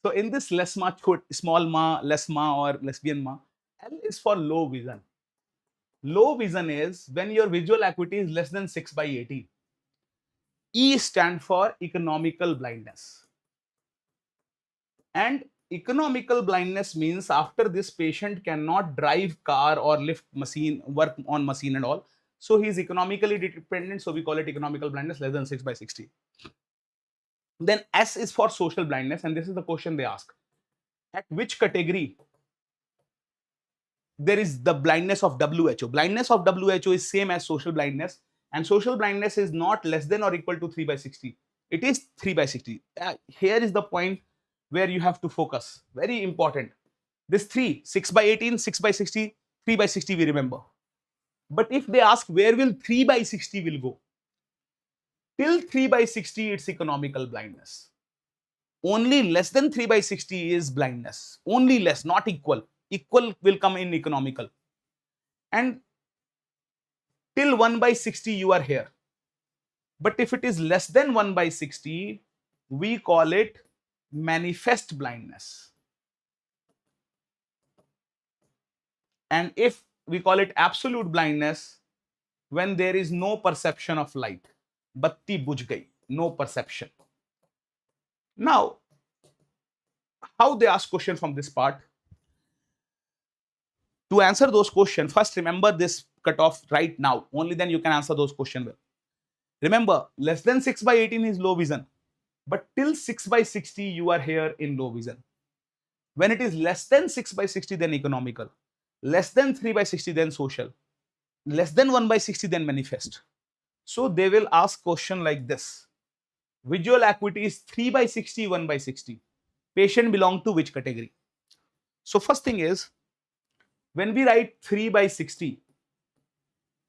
So in this lesma, small ma, lesma or lesbian ma, L is for low vision. Low vision is when your visual acuity is less than 6/18. E stand for economical blindness. And economical blindness means after this patient cannot drive car or lift machine, work on machine and all. So he is economically dependent. So we call it economical blindness less than 6/60. Then S is for social blindness. And this is the question they ask. At which category there is the blindness of WHO? Blindness of WHO is same as social blindness. And social blindness is not less than or equal to 3/60. It is 3/60. Here is the point where you have to focus. Very important. This 3, 6/18, 6/60, 3/60 we remember. But if they ask where will 3/60 will go? Till 3/60 it's economical blindness. Only less than 3/60 is blindness. Only less, not equal. Equal will come in economical. And till 1/60 you are here. But if it is less than 1/60, we call it manifest blindness. And if we call it absolute blindness, when there is no perception of light. Batti bujh gayi, no perception. Now, how they ask question from this part? To answer those questions, first remember this cutoff right now. Only then you can answer those questions well. Remember, less than 6/18 is low vision. But till 6/60, you are here in low vision. When it is less than 6/60, then economical. Less than 3/60, then social. Less than 1/60, then manifest. So they will ask question like this. Visual acuity is 3/60, 1/60. Patient belong to which category? So first thing is, when we write 3/60,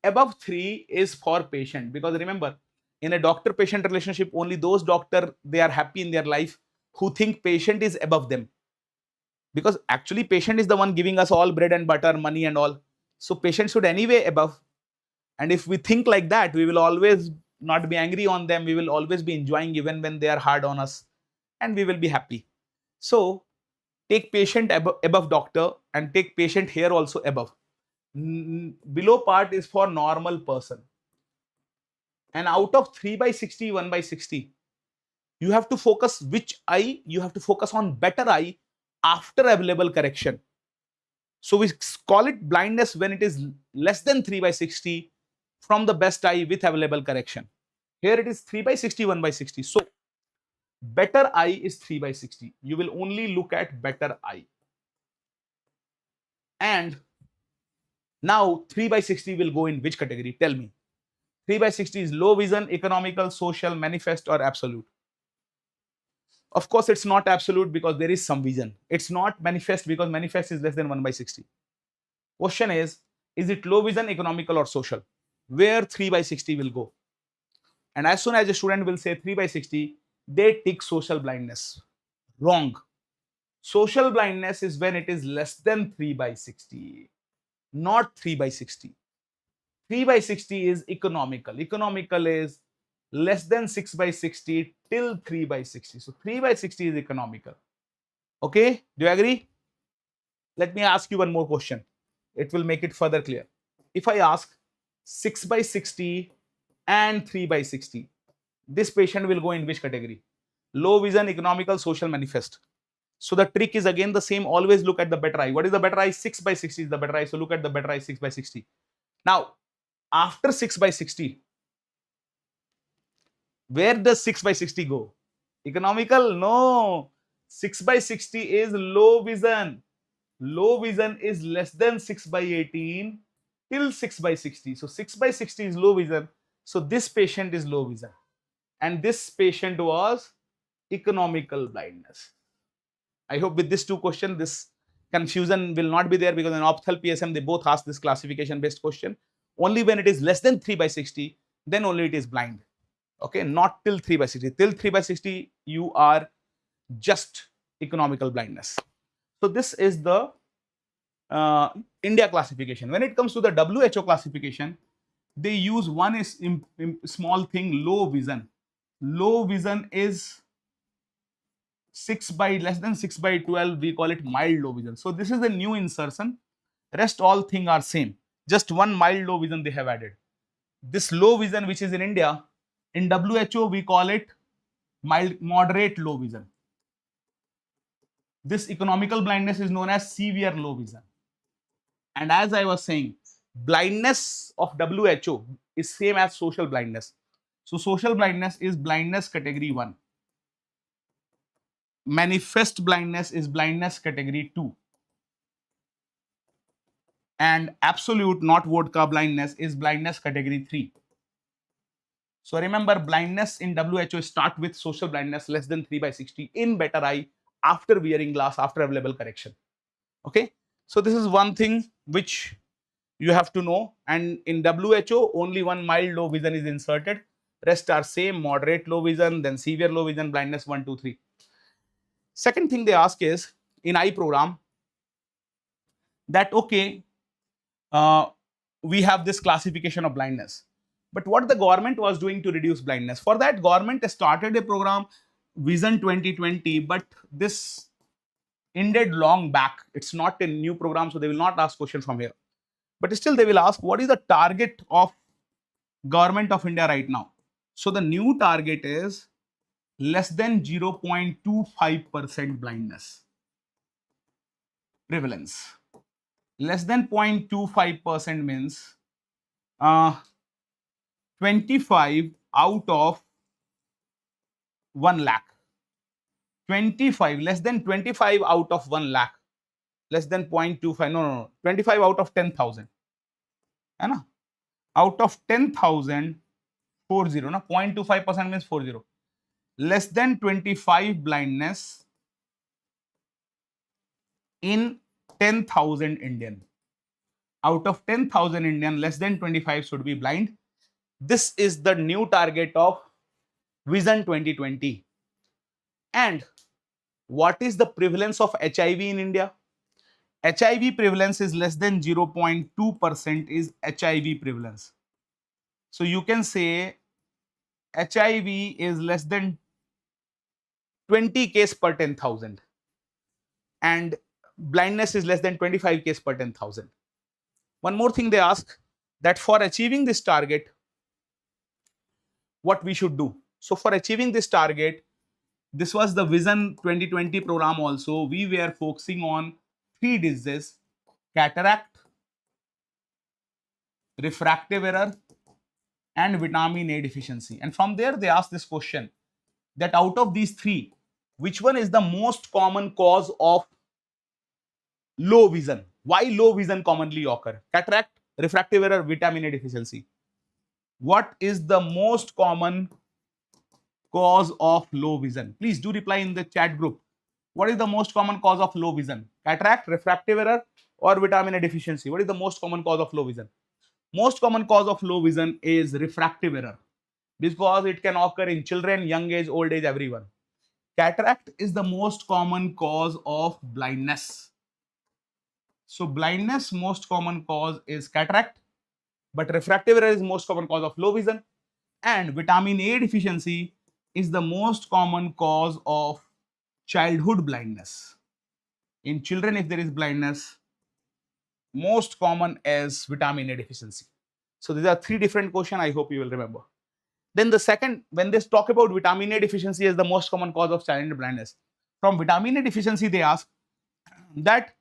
above 3 is for patient. Because remember, in a doctor-patient relationship, only those doctor, they are happy in their life who think patient is above them. Because actually patient is the one giving us all bread and butter, money and all. So patient should anyway above. And if we think like that, we will always not be angry on them. We will always be enjoying even when they are hard on us, and we will be happy. So take patient above doctor, and take patient here also above. Below part is for normal person. And out of 3/60, 1/60, you have to focus which eye? You have to focus on better eye after available correction. So we call it blindness when it is less than 3/60 from the best eye with available correction. Here it is 3/60, 1/60. So better eye is 3/60. You will only look at better eye. And now 3/60 will go in which category? Tell me. 3/60 is low vision, economical, social, manifest, or absolute. Of course, it's not absolute because there is some vision. It's not manifest because manifest is less than 1/60. Question is it low vision, economical, or social? Where 3/60 will go? And as soon as a student will say 3/60, they tick social blindness. Wrong. Social blindness is when it is less than 3/60, not 3/60. 3/60 is economical. Economical is less than 6/60 till 3/60. So 3/60 is economical. Okay, do you agree? Let me ask you one more question. It will make it further clear. If I ask 6/60 and 3/60, this patient will go in which category? Low vision, economical, social, manifest. So the trick is again the same. Always look at the better eye. What is the better eye? 6/60 is the better eye. So look at the better eye, 6/60. Now, after 6/60, where does 6/60 go? Economical? No. 6/60 is low vision. Low vision is less than 6/18 till 6/60. So 6/60 is low vision. So this patient is low vision. And this patient was economical blindness. I hope with these two questions, this confusion will not be there, because in opthal PSM, they both ask this classification based question. Only when it is less than 3/60, then only it is blind. Okay, not till 3/60. Till 3/60, you are just economical blindness. So this is the India classification. When it comes to the WHO classification, they use one is small thing, low vision. Low vision is less than 6/12. We call it mild low vision. So this is the new insertion. Rest all things are same. Just one mild low vision they have added. This low vision, which is in India, in WHO we call it mild, moderate low vision. This economical blindness is known as severe low vision. And as I was saying, blindness of WHO is same as social blindness. So social blindness is blindness category 1. Manifest blindness is blindness category 2. And absolute, not vodka blindness, is blindness category 3. So remember, blindness in WHO start with social blindness less than 3/60 in better eye after wearing glass, after available correction. Okay, so this is one thing which you have to know. And in WHO, only one mild low vision is inserted. Rest are same, moderate low vision, then severe low vision, blindness 1, 2, 3. Second thing they ask is in I program that okay, we have this classification of blindness, but what the government was doing to reduce blindness? For that, government started a program, Vision 2020, but this ended long back. It's not a new program, so they will not ask question from here. But still they will ask what is the target of government of India right now. So the new target is less than 0.25% blindness prevalence. Less than 0.25% means 25 out of 1 lakh. 25, less than 25 out of 1 lakh. Less than 0.25, no, 25 out of 10,000. Out of 10,000, 40, no? 0.25% means 40. Less than 25 blindness in 10,000 Indian. Out of 10,000 Indian, less than 25 should be blind. This is the new target of Vision 2020. And what is the prevalence of HIV in India? HIV prevalence is less than 0.2% is HIV prevalence. So you can say HIV is less than 20 case per 10,000 and blindness is less than 25 case per 10,000. One more thing they ask, that for achieving this target, what we should do. So for achieving this target, this was the Vision 2020 program also. We were focusing on 3 diseases: cataract, refractive error, and vitamin A deficiency. And from there, they asked this question, that out of these 3, which one is the most common cause of low vision? Why low vision commonly occur? Cataract, refractive error, vitamin A deficiency. What is the most common cause of low vision? Please do reply in the chat group. What is the most common cause of low vision? Cataract, refractive error, or vitamin A deficiency? What is the most common cause of low vision? Most common cause of low vision is refractive error, because it can occur in children, young age, old age, everyone. Cataract is the most common cause of blindness. So blindness, most common cause is cataract, but refractive error is most common cause of low vision, and vitamin A deficiency is the most common cause of childhood blindness. In children, if there is blindness, most common is vitamin A deficiency. So these are 3 different questions. I hope you will remember. Then the second, when they talk about vitamin A deficiency as the most common cause of childhood blindness, from vitamin A deficiency they ask that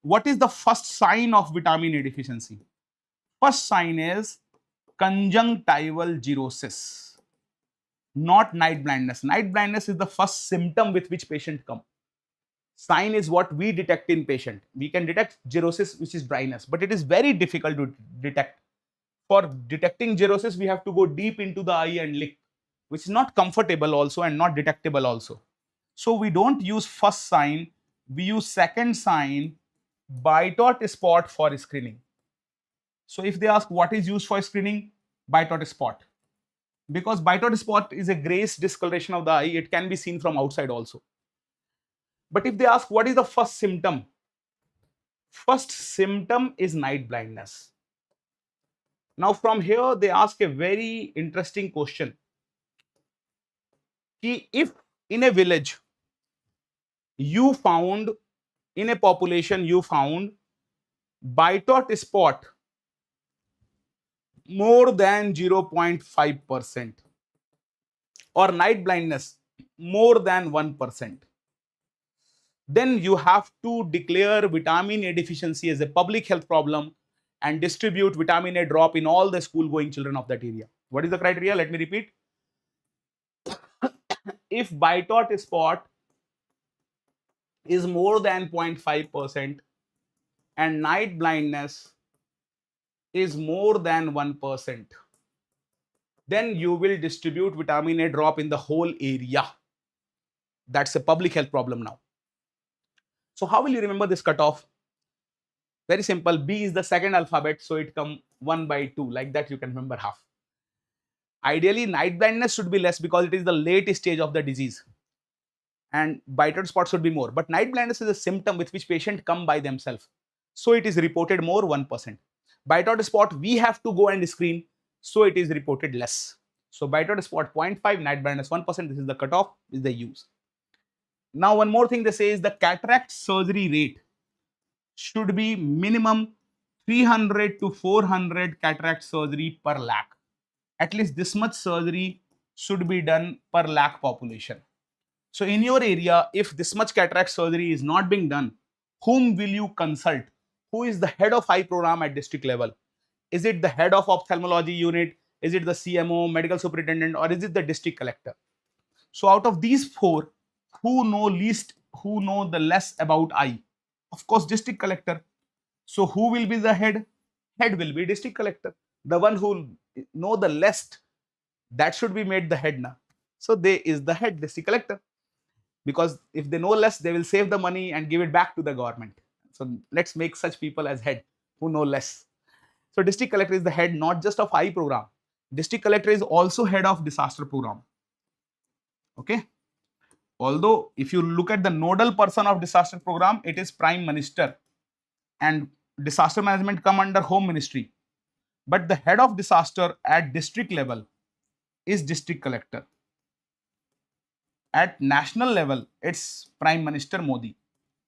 what is the first sign of vitamin A deficiency? First sign is conjunctival xerosis, not night blindness. Night blindness is the first symptom with which patient come. Sign is what we detect in patient. We can detect xerosis, which is dryness, but it is very difficult to detect. For detecting xerosis, we have to go deep into the eye and lick, which is not comfortable also and not detectable also. So we don't use first sign, we use second sign, bite or spot, for screening. So if they ask what is used for screening, bite or spot, because bite or spot is a grayish discoloration of the eye, it can be seen from outside also. But if they ask what is the first symptom is night blindness. Now from here they ask a very interesting question. If in a village you found, in a population you found bite or spot more than 0.5% or night blindness more than 1%, then you have to declare vitamin A deficiency as a public health problem and distribute vitamin A drop in all the school going children of that area. What is the criteria? Let me repeat. If bite or spot is more than 0.5% and night blindness is more than 1%, then you will distribute vitamin A drop in the whole area. That's a public health problem now. So how will you remember this cutoff? Very simple. B is the second alphabet, so it come 1 by 2. Like that you can remember half. Ideally, night blindness should be less because it is the late stage of the disease, and bite or spot should be more. But night blindness is a symptom with which patient come by themselves, so it is reported more, 1%. Bite or spot, we have to go and screen, so it is reported less. So bite or spot 0.5, night blindness 1%. This is the cutoff, is the use. Now one more thing they say is the cataract surgery rate should be minimum 300 to 400 cataract surgery per lakh. At least this much surgery should be done per lakh population. So in your area, if this much cataract surgery is not being done, whom will you consult? Who is the head of eye program at district level? Is it the head of ophthalmology unit? Is it the CMO, medical superintendent, or is it the district collector? So out of these 4, who know the less about eye? Of course, district collector. So who will be the head? Head will be district collector. The one who know the least, that should be made the head now. So they is the head, district collector. Because if they know less, they will save the money and give it back to the government. So let's make such people as head who know less. So district collector is the head not just of eye program. District collector is also head of disaster program. Okay. Although if you look at the nodal person of disaster program, it is Prime Minister. and disaster management come under Home Ministry. But the head of disaster at district level is district collector. At national level, it's Prime Minister Modi.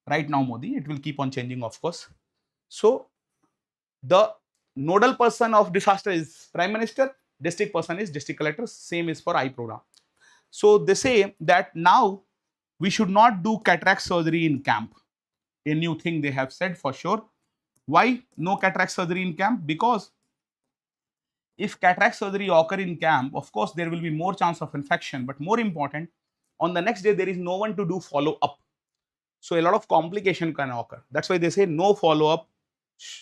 Right now, Modi. It will keep on changing, of course. So the nodal person of disaster is Prime Minister. District person is district collector. Same is for I program. So they say that now we should not do cataract surgery in camp. A new thing they have said for sure. Why no cataract surgery in camp? Because if cataract surgery occur in camp, of course, there will be more chance of infection. But more important, on the next day, there is no one to do follow-up. So a lot of complication can occur. That's why they say no follow-up,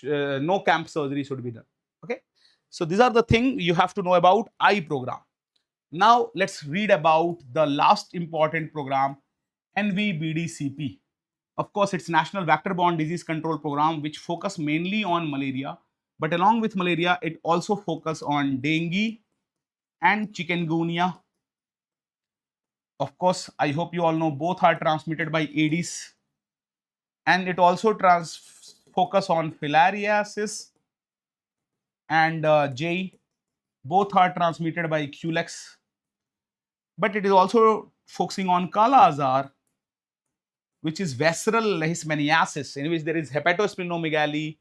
no camp surgery should be done. Okay. So these are the things you have to know about I program. Now let's read about the last important program, NVBDCP. Of course, it's National Vector-Borne Disease Control Program, which focus mainly on malaria. But along with malaria, it also focus on dengue and chikungunya. Of course, I hope you all know both are transmitted by Aedes. And it also focus on filariasis and J. Both are transmitted by Culex. But it is also focusing on Kala Azar, which is visceral leishmaniasis, in which there is hepatosplenomegaly,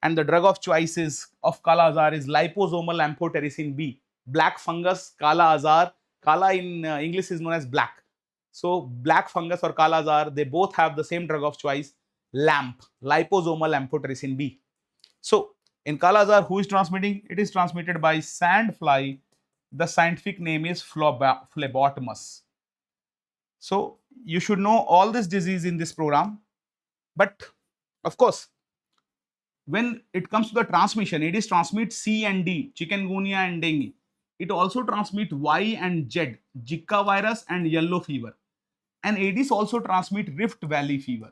and the drug of choice of Kala Azar is liposomal amphotericin B. Black fungus, Kala Azar. Kala in English is known as black. So black fungus or Kala Azar, they both have the same drug of choice, LAMP, liposomal amphotericin B. So in Kala Azar, who is transmitting? It is transmitted by sandfly. The scientific name is phlebotomus. So you should know all this disease in this program. But of course, when it comes to the transmission, Aedes transmits C and D, chikungunya and dengue. It also transmits Y and Z, Zika virus and yellow fever. And Aedes also transmit Rift Valley fever.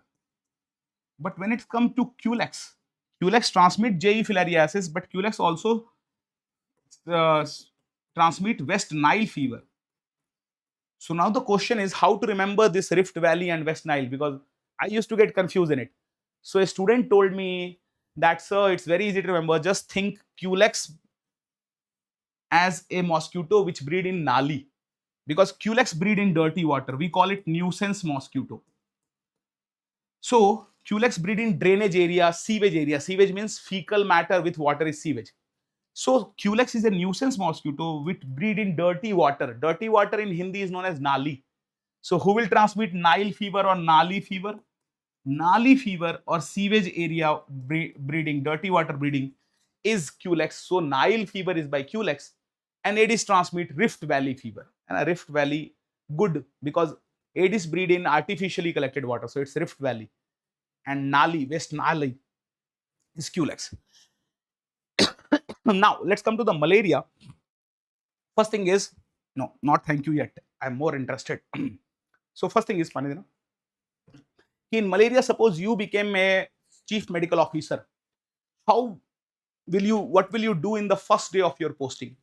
But when it comes to Culex, Culex transmit JE filariasis, but Culex also transmit West Nile fever. So now the question is how to remember this Rift Valley and West Nile, because I used to get confused in it. So a student told me that, sir, it's very easy to remember. Just think Culex as a mosquito which breed in Nali, because Culex breed in dirty water. We call it nuisance mosquito. So Culex breed in drainage area, sewage area. Sewage means fecal matter with water is sewage. So Culex is a nuisance mosquito which breed in dirty water. Dirty water in Hindi is known as Nali. So who will transmit Nile fever or Nali fever? Nali fever or sewage area breeding, dirty water breeding is Culex. So Nile fever is by Culex, and Aedes transmit Rift Valley fever. And a Rift Valley, good, because Aedes breed in artificially collected water. So it's Rift Valley. And Nali, West Nali is Culex. Now let's come to the malaria. First thing is, no, not thank you yet. I'm more interested. So first thing is, Panidina, in malaria, suppose you became a chief medical officer. What will you do in the first day of your posting?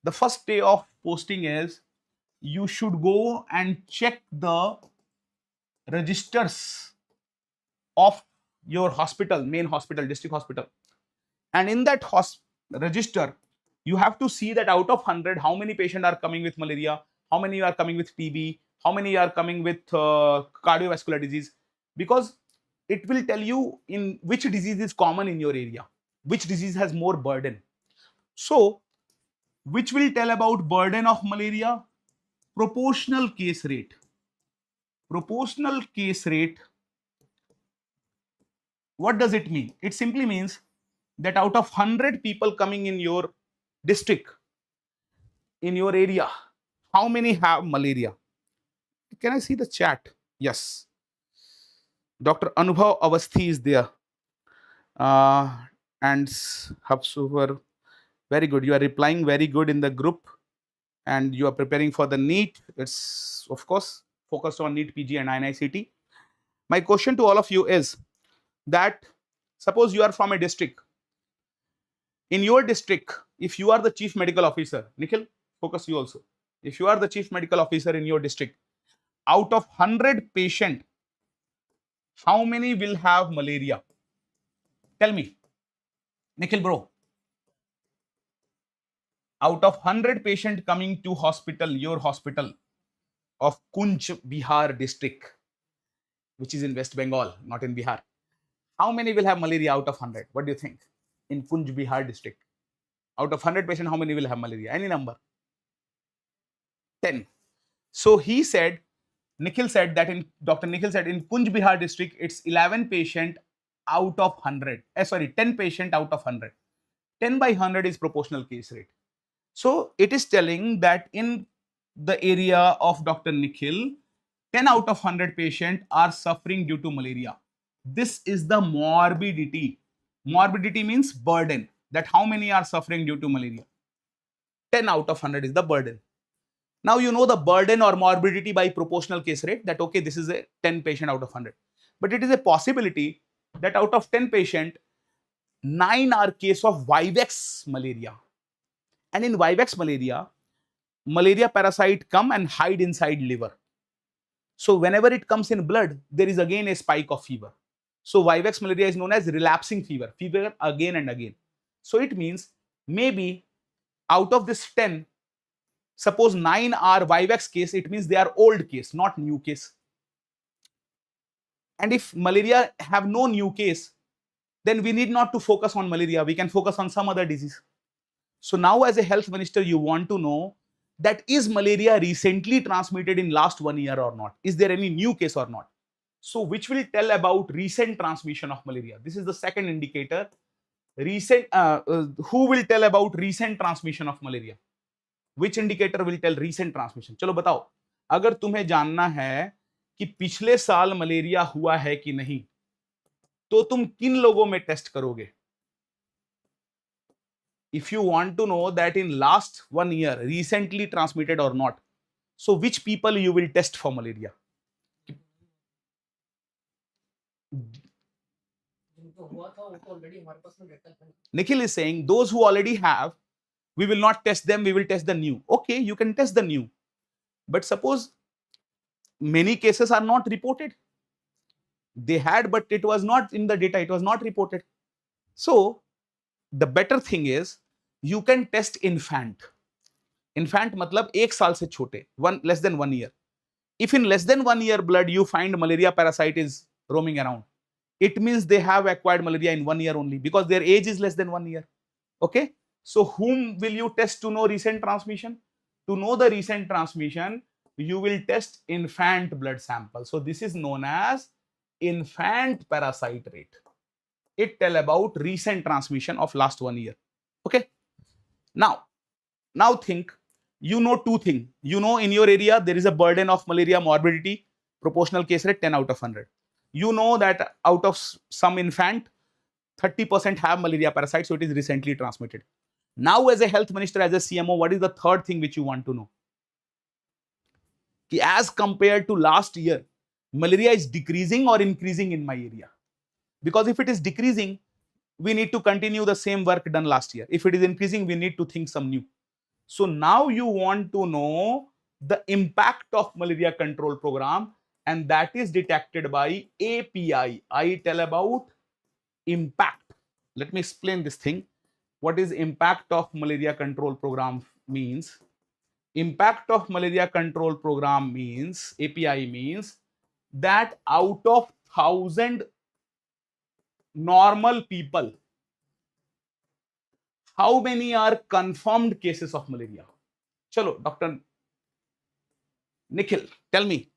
The first day of posting is you should go and check the registers of your hospital, main hospital, district hospital. And in that register, you have to see that out of 100, how many patients are coming with malaria, how many are coming with TB, how many are coming with cardiovascular disease, because it will tell you in which disease is common in your area, which disease has more burden. So, which will tell about burden of malaria? Proportional case rate. Proportional case rate, what does it mean? It simply means that out of 100 people coming in your district, in your area, how many have malaria? Can I see the chat? Yes. Dr. Anubhav Avasthi is there. And Hapsuvar, very good. You are replying very good in the group, and you are preparing for the NEET. It's, of course, focused on NEET PG and INICET. My question to all of you is that suppose you are from a district. In your district, if you are the chief medical officer, Nikhil, focus you also. If you are the chief medical officer in your district, out of 100 patients, how many will have malaria? Tell me, Nikhil bro, out of 100 patient coming to hospital, your hospital of Kunj, Bihar district, which is in West Bengal, not in Bihar, how many will have malaria out of 100? What do you think? In Kunj, Bihar district, out of 100 patients, how many will have malaria? Any number? 10. So he said, Nikhil said that in Dr. Nikhil said in Kunj Bihar district, it's 11 patient out of 100. Sorry, 10 patient out of 100. 10 by 100 is proportional case rate. So it is telling that in the area of Dr. Nikhil, 10 out of 100 patient are suffering due to malaria. This is the morbidity. Morbidity means burden. That how many are suffering due to malaria? 10 out of 100 is the burden. Now you know the burden or morbidity by proportional case rate, that okay, this is a 10 patient out of 100. But it is a possibility that out of 10 patient, 9 are case of Vivax malaria. And in Vivax malaria, malaria parasite come and hide inside liver. So whenever it comes in blood, there is again a spike of fever. So Vivax malaria is known as relapsing fever, fever again and again. So it means maybe out of this 10, suppose 9 are Vivax case, it means they are old case, not new case. And if malaria have no new case, then we need not to focus on malaria. We can focus on some other disease. So now as a health minister, you want to know that is malaria recently transmitted in last 1 year or not? Is there any new case or not? So which will tell about recent transmission of malaria? This is the second indicator. Recent, who will tell about recent transmission of malaria? Which indicator will tell recent transmission? चलो बताओ, अगर तुम्हें जानना है कि पिछले साल malaria हुआ है कि नहीं, तो तुम किन लोगों में टेस्ट करोगे? If you want to know that in last 1 year recently transmitted or not, so which people you will test for malaria? Nikhil is saying those who already have, we will not test them, we will test the new. Okay, you can test the new. But suppose many cases are not reported. They had, but it was not in the data, it was not reported. So the better thing is you can test infant. Infant matlab 1 saal se chote, less than 1 year. If in less than 1 year blood you find malaria parasite is roaming around, it means they have acquired malaria in 1 year only, because their age is less than 1 year. Okay. So whom will you test to know recent transmission? To know the recent transmission, you will test infant blood sample. So this is known as infant parasite rate. It tell about recent transmission of last 1 year. Okay. Now think, you know two things. You know in your area there is a burden of malaria morbidity, proportional case rate 10 out of 100. You know that out of some infant, 30% have malaria parasite, so it is recently transmitted. Now as a health minister, as a CMO, what is the third thing which you want to know? Ki as compared to last year, malaria is decreasing or increasing in my area? Because if it is decreasing, we need to continue the same work done last year. If it is increasing, we need to think some new. So now you want to know the impact of malaria control program, and that is detected by API. I tell about impact. Let me explain this thing. What is impact of malaria control program means? Impact of malaria control program means, API means that out of 1,000 normal people, how many are confirmed cases of malaria? Chalo, Dr. Nikhil, tell me,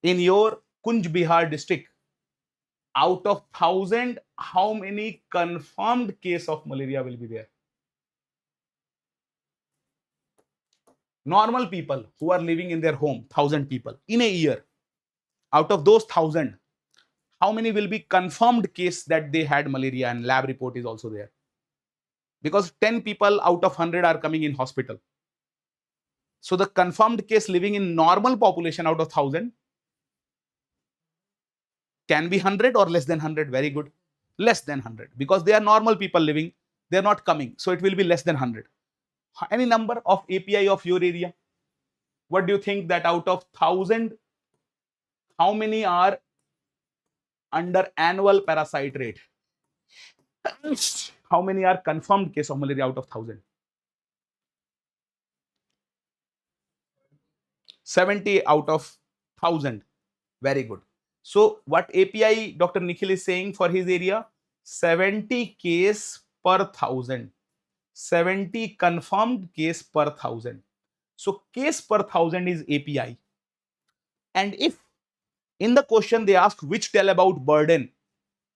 in your Kunj Bihar district, out of 1,000, how many confirmed case of malaria will be there? Normal people who are living in their home, 1,000 people in a year. Out of those 1,000, how many will be confirmed case that they had malaria and lab report is also there? Because 10 people out of 100 are coming in hospital. So the confirmed case living in normal population out of 1,000 can be 100 or less than 100. Very good. Less than 100, because they are normal people living. They are not coming. So it will be less than 100. Any number of API of your area? What do you think that out of 1,000, how many are under annual parasite rate? How many are confirmed case of malaria out of 1,000? 70 out of 1,000. Very good. So what API Dr. Nikhil is saying for his area? 70 case per 1,000. 70 confirmed case per 1,000. So case per 1,000 is API. And if in the question they ask which tell about burden,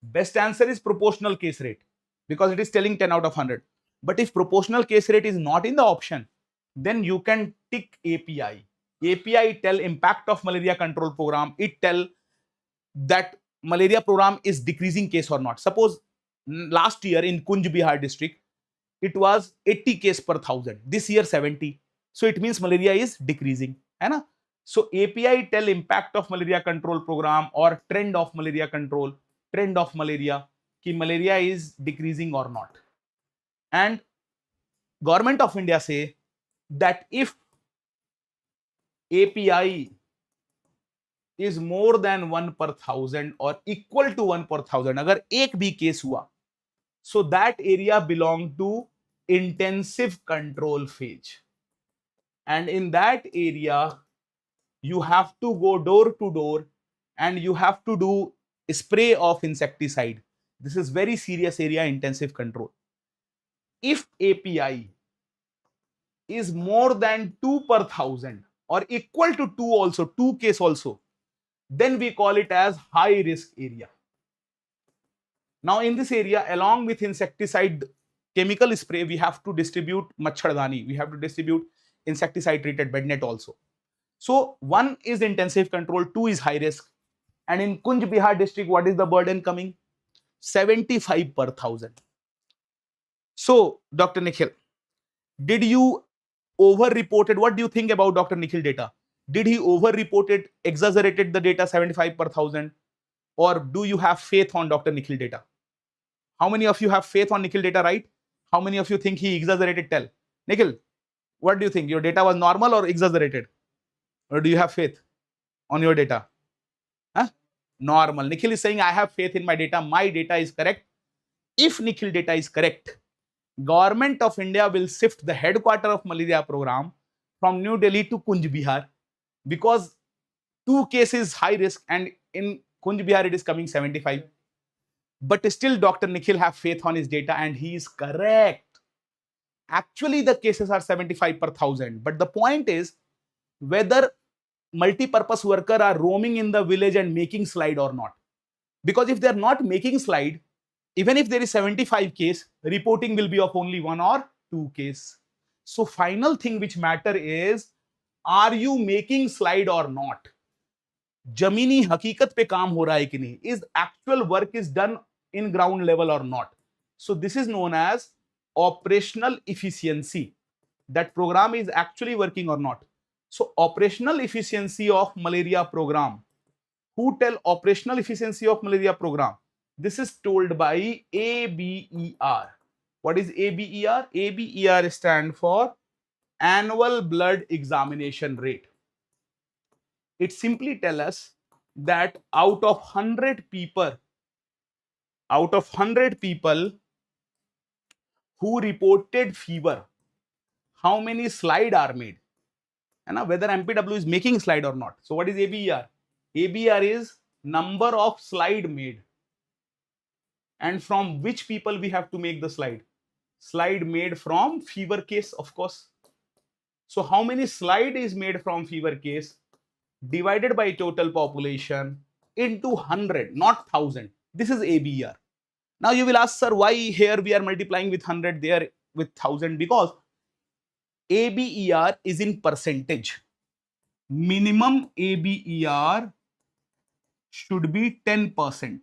best answer is proportional case rate because it is telling 10 out of 100. But if proportional case rate is not in the option, then you can tick API. API tell impact of malaria control program. It tell that malaria program is decreasing case or not. Suppose last year in Kunj Bihar district, it was 80 case per 1,000. This year 70. So it means malaria is decreasing. है ना? So API tell impact of malaria control program or trend of malaria control, trend of malaria, कि malaria is decreasing or not. And government of India say that if API is more than 1 per 1,000 or equal to 1 per 1,000, अगर एक भी case हुआ, so that area belong to intensive control phase. And in that area, you have to go door to door and you have to do spray of insecticide. This is very serious area, intensive control. If API is more than 2 per 1,000 or equal to 2 also, 2 case also, then we call it as high risk area. Now in this area, along with insecticide chemical spray, we have to distribute machhardani, we have to distribute insecticide treated bed net also. So 1 is intensive control, 2 is high risk. And in Kunj Bihar district, what is the burden coming? 75 per 1,000. So Dr. Nikhil, did you over-reported? What do you think about Dr. Nikhil data? Did he over-reported, exaggerated the data 75 per 1,000? Or do you have faith on Dr. Nikhil data? How many of you have faith on Nikhil data, right? How many of you think he exaggerated? Tell. Nikhil, what do you think? Your data was normal or exaggerated? Or do you have faith on your data? Huh? Normal. Nikhil is saying, I have faith in my data. My data is correct. If Nikhil data is correct, Government of India will shift the headquarter of malaria program from New Delhi to Kunj Bihar because 2 cases high risk and in Kunj Bihar it is coming 75. But still Dr. Nikhil have faith on his data and he is correct. Actually the cases are 75 per 1,000. But the point is whether multi-purpose worker are roaming in the village and making slide or not. Because if they are not making slide, even if there is 75 case, reporting will be of only 1 or 2 case. So final thing which matter is, are you making slide or not? जमीनी हकीकत पे काम हो रहा है कि नहीं? Is actual work is done in ground level or not? So this is known as operational efficiency. That program is actually working or not. So operational efficiency of malaria program. Who tell operational efficiency of malaria program? This is told by ABER. What is ABER? ABER stand for annual blood examination rate. It simply tells us that out of 100 people who reported fever, how many slide are made? And whether MPW is making slide or not. So what is ABER? ABER is number of slide made. And from which people we have to make the slide? Slide made from fever case, of course. So how many slide is made from fever case divided by total population into 100, not 1,000. This is ABER. Now you will ask, sir, why here we are multiplying with 100, there with 1,000? Because ABER is in percentage. Minimum ABER should be 10%.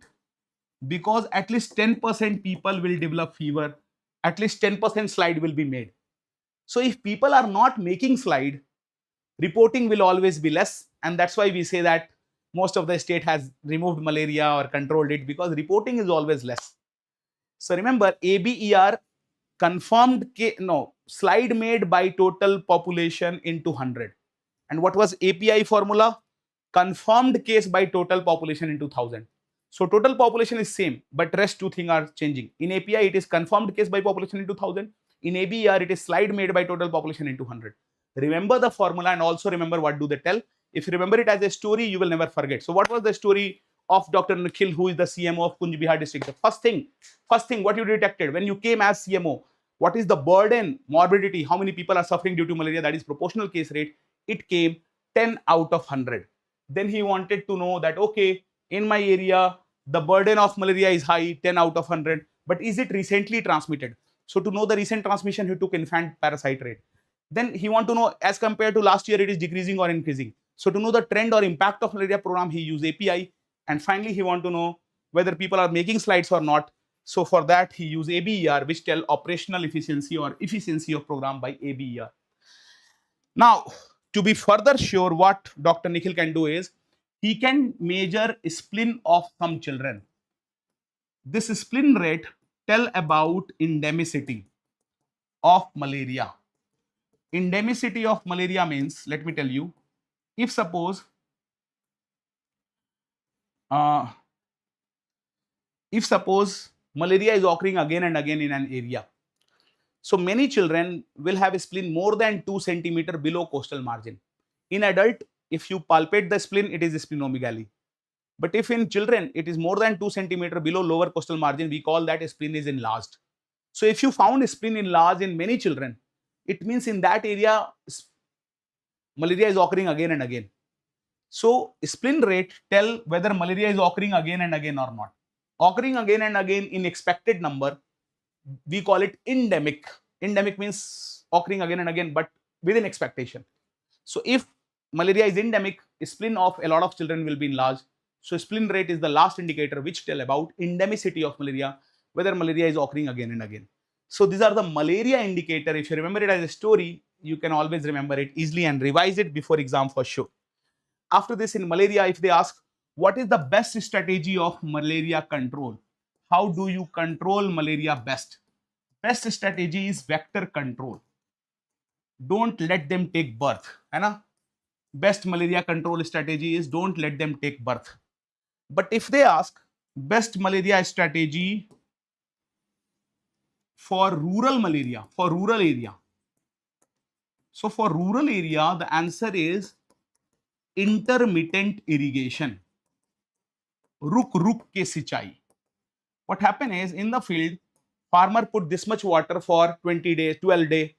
Because at least 10% people will develop fever, at least 10% slide will be made. So if people are not making slide, reporting will always be less, and that's why we say that most of the state has removed malaria or controlled it, because reporting is always less. So remember, ABER confirmed slide made by total population into 100. And what was API formula? Confirmed case by total population into 1,000. So total population is same, but rest two things are changing. In API, it is confirmed case by population into 1000. In ABER, it is slide made by total population into 100. Remember the formula and also remember what do they tell. If you remember it as a story, you will never forget. So what was the story of Dr. Nikhil, who is the CMO of Kunj Bihar district? The first thing what you detected when you came as CMO, what is the burden, morbidity, how many people are suffering due to malaria, that is proportional case rate. It came 10 out of 100. Then he wanted to know that, okay, in my area, the burden of malaria is high, 10 out of 100, but is it recently transmitted? So to know the recent transmission, he took infant parasite rate. Then he want to know as compared to last year, it is decreasing or increasing. So to know the trend or impact of malaria program, he used API. And finally, he want to know whether people are making slides or not. So for that, he used ABER, which tell operational efficiency or efficiency of program by ABER. Now, to be further sure, what Dr. Nikhil can do is, he can measure spleen of some children. This spleen rate tell about endemicity of malaria. Endemicity of malaria means, let me tell you, if suppose malaria is occurring again and again in an area, so many children will have a spleen more than 2 centimeter below coastal margin. In adult, if you palpate the spleen, it is splenomegaly. But if in children, it is more than 2 centimeter below lower coastal margin, we call that a spleen is enlarged. So if you found a spleen enlarged in many children, it means in that area, malaria is occurring again and again. So spleen rate tell whether malaria is occurring again and again or not. Occurring again and again in expected number, we call it endemic. Endemic means occurring again and again, but within expectation. So if malaria is endemic, spleen of a lot of children will be enlarged. So spleen rate is the last indicator which tell about endemicity of malaria, whether malaria is occurring again and again. So these are the malaria indicator. If you remember it as a story, you can always remember it easily and revise it before exam for sure. After this, in malaria, if they ask, what is the best strategy of malaria control? How do you control malaria best? Best strategy is vector control. Don't let them take birth. है ना? Best malaria control strategy is don't let them take birth. But if they ask best malaria strategy for rural malaria, for rural area. So for rural area, the answer is intermittent irrigation. Ruk ke sinchai. What happened is, in the field, farmer put this much water for 20 days, 12 days.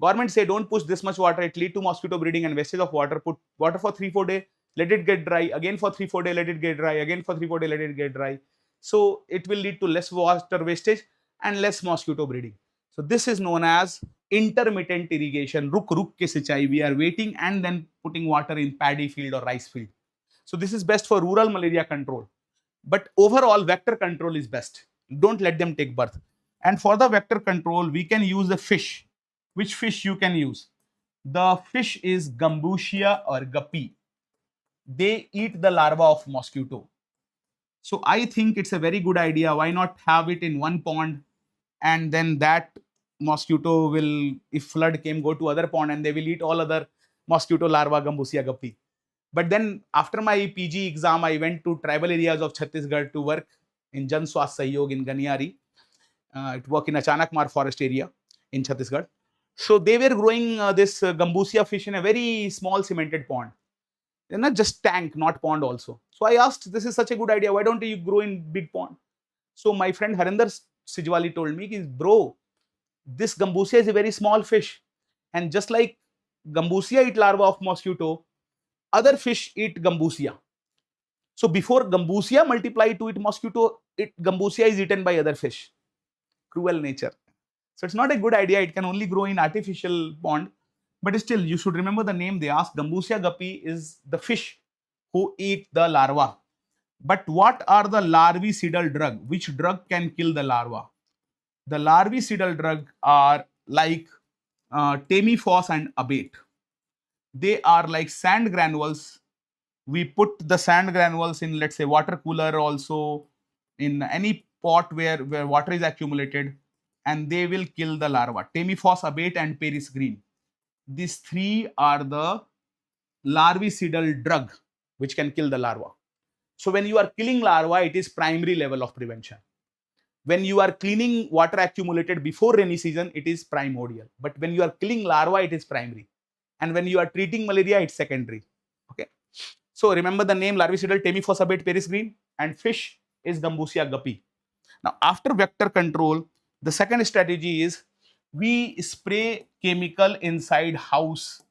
Government say don't push this much water, it lead to mosquito breeding and wastage of water. Put water for 3-4 days, let it get dry. Again for 3-4 days, let it get dry. Again for 3-4 days, let it get dry. So it will lead to less water wastage and less mosquito breeding. So this is known as intermittent irrigation. Ruk ke sinchai. We are waiting and then putting water in paddy field or rice field. So this is best for rural malaria control. But overall, vector control is best. Don't let them take birth. And for the vector control, we can use the fish. Which fish you can use? The fish is Gambusia or guppy. They eat the larva of mosquito. So I think it's a very good idea. Why not have it in one pond, and then that mosquito will, if flood came, go to other pond and they will eat all other mosquito larva, Gambusia guppy. But then after my PG exam, I went to tribal areas of Chhattisgarh to work in Jan Swasth Sahyog in Ganiari. It work in Achanakmar forest area in Chhattisgarh. So they were growing this Gambusia fish in a very small cemented pond. Not just tank, not pond also. So I asked, this is such a good idea, why don't you grow in big pond? So my friend Harinder Sijwali told me, bro, this Gambusia is a very small fish. And just like Gambusia eat larva of mosquito, other fish eat Gambusia. So before Gambusia multiply to eat mosquito, Gambusia is eaten by other fish. Cruel nature. So it's not a good idea. It can only grow in artificial pond. But still, you should remember the name they asked. Gambusia guppy is the fish who eat the larva. But what are the larvicidal drug? Which drug can kill the larva? The larvicidal drug are like Tamifos and Abate. They are like sand granules. We put the sand granules in, let's say, water cooler, also in any pot where water is accumulated, and they will kill the larva. Tamifos, Abate and Paris green. These three are the larvicidal drug which can kill the larva. So when you are killing larvae, it is primary level of prevention. When you are cleaning water accumulated before rainy season, it is primordial. But when you are killing larvae, it is primary. And when you are treating malaria, it's secondary. Okay. So remember the name larvicidal Temiphosabate Paris green, and fish is Gambusia guppy. Now after vector control, the second strategy is we spray chemical inside house.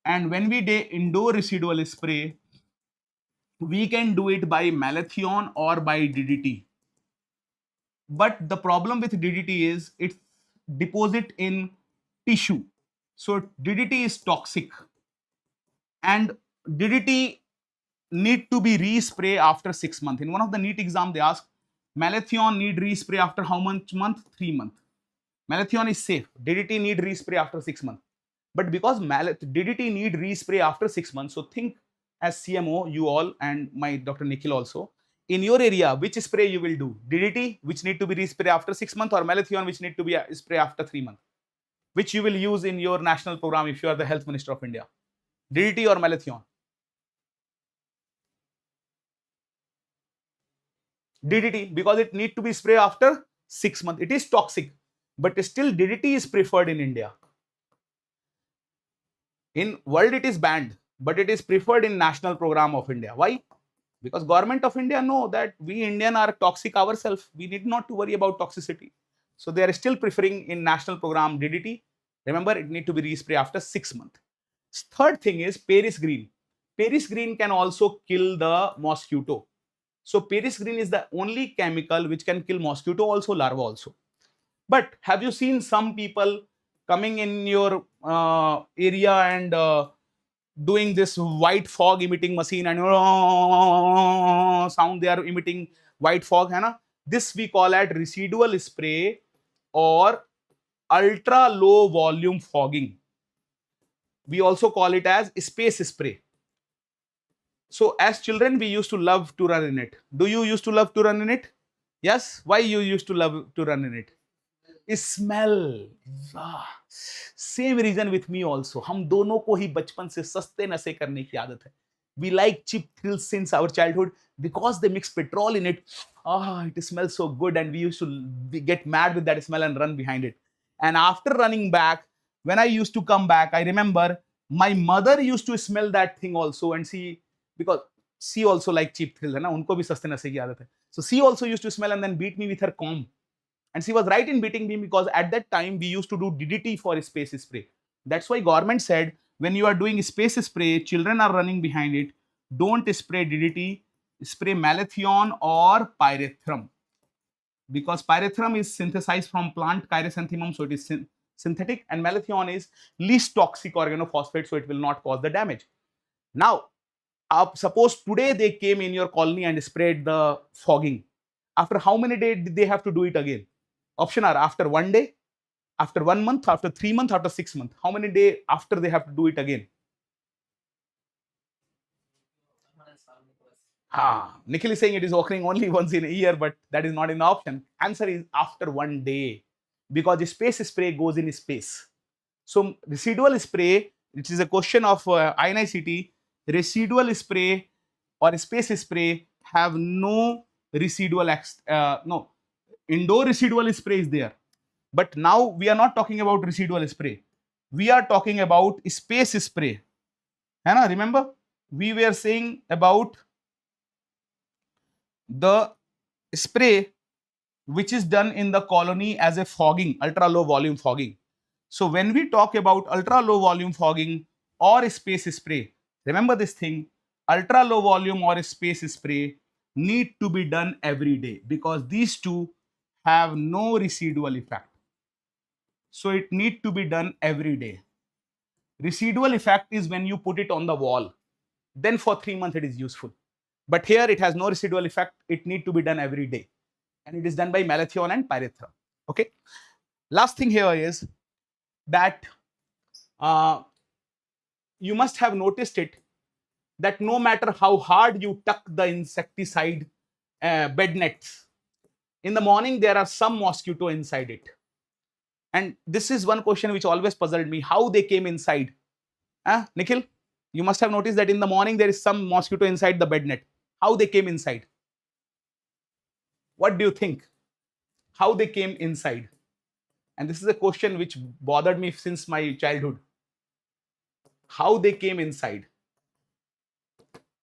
And when we do indoor residual spray, we can do it by malathion or by DDT. But the problem with DDT is it deposit in tissue. So DDT is toxic, and DDT need to be respray after 6 months. In one of the NEET exam, they ask malathion need respray after how much month? 3 months. Malathion is safe. DDT need respray after 6 months. But because DDT need respray after 6 months, so think as CMO, you all and my Dr. Nikhil also, in your area, which spray you will do? DDT, which need to be respray after 6 months, or malathion, which need to be spray after 3 months? Which you will use in your national program if you are the Health Minister of India? DDT or malathion? DDT, because it need to be sprayed after 6 months. It is toxic, but still DDT is preferred in India. In world it is banned, but it is preferred in national program of India. Why? Because government of India know that we Indian are toxic ourselves. We need not to worry about toxicity. So they are still preferring in national program DDT. Remember, it need to be respray after 6 months. Third thing is Paris green. Paris green can also kill the mosquito. So Paris green is the only chemical which can kill mosquito also, larva also. But have you seen some people coming in your area and doing this white fog emitting machine and sound they are emitting white fog, hai na? This we call as residual spray or ultra low volume fogging. We also call it as space spray. So as children, we used to love to run in it. Do you used to love to run in it? Yes. Why you used to love to run in it? Smell. Same reason with me also. हम दोनों को ही बचपन से सस्ते नशे करने की आदत है. We like cheap thrills since our childhood because they mix petrol in it. It smells so good, and we used to get mad with that smell and run behind it. And after running back, when I used to come back, I remember my mother used to smell that thing also, and because she also like cheap thrills, है ना? उनको भी सस्ते नशे की आदत है. So she also used to smell and then beat me with her comb. And she was right in beating me because at that time we used to do DDT for space spray. That's why government said when you are doing space spray, children are running behind it, don't spray DDT, spray malathion or pyrethrum. Because pyrethrum is synthesized from plant chrysanthemum, so it is synthetic, and malathion is least toxic organophosphate, so it will not cause the damage. Now, suppose today they came in your colony and sprayed the fogging. After how many days did they have to do it again? Option are after 1 day, after 1 month, after 3 months, after 6 months. How many days after they have to do it again? Nikhil is saying it is occurring only once in a year, but that is not an option. Answer is after 1 day, because the space spray goes in space. So residual spray, which is a question of INICET, residual spray or space spray have no residual, no. Indoor residual spray is there, but now we are not talking about residual spray. We are talking about space spray. Remember, we were saying about the spray which is done in the colony as a fogging, ultra low volume fogging. So when we talk about ultra low volume fogging or space spray, remember this thing, ultra low volume or space spray need to be done every day because these two have no residual effect. So it need to be done every day. Residual effect is when you put it on the wall. Then for 3 months it is useful. But here it has no residual effect. It need to be done every day. And it is done by malathion and pyrethrum. Okay. Last thing here is that you must have noticed it that no matter how hard you tuck the insecticide bed nets, in the morning there are some mosquito inside it. And this is one question which always puzzled me, how they came inside. Nikhil, you must have noticed that in the morning there is some mosquito inside the bed net. How they came inside? What do you think? How they came inside? And this is a question which bothered me since my childhood. How they came inside?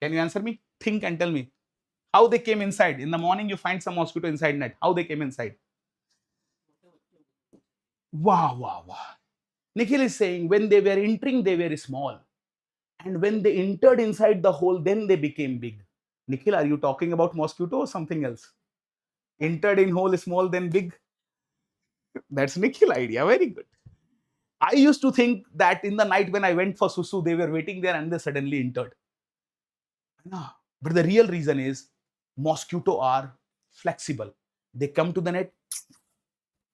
Can you answer me? Think and tell me. How they came inside? In the morning, you find some mosquito inside net. How they came inside? Wow, wow, wow. Nikhil is saying when they were entering, they were small. And when they entered inside the hole, then they became big. Nikhil, are you talking about mosquito or something else? Entered in hole small, then big? That's Nikhil idea. Very good. I used to think that in the night when I went for susu, they were waiting there and they suddenly entered. No. But the real reason is mosquito are flexible. They come to the net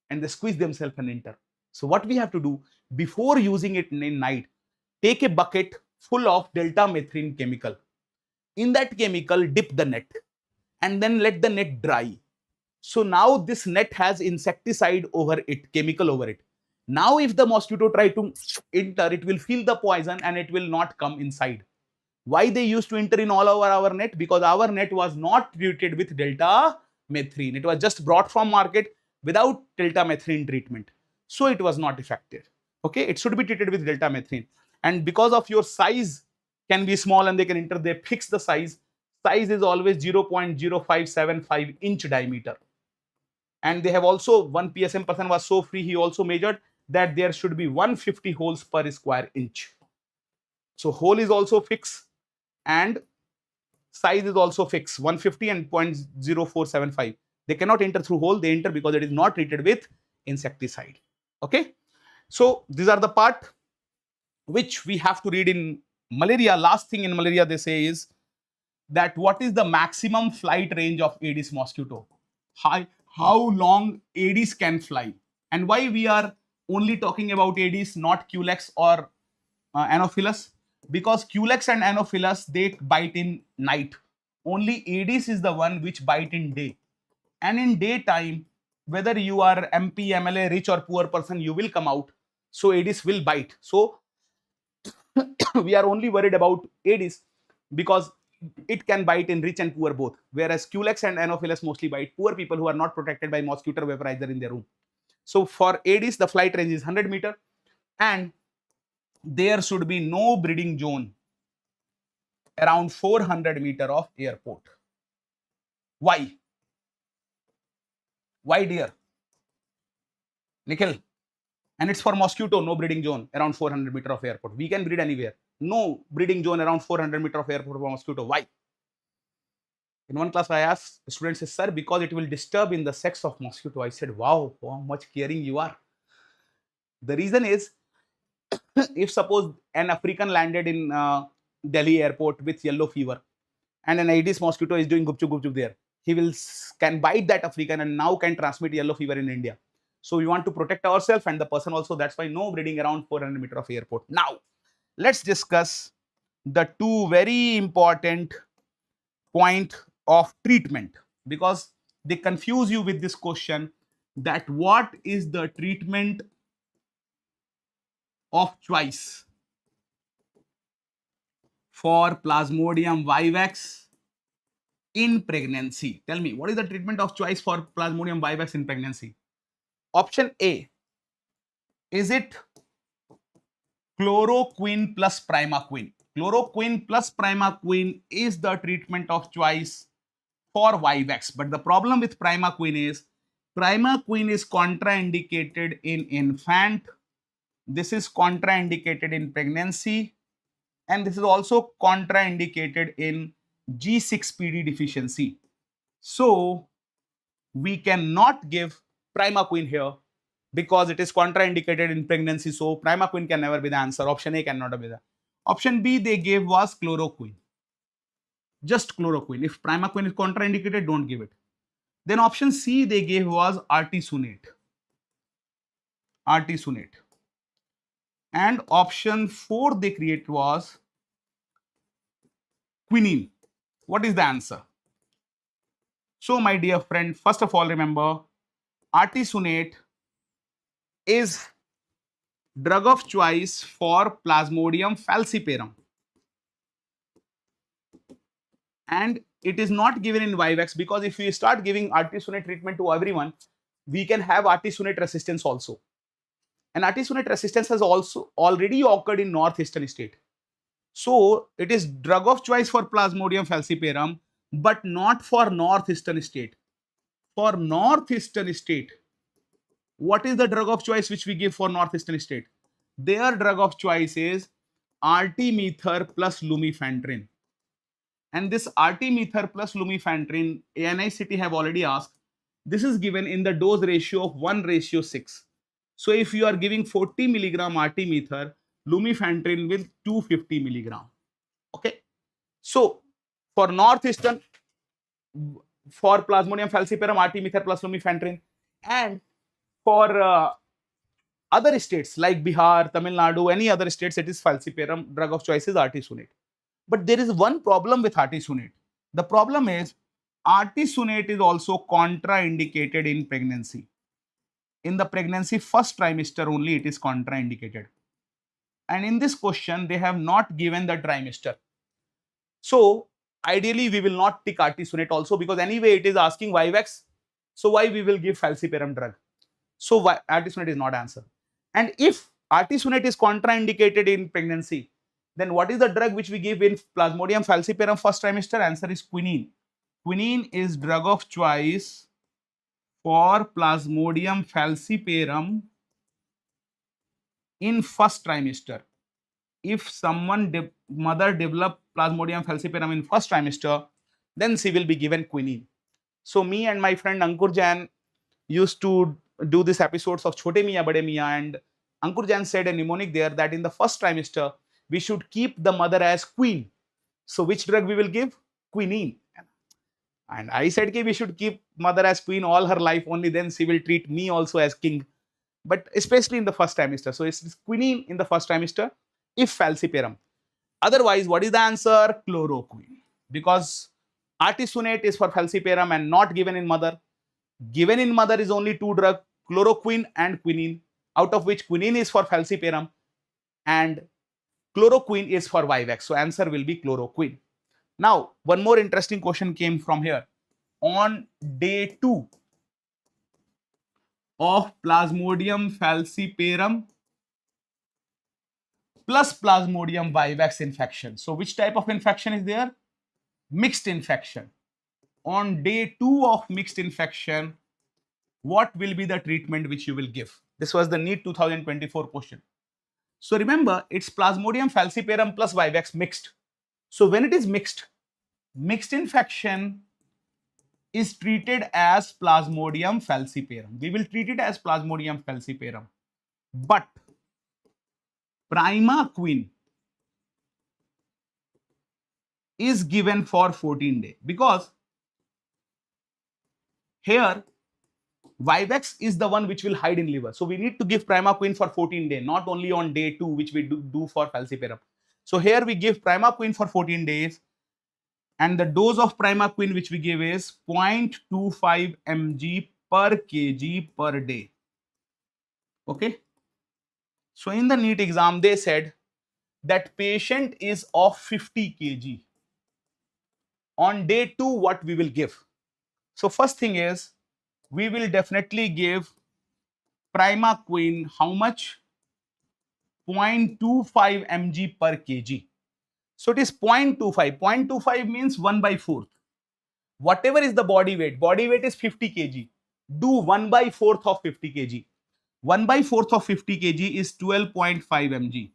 and they squeeze themselves and enter. So what we have to do before using it in night, take a bucket full of delta methrin chemical. In that chemical, dip the net and then let the net dry. So now this net has insecticide over it, chemical over it. Now if the mosquito try to enter, it will feel the poison and it will not come inside. Why they used to enter in all over our net? Because our net was not treated with delta methrin. It was just brought from market without delta methrin treatment. So it was not effective. Okay, it should be treated with delta methrin. And because of your size can be small and they can enter, they fix the size. Size is always 0.0575 inch diameter. And they have also, one PSM person was so free, he also measured that there should be 150 holes per square inch. So hole is also fixed and size is also fixed, 150 and 0.0475. They cannot enter through hole, they enter because it is not treated with insecticide. Okay. So these are the part which we have to read in malaria. Last thing in malaria they say is that what is the maximum flight range of Aedes mosquito? How long Aedes can fly? And why we are only talking about Aedes, not Culex or Anopheles? Because Culex and Anopheles, they bite in night. Only Aedes is the one which bite in day. And in daytime, whether you are MP, MLA, rich or poor person, you will come out. So Aedes will bite. So we are only worried about Aedes because it can bite in rich and poor both. Whereas Culex and Anopheles mostly bite poor people who are not protected by mosquito vaporizer in their room. So for Aedes, the flight range is 100 meter and there should be no breeding zone around 400 meter of airport. Why? Why, dear? Nikhil. And it's for mosquito, no breeding zone around 400 meter of airport. We can breed anywhere. No breeding zone around 400 meter of airport for mosquito. Why? In one class, I asked students, sir, because it will disturb in the sex of mosquito. I said, wow, how much caring you are. The reason is, if suppose an African landed in Delhi airport with yellow fever and an Aedes mosquito is doing gupchup there, he can bite that African and now can transmit yellow fever in India. So we want to protect ourselves and the person also. That's why no breeding around 400 meter of airport. Now, let's discuss the two very important point of treatment, because they confuse you with this question that what is the treatment of choice for Plasmodium vivax in pregnancy. Tell me, what is the treatment of choice for Plasmodium vivax in pregnancy? Option A, is it chloroquine plus primaquine? Chloroquine plus primaquine is the treatment of choice for vivax. But the problem with primaquine is contraindicated in infant. This is contraindicated in pregnancy. And this is also contraindicated in G6PD deficiency. So we cannot give primaquine here because it is contraindicated in pregnancy. So primaquine can never be the answer. Option A cannot be the. Option B they gave was chloroquine. Just chloroquine. If primaquine is contraindicated, don't give it. Then option C they gave was artesunate. Artesunate. And option 4 they create was quinine. What is the answer? So my dear friend, first of all, remember artesunate is drug of choice for Plasmodium falciparum. and it is not given in Vivex, because if we start giving artesunate treatment to everyone, we can have artesunate resistance also. And artesunate resistance has also already occurred in northeastern state. So it is drug of choice for Plasmodium falciparum, but not for northeastern state. For northeastern state, what is the drug of choice which we give for northeastern state? Their drug of choice is artemether plus lumefantrine. And this artemether plus lumefantrine, ANICT have already asked, this is given in the dose ratio of 1:6. So if you are giving 40 milligram artemether, lumefantrine with 250 milligram. Okay. So for northeastern, for Plasmodium falciparum, artemether plus lumefantrine, and for other states like Bihar, Tamil Nadu, any other states, it is falciparum, drug of choice is artesunate. But there is one problem with artesunate. The problem is artesunate is also contraindicated in pregnancy. In the pregnancy first trimester only it is contraindicated. And in this question, they have not given the trimester. So ideally, we will not tick artesunate also, because anyway it is asking Vivex. So why we will give falciparum drug? So artesunate is not answer. And if artesunate is contraindicated in pregnancy, then what is the drug which we give in Plasmodium falciparum first trimester? Answer is quinine. Quinine is drug of choice for Plasmodium falciparum in first trimester. If someone mother develop Plasmodium falciparum in first trimester, then she will be given quinine. So me and my friend Ankur Jain used to do these episodes of Chote Miyan Bade Miyan, and Ankur Jain said a mnemonic there that in the first trimester we should keep the mother as queen. So which drug we will give? Quinine. And I said that we should keep mother as queen all her life, only then she will treat me also as king. But especially in the first trimester. So it's quinine in the first trimester if falciparum. Otherwise, what is the answer? Chloroquine. Because artesunate is for falciparum and not given in mother. Given in mother is only two drugs, chloroquine and quinine, out of which quinine is for falciparum and chloroquine is for Vivex. So answer will be chloroquine. Now, one more interesting question came from here. On day 2 of Plasmodium falciparum plus Plasmodium vivax infection. So which type of infection is there? Mixed infection. On day 2 of mixed infection, what will be the treatment which you will give? This was the NEET 2024 question. So remember, it's Plasmodium falciparum plus vivax mixed. So when it is mixed infection is treated as Plasmodium falciparum. We will treat it as Plasmodium falciparum. But primaquine is given for 14 days, because here Vivex is the one which will hide in liver. So we need to give primaquine for 14 days, not only on day 2, which we do for falciparum. So here we give primaquine for 14 days. And the dose of primaquine which we give is 0.25 mg per kg per day. Okay. So in the NEET exam, they said that patient is of 50 kg. On day 2, what we will give? So first thing is, we will definitely give primaquine, how much? 0.25 mg per kg. So it is 0.25. 0.25 means 1/4. Whatever is the body weight is 50 kg. Do 1/4 of 50 kg. 1/4 of 50 kg is 12.5 mg.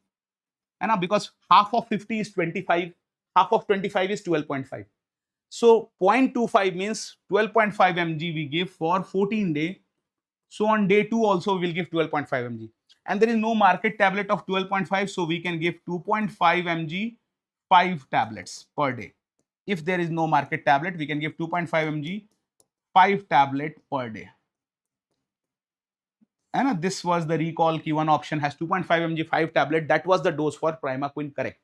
And now because half of 50 is 25, half of 25 is 12.5. So 0.25 means 12.5 mg we give for 14 days. So on day 2 also we will give 12.5 mg. And there is no market tablet of 12.5, so we can give 2.5 mg 5 tablets per day. If there is no market tablet, we can give 2.5 mg 5 tablet per day. And this was the recall key. One option has 2.5 mg 5 tablet. That was the dose for primaquine, correct.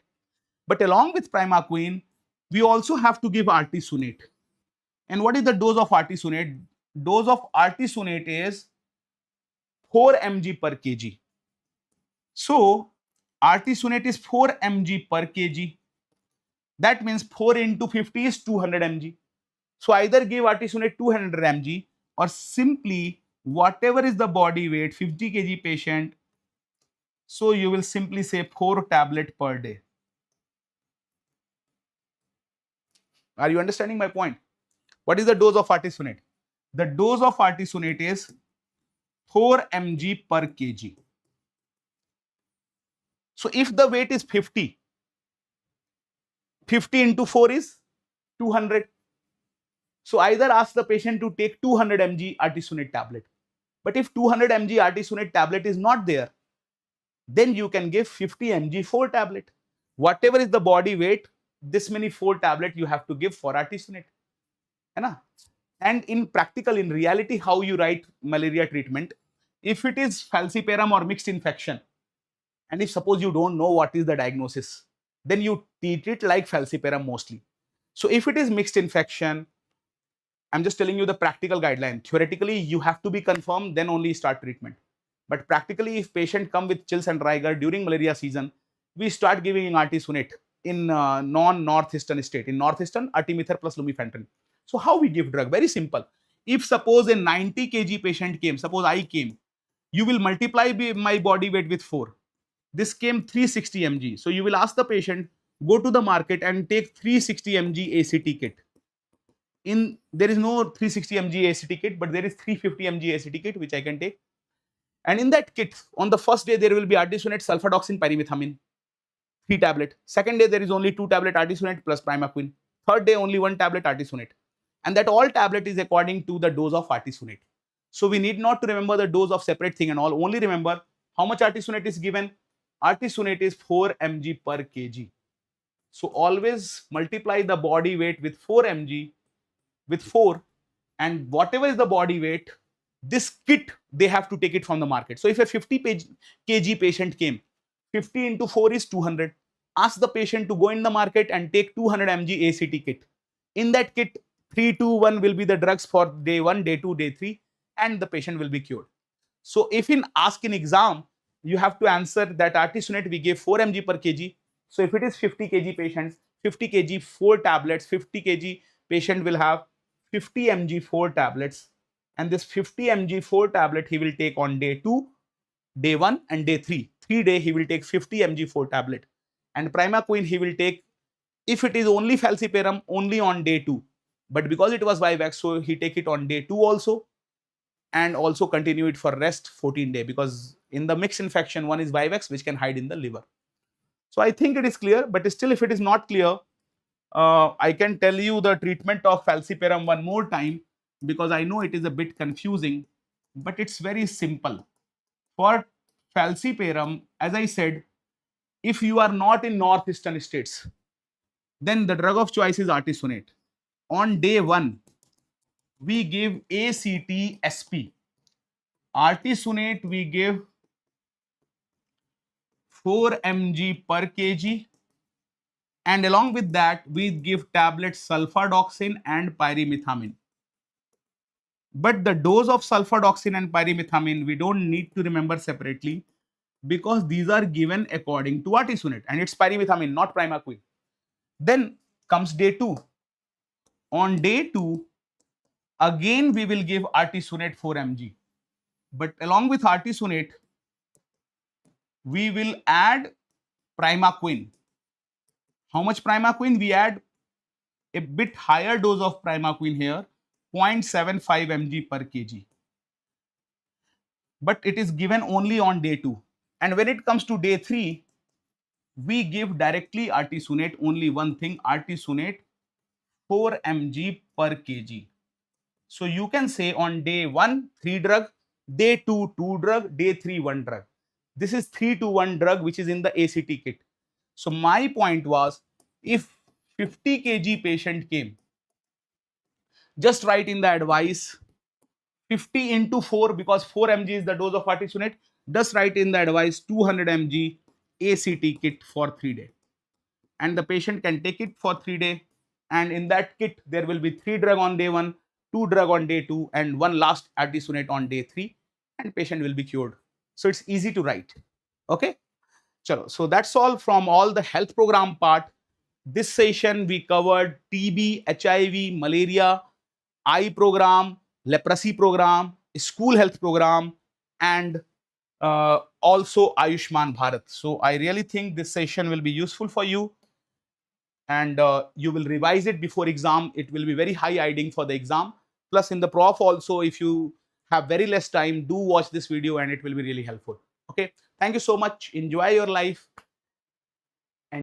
But along with primaquine, we also have to give artesunate. And what is the dose of artesunate? Dose of artesunate is 4 mg per kg. So artesunate is 4 mg per kg. That means 4 into 50 is 200 mg. So either give artesunate 200 mg or simply whatever is the body weight, 50 kg patient. So you will simply say 4 tablet per day. Are you understanding my point? What is the dose of artesunate? The dose of artesunate is 4 mg per kg. So if the weight is 50, 50 into 4 is 200. So either ask the patient to take 200 mg artesunate tablet. But if 200 mg artesunate tablet is not there, then you can give 50 mg 4 tablet. Whatever is the body weight, this many 4 tablet you have to give for artesunate. And in practical, in reality, how you write malaria treatment, if it is falciparum or mixed infection, and if suppose you don't know what is the diagnosis, then you treat it like falciparum mostly. So if it is mixed infection, I'm just telling you the practical guideline. Theoretically, you have to be confirmed, then only start treatment. But practically, if patient come with chills and rigor during malaria season, we start giving artesunate in non-northeastern state. In northeastern, artemether plus lumefantrine. So how we give drug? Very simple. If suppose a 90 kg patient came, suppose I came, you will multiply my body weight with 4. This came 360 mg. So you will ask the patient, go to the market and take 360 mg ACT kit. There is no 360 mg ACT kit, but there is 350 mg ACT kit which I can take. And in that kit, on the first day there will be artesunate, sulfadoxine, pyrimethamine, 3 tablet. Second day there is only 2 tablet artesunate plus primaquine. Third day only 1 tablet artesunate. And that all tablet is according to the dose of artesunate. So we need not to remember the dose of separate thing and all. Only remember how much artesunate is given. Artesunate is 4 mg per kg. So always multiply the body weight with 4 mg with 4, and whatever is the body weight, this kit they have to take it from the market. So if a 50 kg patient came, 50 into 4 is 200. Ask the patient to go in the market and take 200 mg ACT kit. In that kit, 3, 2, 1 will be the drugs for day 1, day 2, day 3, and the patient will be cured. So if in exam, you have to answer that artesunate we gave 4 mg per kg. So if it is 50 kg patients, 50 kg 4 tablets, 50 kg patient will have 50 mg 4 tablets, and this 50 mg 4 tablet he will take on day 2, day 1 and day 3. 3 day he will take 50 mg 4 tablet, and primaquine he will take, if it is only falciparum, only on day 2, but because it was vivax, so he take it on day 2 also, and also continue it for rest 14 day, because in the mixed infection one is vivax which can hide in the liver. So I think it is clear, but still if it is not clear, I can tell you the treatment of falciparum one more time, because I know it is a bit confusing, but it's very simple. For falciparum, as I said, if you are not in northeastern states, then the drug of choice is artesunate. On day 1, we give ACT SP. Artesunate we give 4 mg per kg. And along with that, we give tablets sulfadoxine and pyrimethamine. But the dose of sulfadoxine and pyrimethamine, we don't need to remember separately, because these are given according to artesunate, and it's pyrimethamine, not primaquine. Then comes day 2. On day 2, again we will give artesunate 4 mg. But along with artesunate, we will add primaquine. How much primaquine? We add a bit higher dose of primaquine here, 0.75 mg per kg. But it is given only on day 2. And when it comes to day 3, we give directly artesunate, only one thing, artesunate 4 mg per kg. So you can say on day 1, 3 drug, day 2, 2 drug, day 3, 1 drug. This is 3 to 1 drug which is in the ACT kit. So my point was, if 50 kg patient came, just write in the advice 50 into 4, because 4 mg is the dose of artesunate. Just write in the advice 200 mg ACT kit for 3 days. And the patient can take it for 3 days. And in that kit, there will be 3 drug on day 1, 2 drug on day 2, and 1 last artesunate on day 3. And patient will be cured. So it's easy to write. Okay. Chalo. So that's all from all the health program part. This session we covered TB, HIV, malaria, eye program, leprosy program, school health program, and also Ayushman Bharat. So I really think this session will be useful for you, and you will revise it before exam. It will be very high yielding for the exam. Plus in the prof also, if you have very less time, do watch this video and it will be really helpful. Okay. Thank you so much. Enjoy your life.